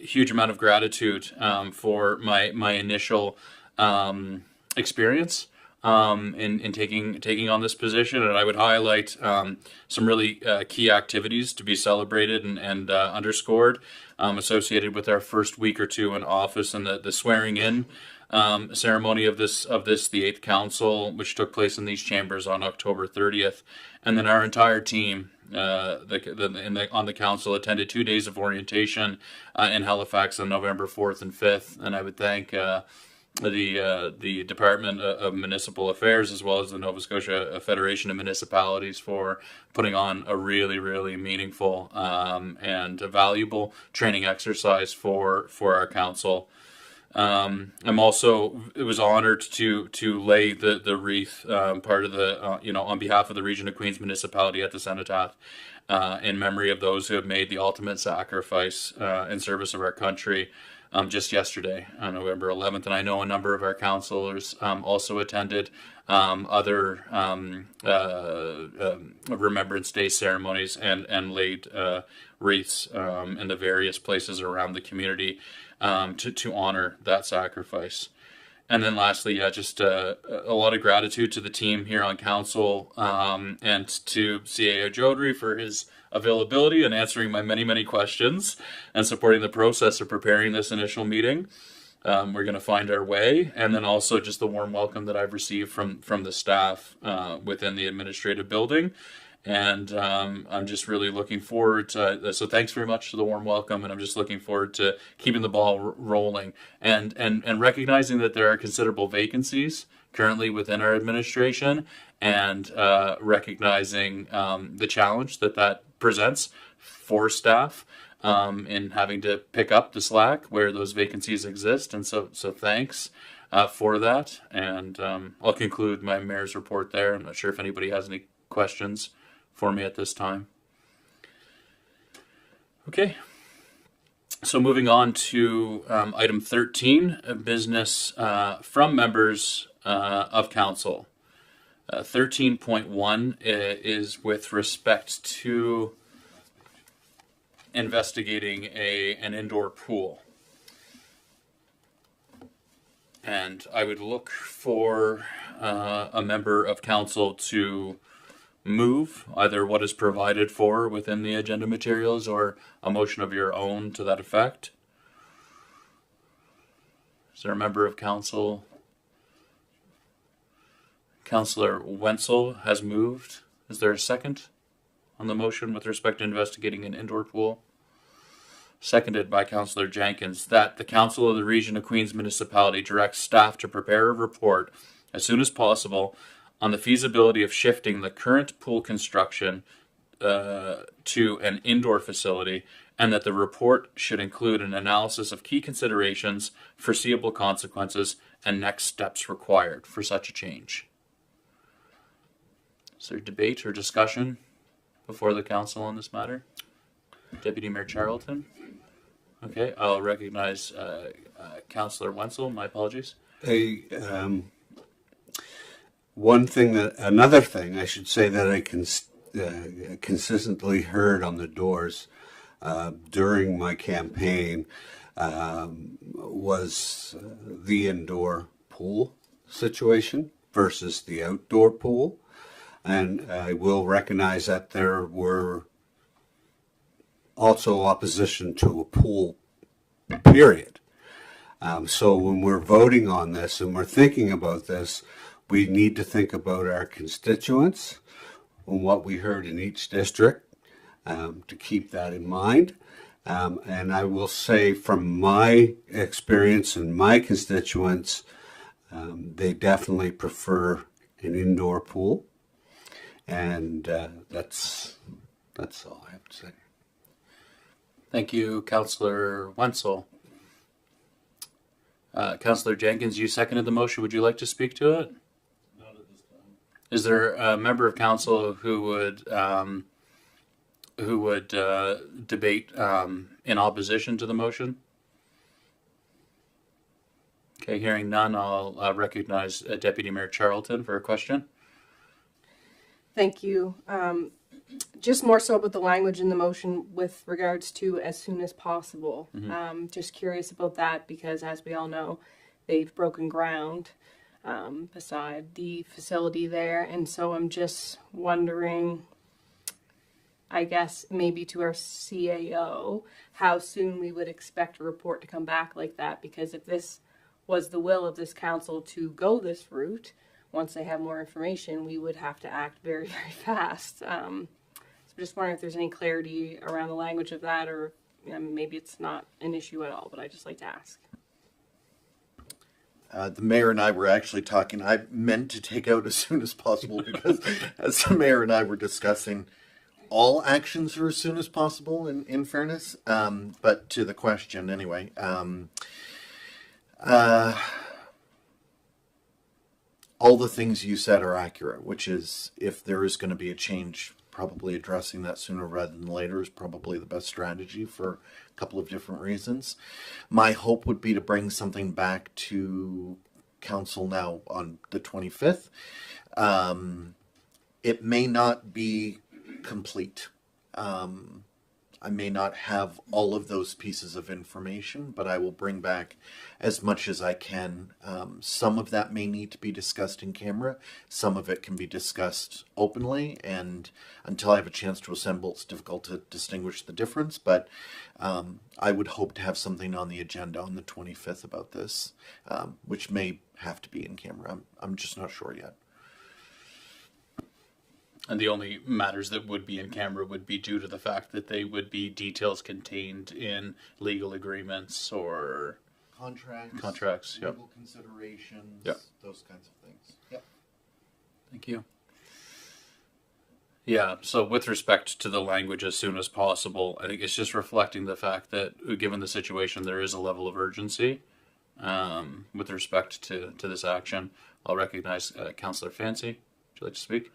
huge amount of gratitude for my initial experience in taking on this position, and I would highlight some really key activities to be celebrated and underscored associated with our first week or two in office, and the swearing in ceremony of this the 8th council, which took place in these chambers on October 30th, and then our entire team on the council attended 2 days of orientation in Halifax on November 4th and 5th, and I would thank the Department of Municipal Affairs as well as the Nova Scotia Federation of Municipalities for putting on a really, really meaningful and valuable training exercise for our council. It was honored to lay the wreath, part of the, on behalf of the Region of Queens Municipality at the Cenotaph, in memory of those who have made the ultimate sacrifice in service of our country, just yesterday on November 11th. And I know a number of our councillors also attended other Remembrance Day ceremonies and laid wreaths in the various places around the community to honor that sacrifice. And then lastly, just a lot of gratitude to the team here on council and to CAO Jodry for his availability and answering my many, many questions and supporting the process of preparing this initial meeting. We're going to find our way. And then also just the warm welcome that I've received from the staff within the administrative building. And I'm just really looking forward to, so thanks very much for the warm welcome, and I'm just looking forward to keeping the ball rolling and recognizing that there are considerable vacancies currently within our administration, and recognizing the challenge that presents for staff in having to pick up the slack where those vacancies exist. And so thanks for that. And I'll conclude my mayor's report there. I'm not sure if anybody has any questions for me at this time. Okay, so moving on to item 13, business from members of council. 13.1 is with respect to investigating an indoor pool. And I would look for a member of council to move either what is provided for within the agenda materials or a motion of your own to that effect. Is there a member of council? Councillor Wenzel has moved. Is there a second on the motion with respect to investigating an indoor pool? Seconded by Councillor Jenkins, that the Council of the Region of Queens Municipality directs staff to prepare a report as soon as possible on the feasibility of shifting the current pool construction to an indoor facility, and that the report should include an analysis of key considerations, foreseeable consequences, and next steps required for such a change. Is there debate or discussion before the council on this matter? Deputy Mayor Charlton? Okay, I'll recognize Councillor Wenzel. My apologies. Another thing I should say that I consistently heard on the doors during my campaign was the indoor pool situation versus the outdoor pool. And I will recognize that there were also opposition to a pool, period. So when we're voting on this and we're thinking about this, we need to think about our constituents and what we heard in each district to keep that in mind. And I will say from my experience and my constituents, they definitely prefer an indoor pool. And that's all I have to say. Thank you, Councillor Wenzel. Councillor Jenkins, you seconded the motion. Would you like to speak to it? Not at this time. Is there a member of council who would debate in opposition to the motion? Okay, hearing none, I'll recognize Deputy Mayor Charlton for a question. Thank you. Just more so about the language in the motion with regards to as soon as possible. Just curious about that because, as we all know, they've broken ground beside the facility there. And so I'm just wondering, I guess, maybe to our CAO, how soon we would expect a report to come back like that. Because if this was the will of this council to go this route, once they have more information, we would have to act very, very fast. So just wondering if there's any clarity around the language of that, or maybe it's not an issue at all, but I'd just like to ask. The mayor and I were actually talking. I meant to take out as soon as possible because as the mayor and I were discussing, all actions are as soon as possible in fairness. But to the question anyway, all the things you said are accurate, which is if there is going to be a change, probably addressing that sooner rather than later is probably the best strategy for a couple of different reasons. My hope would be to bring something back to council now on the 25th. It may not be complete. I may not have all of those pieces of information, but I will bring back as much as I can. Some of that may need to be discussed in camera. Some of it can be discussed openly, and until I have a chance to assemble, it's difficult to distinguish the difference, but I would hope to have something on the agenda on the 25th about this, which may have to be in camera. I'm just not sure yet. And the only matters that would be in camera would be due to the fact that they would be details contained in legal agreements or contracts. Yep. Legal considerations. Yep. Those kinds of things. Yep. Thank you. Yeah, so with respect to the language as soon as possible, I think it's just reflecting the fact that given the situation, there is a level of urgency with respect to this action. I'll recognize Councillor Fancy. Would you like to speak?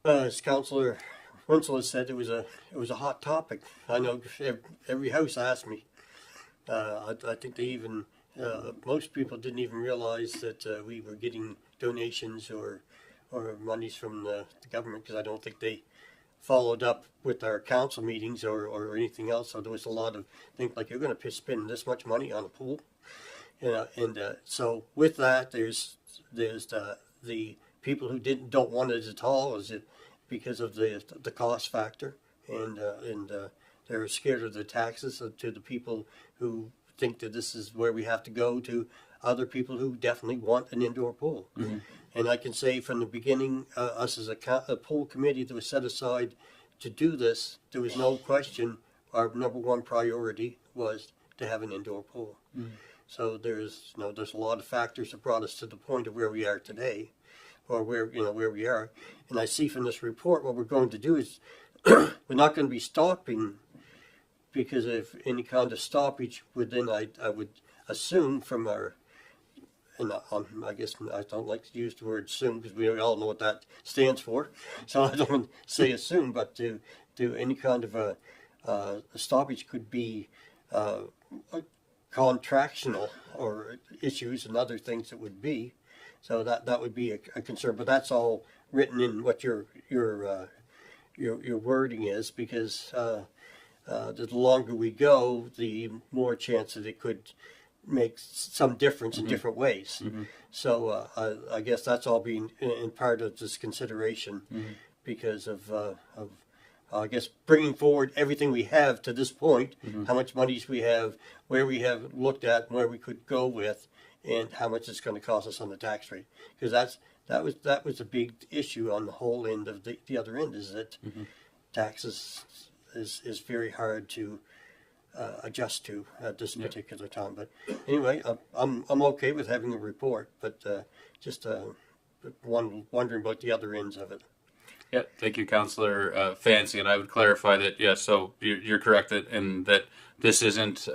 As Councillor Winslow has said, it was a hot topic. I know every house asked me. I think they even most people didn't even realize that we were getting donations or monies from the government, because I don't think they followed up with our council meetings or anything else. So there was a lot of things like, you're going to spend this much money on a pool. So with that, there's the people who don't want it at all, is it because of the cost factor, and they're scared of the taxes, to the people who think that this is where we have to go, to other people who definitely want an indoor pool. Mm-hmm. And I can say from the beginning, us as a pool committee that was set aside to do this, there was no question our number one priority was to have an indoor pool. Mm-hmm. So there's a lot of factors that brought us to the point of where we are today, or where we are. And I see from this report what we're going to do is we're not going to be stopping, because if any kind of stoppage would then I would assume from our, and I guess I don't like to use the word assume because we all know what that stands for, so I don't want to say assume, but to any kind of a stoppage could be contractional or issues and other things that would be, so that would be a concern. But that's all written in what your wording is, because the longer we go, the more chance that it could make some difference in different ways. Mm-hmm. So I guess that's all being in part of this consideration, because of I guess bringing forward everything we have to this point, how much monies we have, where we have looked at, and where we could go with, and how much it's going to cost us on the tax rate. Because that was a big issue on the whole end of the other end, is that taxes is very hard to adjust to at this particular time. But anyway, I'm okay with having a report, but just wondering about the other ends of it. Yeah, thank you, Councillor Fancy. And I would clarify that, yes, so you're correct in that this isn't,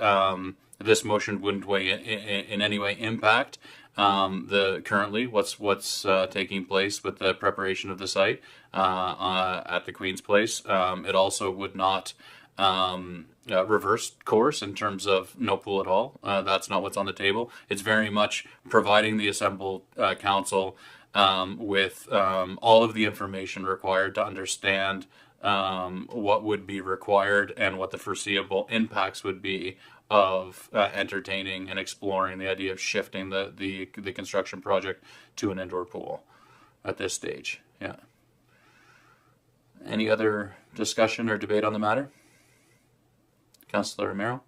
this motion wouldn't in any way impact currently what's taking place with the preparation of the site at the Queen's Place. It also would not reverse course in terms of no pool at all. That's not what's on the table. It's very much providing the assembled council with all of the information required to understand what would be required and what the foreseeable impacts would be of entertaining and exploring the idea of shifting the construction project to an indoor pool at this stage. Yeah. Any other discussion or debate on the matter? Councillor Romero?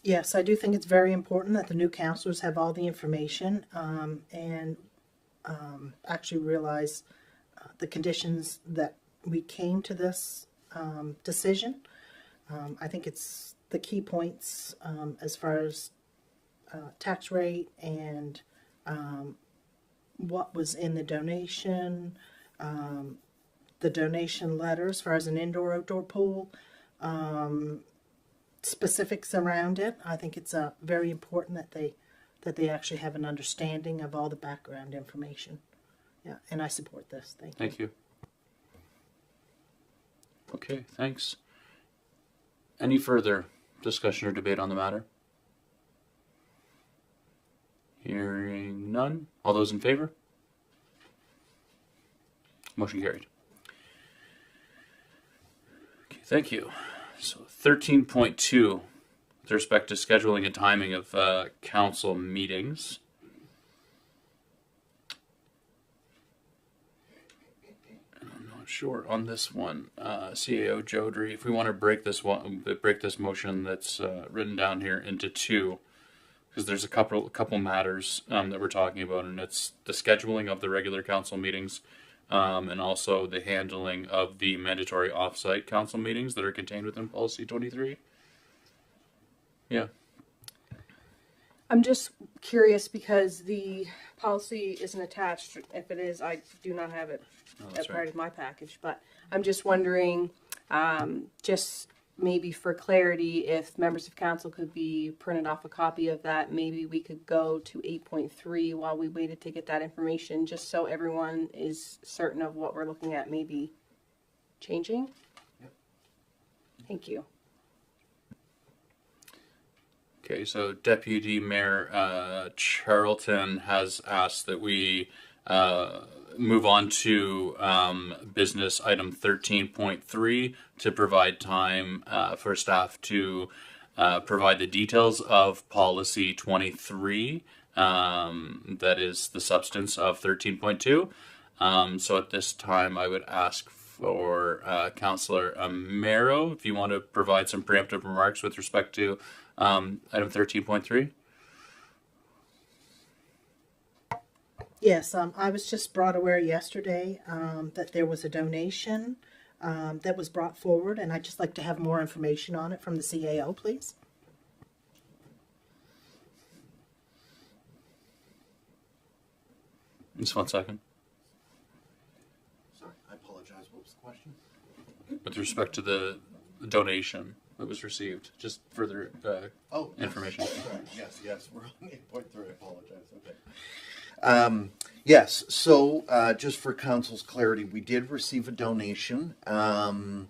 Yes, I do think it's very important that the new councillors have all the information and actually realize the conditions that we came to this decision. I think it's the key points as far as tax rate and what was in the donation letter as far as an indoor-outdoor pool, specifics around it. I think it's very important that they actually have an understanding of all the background information. Yeah, and I support this. Thank you. Thank you. Okay, thanks. Any further discussion or debate on the matter? Hearing none. All those in favor? Motion carried. Okay, thank you. So 13.2, with respect to scheduling and timing of council meetings. I'm not sure on this one, CAO Jodry, if we want to break this motion that's written down here into two, because there's a couple matters that we're talking about, and it's the scheduling of the regular council meetings, and also the handling of the mandatory off-site council meetings that are contained within Policy 23. Yeah. I'm just curious because the policy isn't attached. If it is, I do not have it as part of my package. But I'm just wondering, just maybe for clarity, if members of council could be printed off a copy of that, maybe we could go to 8.3 while we waited to get that information, just so everyone is certain of what we're looking at maybe changing. Yep. Thank you. Okay, so Deputy Mayor Charlton has asked that we move on to business item 13.3 to provide time for staff to provide the details of policy 23. That is the substance of 13.2. So at this time, I would ask for Councillor Amaro, if you want to provide some preemptive remarks with respect to item 13.3. Yes, I was just brought aware yesterday that there was a donation that was brought forward, and I'd just like to have more information on it from the CAO, please. Just 1 second. Sorry, I apologize. What was the question? With respect to the donation that was received, just further information. Yes, we're on 8.3. I apologize. Okay. Yes, so just for council's clarity, we did receive a donation from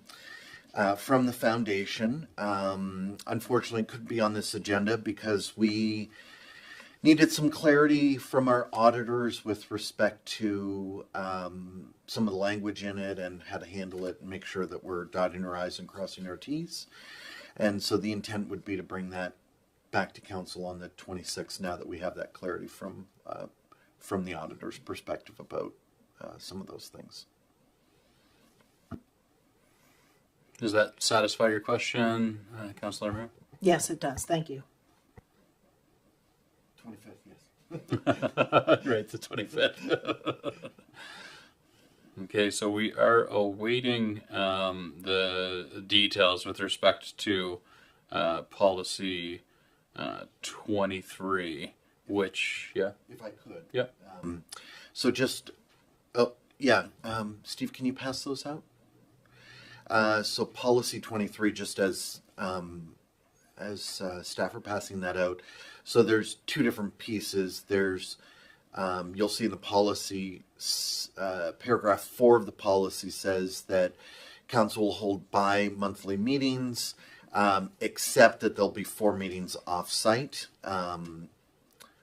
the foundation. Unfortunately, it couldn't be on this agenda because we needed some clarity from our auditors with respect to some of the language in it and how to handle it and make sure that we're dotting our I's and crossing our T's. And so the intent would be to bring that back to council on the 26th now that we have that clarity from the auditor's perspective about some of those things. Does that satisfy your question, Councillor Amaro? Yes, it does. Thank you. 25th, yes. Right, the 25th. Okay, so we are awaiting the details with respect to policy 23, which, yeah. If I could. Yeah. So just, Steve, can you pass those out? So policy 23, just as staff are passing that out. So there's two different pieces. There's, you'll see in the policy, paragraph 4 of the policy says that council will hold bi-monthly meetings, except that there'll be 4 meetings off-site.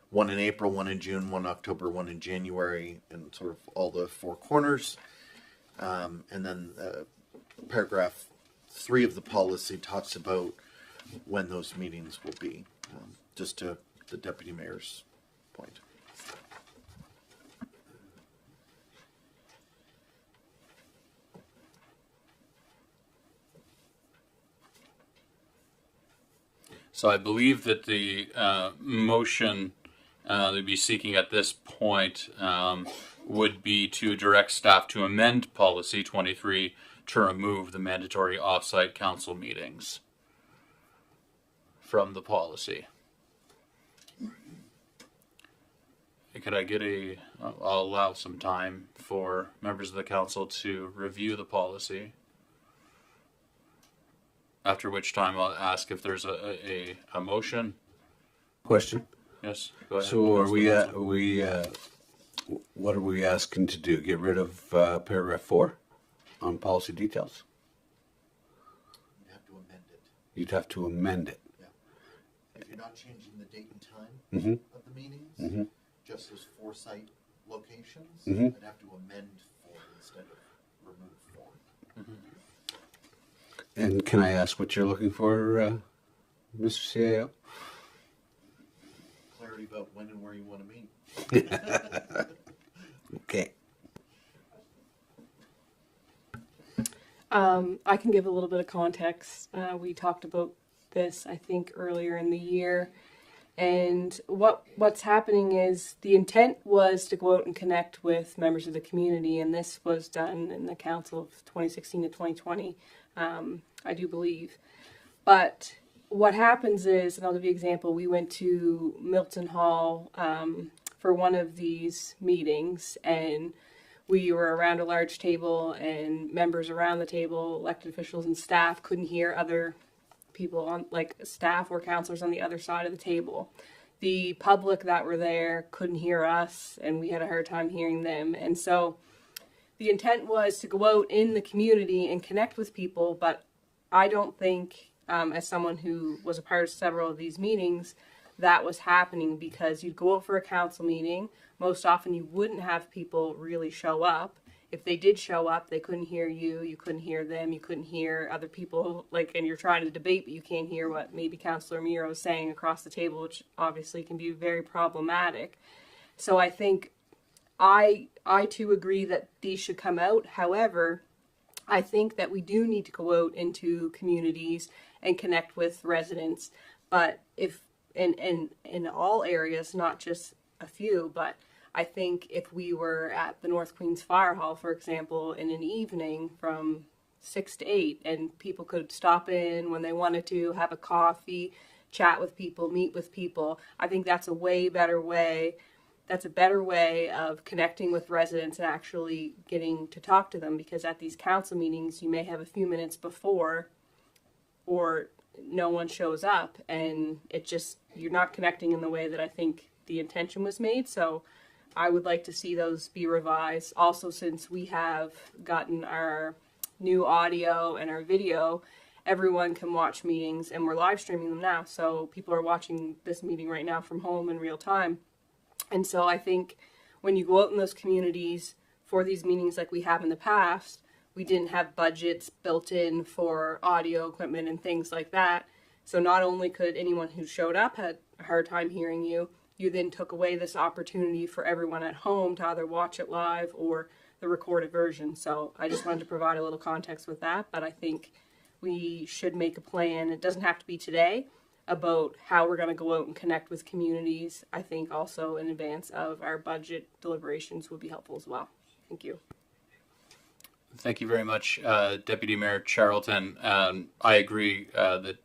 One in April, one in June, one in October, one in January, and sort of all the 4 corners. And then paragraph 3 of the policy talks about when those meetings will be, just to the deputy mayor's point. So I believe that the motion they'd be seeking at this point would be to direct staff to amend policy 23 to remove the mandatory off-site council meetings from the policy. Could I get I'll allow some time for members of the council to review the policy. After which time I'll ask if there's a motion. Question. Yes, go ahead. So what are we asking to do? Get rid of paragraph 4 on policy details? You have to amend it. You'd have to amend it. Yeah. If you're not changing the date and time of the meetings, just those 4 site locations, I'd have to amend 4 instead of remove 4. And can I ask what you're looking for, Mr. CAO? Clarity about when and where you want to meet. Okay. I can give a little bit of context. We talked about this, I think, earlier in the year. And what's happening is the intent was to go out and connect with members of the community, and this was done in the council of 2016 to 2020, I do believe. But what happens is, and I'll give you an example, we went to Milton Hall for one of these meetings, and we were around a large table, and members around the table, elected officials and staff, couldn't hear other people on, like staff or counselors on the other side of the table. The public that were there couldn't hear us, and we had a hard time hearing them. And so the intent was to go out in the community and connect with people, but I don't think, as someone who was a part of several of these meetings, that was happening, because you'd go out for a council meeting. Most often you wouldn't have people really show up. If they did show up, they couldn't hear you, you couldn't hear them, you couldn't hear other people, like, and you're trying to debate, but you can't hear what maybe Councillor Miro is saying across the table, which obviously can be very problematic. So I think I too agree that these should come out. However, I think that we do need to go out into communities and connect with residents, but if in all areas, not just a few, but I think if we were at the North Queens Fire Hall, for example, in an evening from 6 to 8, and people could stop in when they wanted to, have a coffee, chat with people, meet with people, I think that's a way better way. That's a better way of connecting with residents and actually getting to talk to them, because at these council meetings, you may have a few minutes before or no one shows up, and it just, you're not connecting in the way that I think the intention was made. So I would like to see those be revised. Also, since we have gotten our new audio and our video, everyone can watch meetings, and we're live streaming them now. So people are watching this meeting right now from home in real time. And so I think when you go out in those communities for these meetings like we have in the past, we didn't have budgets built in for audio equipment and things like that. So not only could anyone who showed up had a hard time hearing you, you then took away this opportunity for everyone at home to either watch it live or the recorded version. So I just wanted to provide a little context with that, but I think we should make a plan. It doesn't have to be today, about how we're going to go out and connect with communities. I think also in advance of our budget deliberations would be helpful as well. Thank you. Thank you very much, Deputy Mayor Charlton. I agree that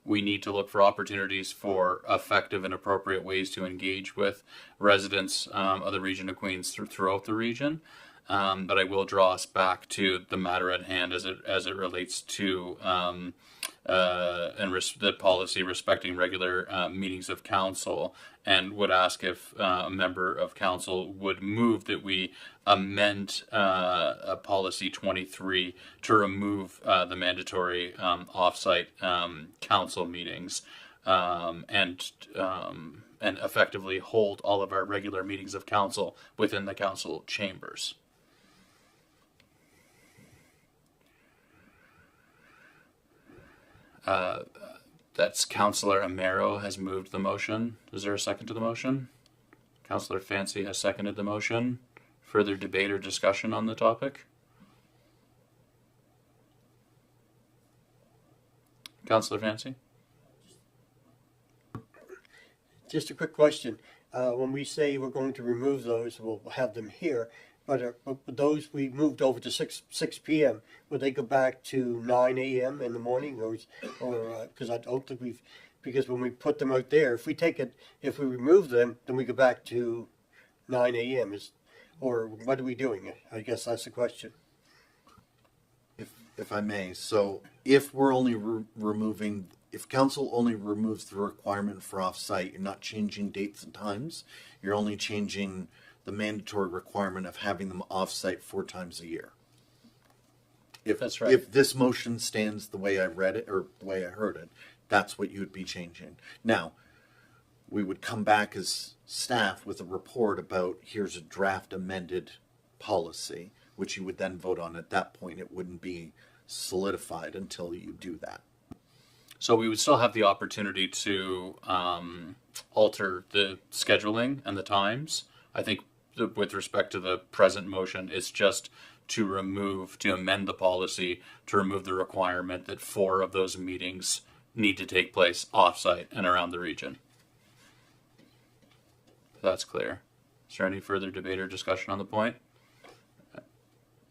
we need to look for opportunities for effective and appropriate ways to engage with residents of the region of Queens throughout the region. But I will draw us back to the matter at hand as it relates to the policy respecting regular meetings of council, and would ask if a member of council would move that we amend policy 23 to remove the mandatory offsite council meetings and effectively hold all of our regular meetings of council within the council chambers. That's Councillor Amaro has moved the motion. Is there a second to the motion? Councillor Fancy has seconded the motion. Further debate or discussion on the topic? Councillor Fancy? Just a quick question. When we say we're going to remove those, we'll have them here. But those we moved over to 6 p.m. Would they go back to 9 a.m. in the morning, or because I don't think we've, because when we put them out there, if we remove them, then we go back to 9 a.m. Or what are we doing? I guess that's the question. If I may, so if we're only removing, if council only removes the requirement for off-site, you're not changing dates and times. You're only changing the mandatory requirement of having them off-site 4 times a year. That's right. If this motion stands the way I read it or the way I heard it, that's what you would be changing. Now, we would come back as staff with a report about here's a draft amended policy, which you would then vote on. At that point, it wouldn't be solidified until you do that. So we would still have the opportunity to alter the scheduling and the times. I think with respect to the present motion, it's just to amend the policy to remove the requirement that 4 of those meetings need to take place off-site and around the region. That's clear. Is there any further debate or discussion on the point?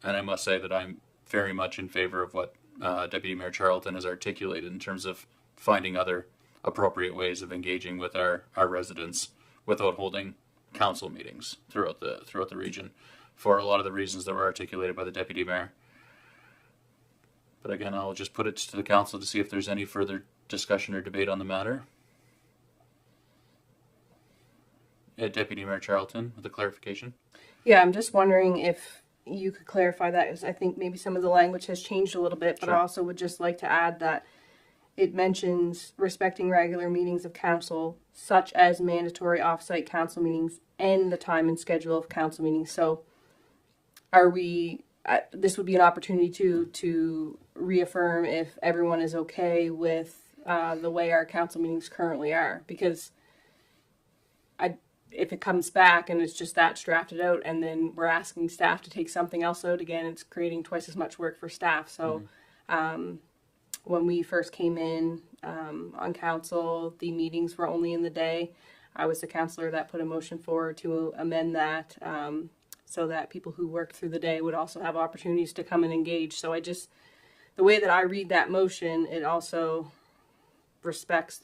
And I must say that I'm very much in favor of what Deputy Mayor Charlton has articulated in terms of finding other appropriate ways of engaging with our residents without holding council meetings throughout the region, for a lot of the reasons that were articulated by the Deputy Mayor. But again, I'll just put it to the council to see if there's any further discussion or debate on the matter. Deputy Mayor Charlton with a clarification. Yeah, I'm just wondering if you could clarify that, because I think maybe some of the language has changed a little bit, but Sure. I also would just like to add that it mentions respecting regular meetings of council, such as mandatory off-site council meetings and the time and schedule of council meetings. So are we, this would be an opportunity to reaffirm if everyone is okay with the way our council meetings currently are, because if it comes back and it's just that's drafted out and then we're asking staff to take something else out again, it's creating twice as much work for staff. So when we first came in on council, the meetings were only in the day. I was the councillor that put a motion forward to amend that so that people who worked through the day would also have opportunities to come and engage. So the way that I read that motion, it also respects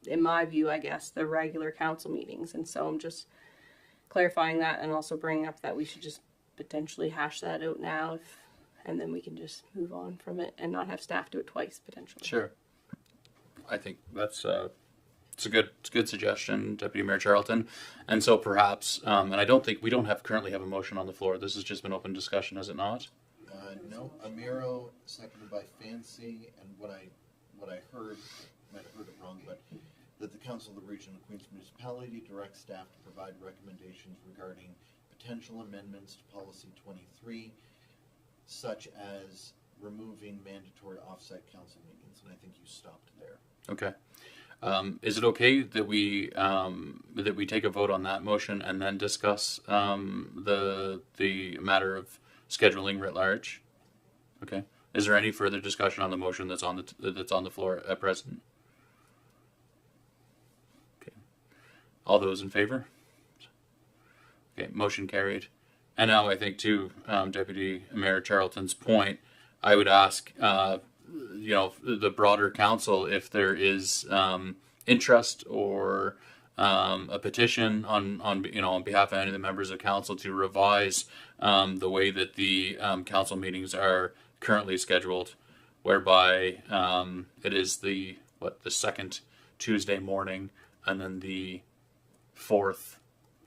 in my view, I guess, the regular council meetings. And so I'm just clarifying that and also bringing up that we should just potentially hash that out now and then we can just move on from it and not have staff do it twice potentially. Sure. I think that's it's a good suggestion, Deputy Mayor Charlton. And so perhaps, and I don't think we don't currently have a motion on the floor. This has just been open discussion, has it not? No, Amiro, seconded by Fancy, and what I heard, might have heard it wrong, but that the Council of the Region of Queens Municipality directs staff to provide recommendations regarding potential amendments to Policy 23, such as removing mandatory off-site council meetings, and I think you stopped there. Okay. Is it okay that we take a vote on that motion and then discuss the matter of scheduling writ large? Okay. Is there any further discussion on the motion that's on the floor at present? Okay. All those in favor? Okay. Motion carried. And now I think to Deputy Mayor Charlton's point, I would ask the broader council if there is interest or a petition on behalf of any of the members of council to revise the way that the council meetings are currently scheduled, whereby it is the second Tuesday morning and then the fourth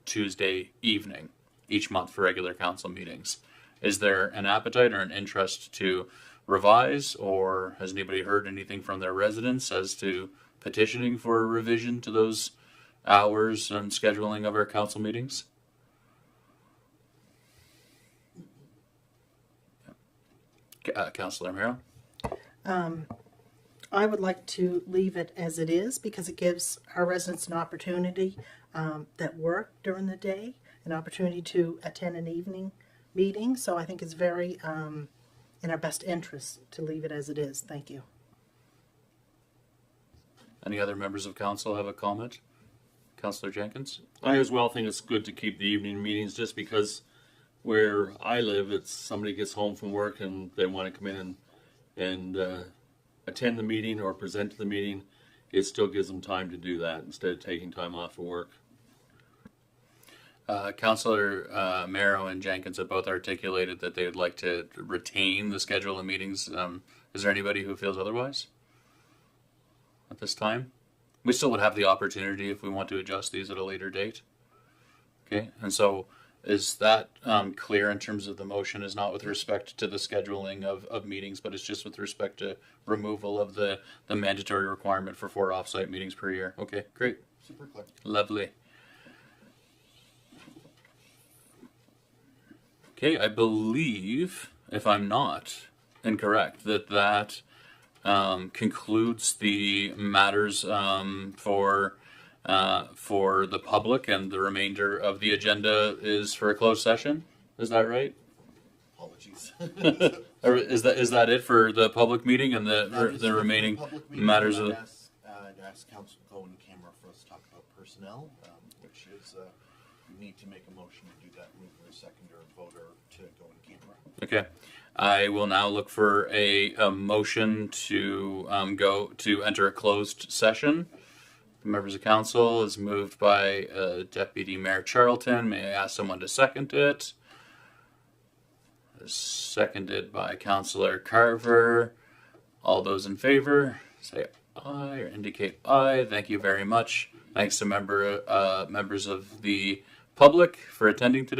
Tuesday evening each month for regular council meetings. Is there an appetite or an interest to revise, or has anybody heard anything from their residents as to petitioning for a revision to those hours and scheduling of our council meetings? Councillor Merrill? I would like to leave it as it is because it gives our residents an opportunity that work during the day, an opportunity to attend an evening meeting. So I think it's very in our best interest to leave it as it is. Thank you. Any other members of council have a comment? Councillor Jenkins? I as well think it's good to keep the evening meetings just because where I live, it's somebody gets home from work and they want to come in and attend the meeting or present to the meeting. It still gives them time to do that instead of taking time off of work. Councillor Merrow and Jenkins have both articulated that they would like to retain the schedule of meetings. Is there anybody who feels otherwise at this time? We still would have the opportunity if we want to adjust these at a later date. Okay, and so is that clear in terms of the motion is not with respect to the scheduling of meetings, but it's just with respect to removal of the mandatory requirement for 4 off-site meetings per year? Okay, great. Super clear. Lovely. Okay, I believe, if I'm not incorrect, that concludes the matters for the public, and the remainder of the agenda is for a closed session. Is that right? Apologies. Is that it for the public meeting and the remaining matters of? I'd ask council to go in camera for us to talk about personnel, which is you need to make a motion to do that. Move or second or voter to go in camera. Okay. I will now look for a motion to enter a closed session. The members of council is moved by Deputy Mayor Charlton. May I ask someone to second it? Seconded by Councillor Carver. All those in favor say aye or indicate aye. Thank you very much. Thanks to members of the public for attending today.